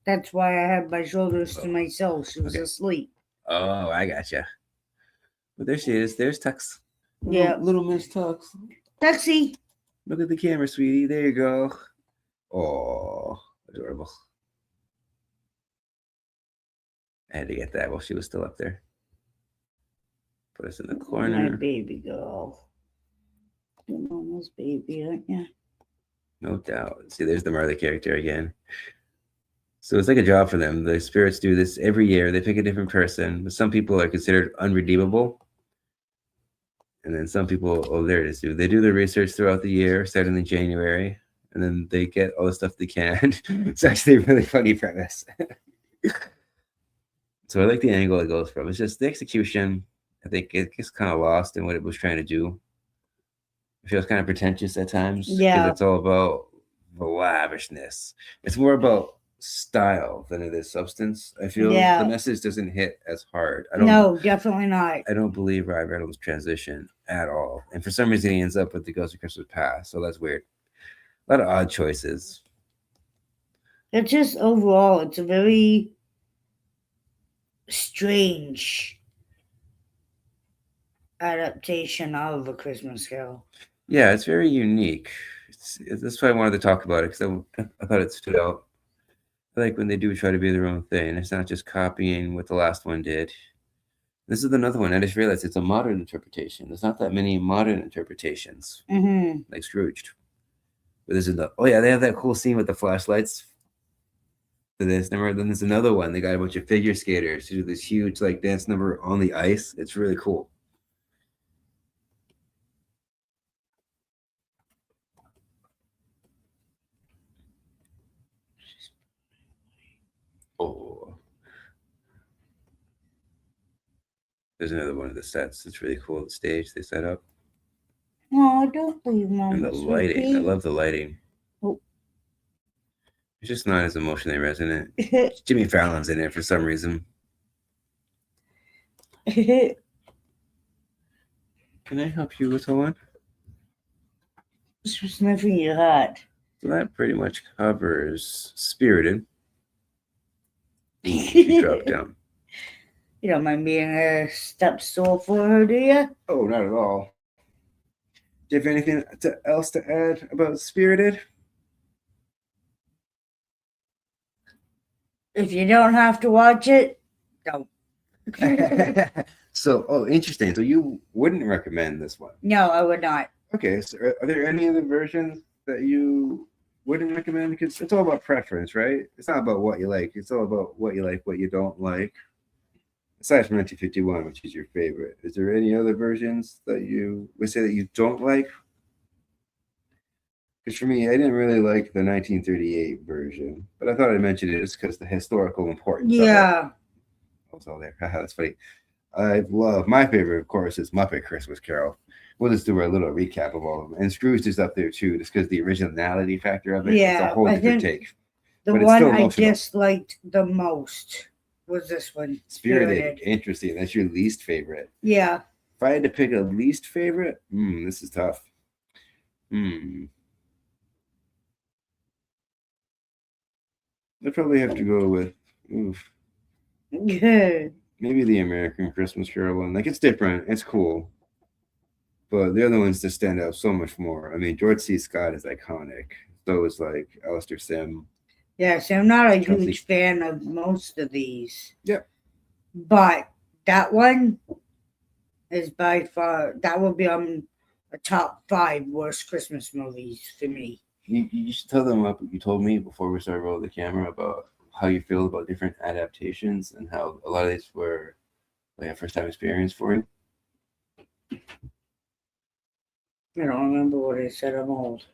That's why I had my shoulders to myself. She was asleep.
Oh, I gotcha. But there she is. There's Tux.
Yeah.
Little Miss Tux.
Tuxie.
Look at the camera, sweetie. There you go. Oh, adorable. I had to get that while she was still up there. Put us in the corner.
My baby girl. You're mama's baby, aren't you?
No doubt. See, there's the Marley character again. So it's like a job for them. The spirits do this every year. They pick a different person. But some people are considered unredeemable. And then some people, there it is. They do their research throughout the year, starting in January. And then they get all the stuff they can. It's actually a really funny premise. So I like the angle it goes from. It's just the execution. I think it gets kind of lost in what it was trying to do. It feels kind of pretentious at times.
Yeah.
It's all about the lavishness. It's more about style than it is substance. I feel the message doesn't hit as hard.
No, definitely not.
I don't believe Ryan Reynolds' transition at all. And for some reason, he ends up with the Ghost of Christmas Past. So that's weird. A lot of odd choices.
It's just overall, it's a very strange adaptation of A Christmas Carol.
Yeah, it's very unique. That's why I wanted to talk about it, because I thought it stood out. I like when they do try to be their own thing. It's not just copying what the last one did. This is another one. I just realized it's a modern interpretation. There's not that many modern interpretations, like Scrooge. But this is they have that cool scene with the flashlights. For this, then there's another one. They got a bunch of figure skaters to do this huge like dance number on the ice. It's really cool. Oh, there's another one of the sets. It's really cool. The stage they set up.
Oh, don't leave, Mom.
And the lighting. I love the lighting.
Oh.
It's just not as emotionally resonant. Jimmy Fallon's in it for some reason. Can I help you with one?
Just sniffing your hat.
So that pretty much covers Spirited. She dropped down.
You don't mind being a step stool for her, do you?
Oh, not at all. Do you have anything else to add about Spirited?
If you don't have to watch it, don't.
So, oh, interesting. So you wouldn't recommend this one?
No, I would not.
Okay. So are there any other versions that you wouldn't recommend? Because it's all about preference, right? It's not about what you like. It's all about what you like, what you don't like. Aside from 1951, which is your favorite, is there any other versions that you would say that you don't like? Because for me, I didn't really like the 1938 version, but I thought I'd mention it just because the historical importance of it.
Yeah.
Was all there. That's funny. I love my favorite, of course, is Muppet Christmas Carol. We'll just do a little recap of all of them. And Scrooge is up there too, just because the originality factor of it. It's a
Yeah,
whole
I
different
think
take.
the
But it's
one
still
I
emotional.
disliked the most was this one.
Spirited. Interesting. That's your least favorite.
Yeah.
If I had to pick a least favorite, this is tough. I'd probably have to go with maybe the American Christmas Carol one. Like, it's different, it's cool, but the other ones just stand out so much more. I mean, George C. Scott is iconic. So is like Alistair Sim.
Yeah, so I'm not a
Chelsea.
huge fan of most of these.
Yep.
But that one is by far, that will be on the top 5 worst Christmas movies for me.
You should tell them what you told me before we started rolling the camera about how you feel about different adaptations and how a lot of these were like a first time experience for you.
I don't remember what I said. I'm old.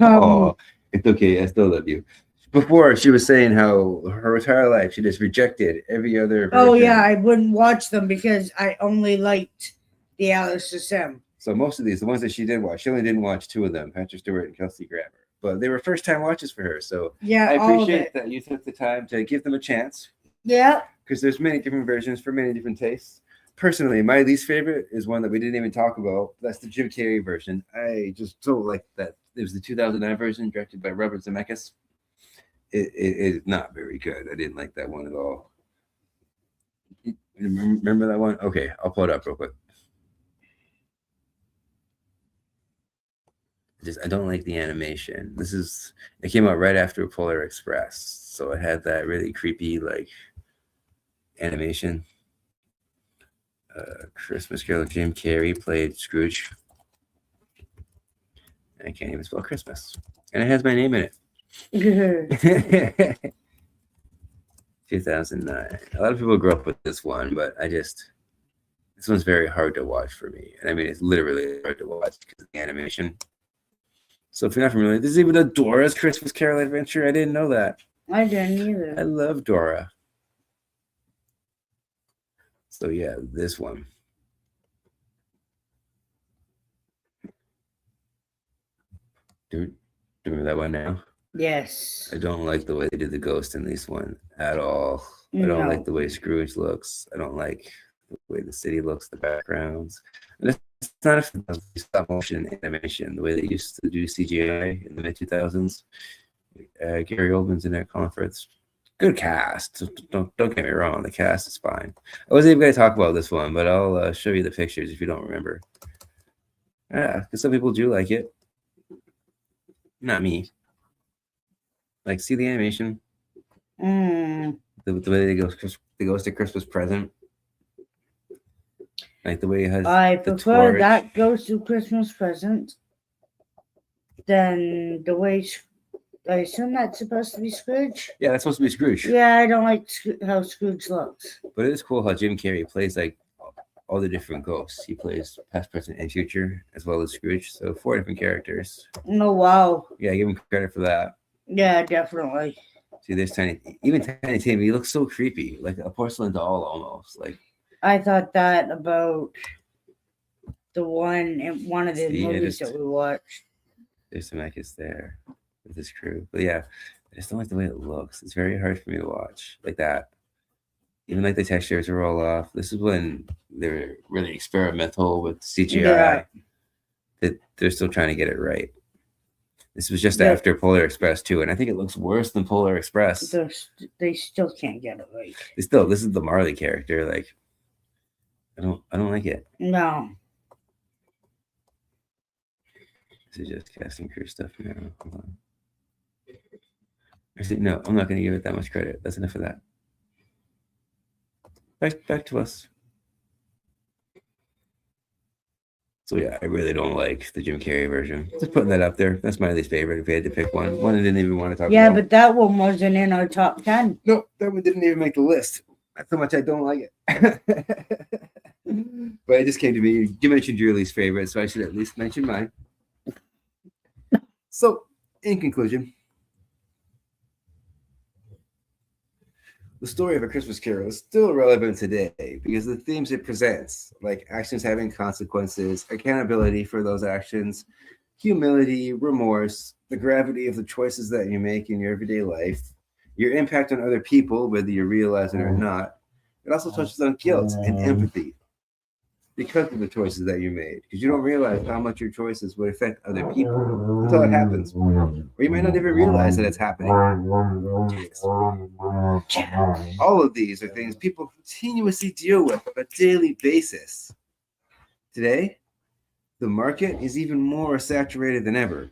Oh, it's okay. I still love you. Before, she was saying how her entire life she just rejected every other version.
Oh yeah, I wouldn't watch them because I only liked the Alistair Sim.
So most of these, the ones that she did watch, she only didn't watch 2 of them, Patrick Stewart and Kelsey Grammer. But they were first time watches for her. So
yeah,
I appreciate that you took the time to give them a chance.
Yeah.
Because there's many different versions for many different tastes. Personally, my least favorite is one that we didn't even talk about. That's the Jim Carrey version. I just don't like that. It was the 2009 version directed by Robert Zemeckis. It is not very good. I didn't like that one at all. Remember that one? Okay, I'll pull it up real quick. I don't like the animation. It came out right after Polar Express, so it had that really creepy like animation. Christmas Carol. Jim Carrey played Scrooge. I can't even spell Christmas, and it has my name in it. 2009. A lot of people grew up with this one, but this one's very hard to watch for me. And I mean, it's literally hard to watch because of the animation. So if you're not familiar, there's even a Dora's Christmas Carol adventure. I didn't know that.
I didn't either.
I love Dora. So yeah, this one. Do you remember that one now?
Yes.
I don't like the way they did the ghost in this one at all. I don't like the way Scrooge looks. I don't like the way the city looks, the backgrounds. And it's not a stop motion animation, the way they used to do CGI in the mid 2000s. Gary Oldman's in there, Colin Firth. Good cast. Don't get me wrong, the cast is fine. I wasn't even going to talk about this one, but I'll show you the pictures if you don't remember. Yeah, because some people do like it. Not me. Like, see the animation? The way they goes to Christmas Present. Like the way it has.
I prefer that goes to Christmas Present than the way. I assume that's supposed to be Scrooge.
Yeah, that's supposed to be Scrooge.
Yeah, I don't like how Scrooge looks.
But it is cool how Jim Carrey plays like all the different ghosts. He plays past, present, and future, as well as Scrooge. So 4 different characters.
Oh wow!
Yeah, give him credit for that.
Yeah, definitely.
See, there's Tiny Tim. He looks so creepy, like a porcelain doll almost. Like
I thought that about the one in one of the movies that we watched.
There's some Zemeckis there with his crew, but yeah, I just don't like the way it looks. It's very hard for me to watch like that. Even like the textures are all off. This is when they're really experimental with CGI. Yeah. They're still trying to get it right. This was just after Polar Express too, and I think it looks worse than Polar Express.
They still can't get it right.
This is the Marley character. Like, I don't like it.
No.
This is just casting crew stuff now. Hold on. Actually, no, I'm not going to give it that much credit. That's enough of that. back to us. So yeah, I really don't like the Jim Carrey version. Just putting that up there. That's my least favorite. If we had to pick one I didn't even want to talk
Yeah,
about.
but that one wasn't in our top 10.
No, that one didn't even make the list. That's how much I don't like it. But it just came to me. You mentioned your least favorite, so I should at least mention mine. So, in conclusion, the story of A Christmas Carol is still relevant today because the themes it presents, like actions having consequences, accountability for those actions, humility, remorse, the gravity of the choices that you make in your everyday life, your impact on other people, whether you realize it or not. It also touches on guilt and empathy because of the choices that you made, because you don't realize how much your choices would affect other people until it happens. Or you might not even realize that it's happening. All of these are things people continuously deal with on a daily basis. Today, the market is even more saturated than ever.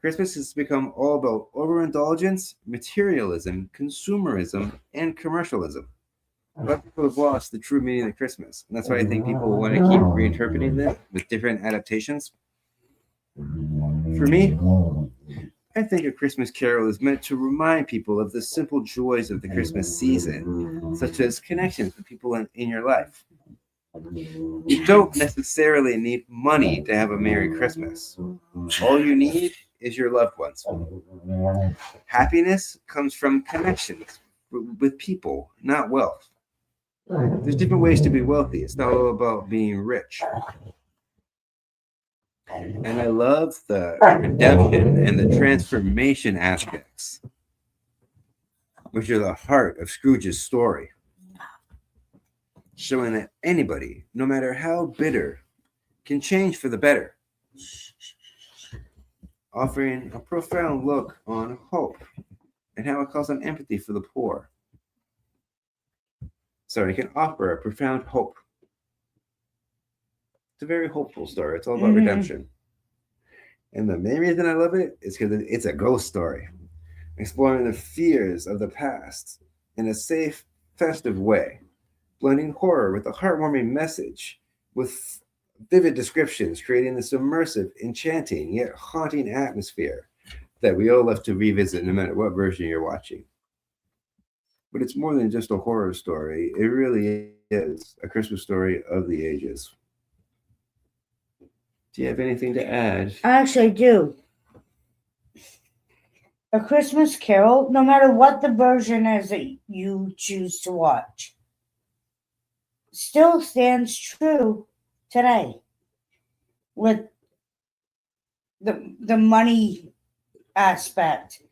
Christmas has become all about overindulgence, materialism, consumerism, and commercialism. A lot of people have lost the true meaning of Christmas. And that's why I think people want to keep reinterpreting them with different adaptations. For me, I think A Christmas Carol is meant to remind people of the simple joys of the Christmas season, such as connections with people in your life. You don't necessarily need money to have a Merry Christmas. All you need is your loved ones. Happiness comes from connections with people, not wealth. There's different ways to be wealthy. It's not all about being rich. And I love the redemption and the transformation aspects, which are the heart of Scrooge's story, showing that anybody, no matter how bitter, can change for the better, offering a profound look on hope and how it calls on empathy for the poor. So it can offer a profound hope. It's a very hopeful story. It's all about redemption. And the main reason I love it is because it's a ghost story, exploring the fears of the past in a safe, festive way, blending horror with a heartwarming message, with vivid descriptions, creating this immersive, enchanting, yet haunting atmosphere that we all love to revisit no matter what version you're watching. But it's more than just a horror story. It really is a Christmas story of the ages. Do you have anything to add?
I actually do. A Christmas Carol, no matter what the version is that you choose to watch, still stands true today with the money aspect,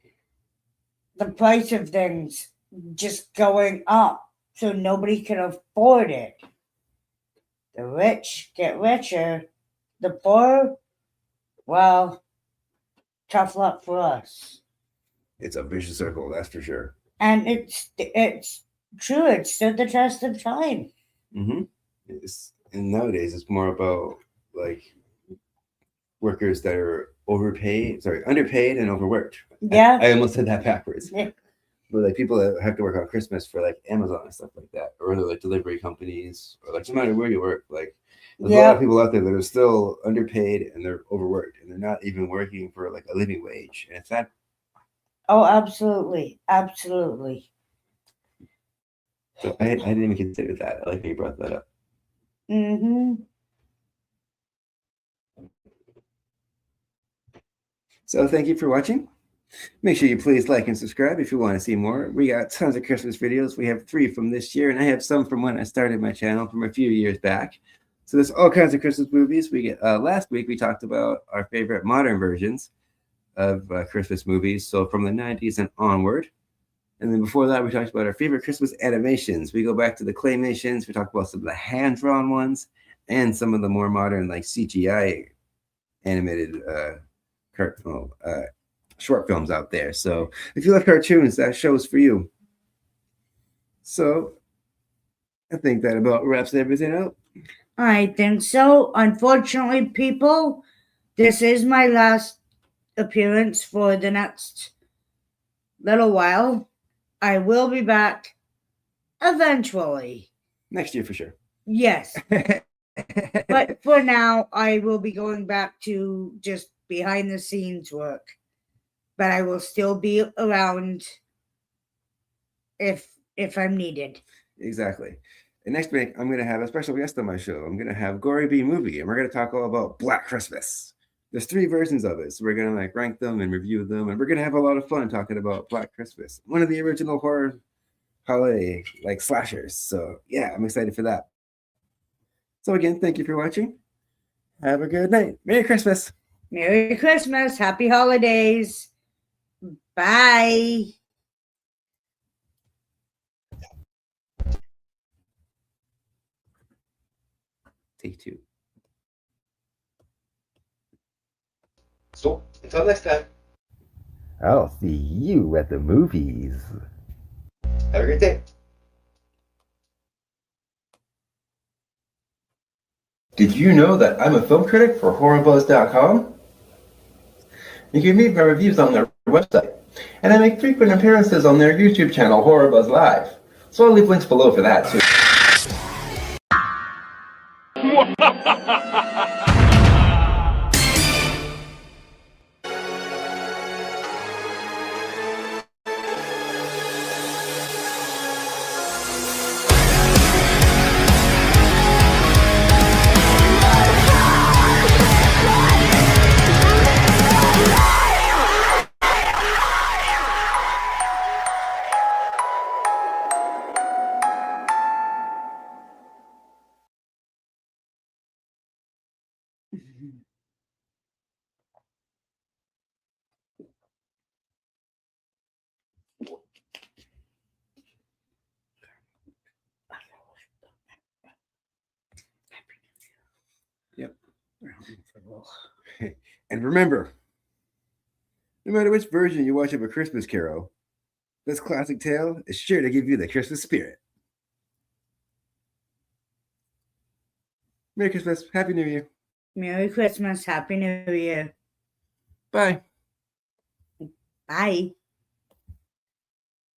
the price of things just going up so nobody can afford it. The rich get richer, the poor, well, tough luck for us.
It's a vicious circle, that's for sure.
And it's true, it stood the test of time.
Mm-hmm. And nowadays it's more about like workers that are underpaid and overworked.
Yeah.
I almost said that backwards.
Yeah.
But like people that have to work on Christmas for like Amazon and stuff like that, or other like delivery companies, or like no matter where you work, like there's a lot of people out there that are still underpaid and they're overworked and they're not even working for like a living wage. And it's that.
Oh, absolutely. Absolutely.
So I didn't even consider that. I like how you brought that up.
Mm-hmm.
So thank you for watching. Make sure you please like and subscribe if you want to see more. We got tons of Christmas videos. We have 3 from this year, and I have some from when I started my channel from a few years back. So there's all kinds of Christmas movies. We get last week we talked about our favorite modern versions of Christmas movies, so from the 90s and onward. And then before that, we talked about our favorite Christmas animations. We go back to the claymations. We talked about some of the hand-drawn ones and some of the more modern, like CGI animated short films out there. So if you like cartoons, that show's for you. So I think that about wraps everything up.
I think so. Unfortunately, people, this is my last appearance for the next little while. I will be back eventually.
Next year for sure.
Yes. But for now, I will be going back to just behind the scenes work. But I will still be around if I'm needed.
Exactly. And next week, I'm going to have a special guest on my show. I'm going to have Gory B Movie, and we're going to talk all about Black Christmas. There's 3 versions of it, so we're going to like rank them and review them, and we're going to have a lot of fun talking about Black Christmas, one of the original horror holiday like slashers. So yeah, I'm excited for that. So again, thank you for watching. Have a good night. Merry Christmas.
Merry Christmas. Happy holidays. Bye.
Take 2.
So, until next time,
I'll see you at the movies.
have a great day. Did you know that I'm a film critic for HorrorBuzz.com? You can read my reviews on their website, and I make frequent appearances on their YouTube channel, HorrorBuzz Live. So I'll leave links below for that too.
Yep. And remember, no matter which version you watch of A Christmas Carol, this classic tale is sure to give you the Christmas spirit. Merry Christmas. Happy New Year.
Merry Christmas. Happy New Year.
Bye.
Bye.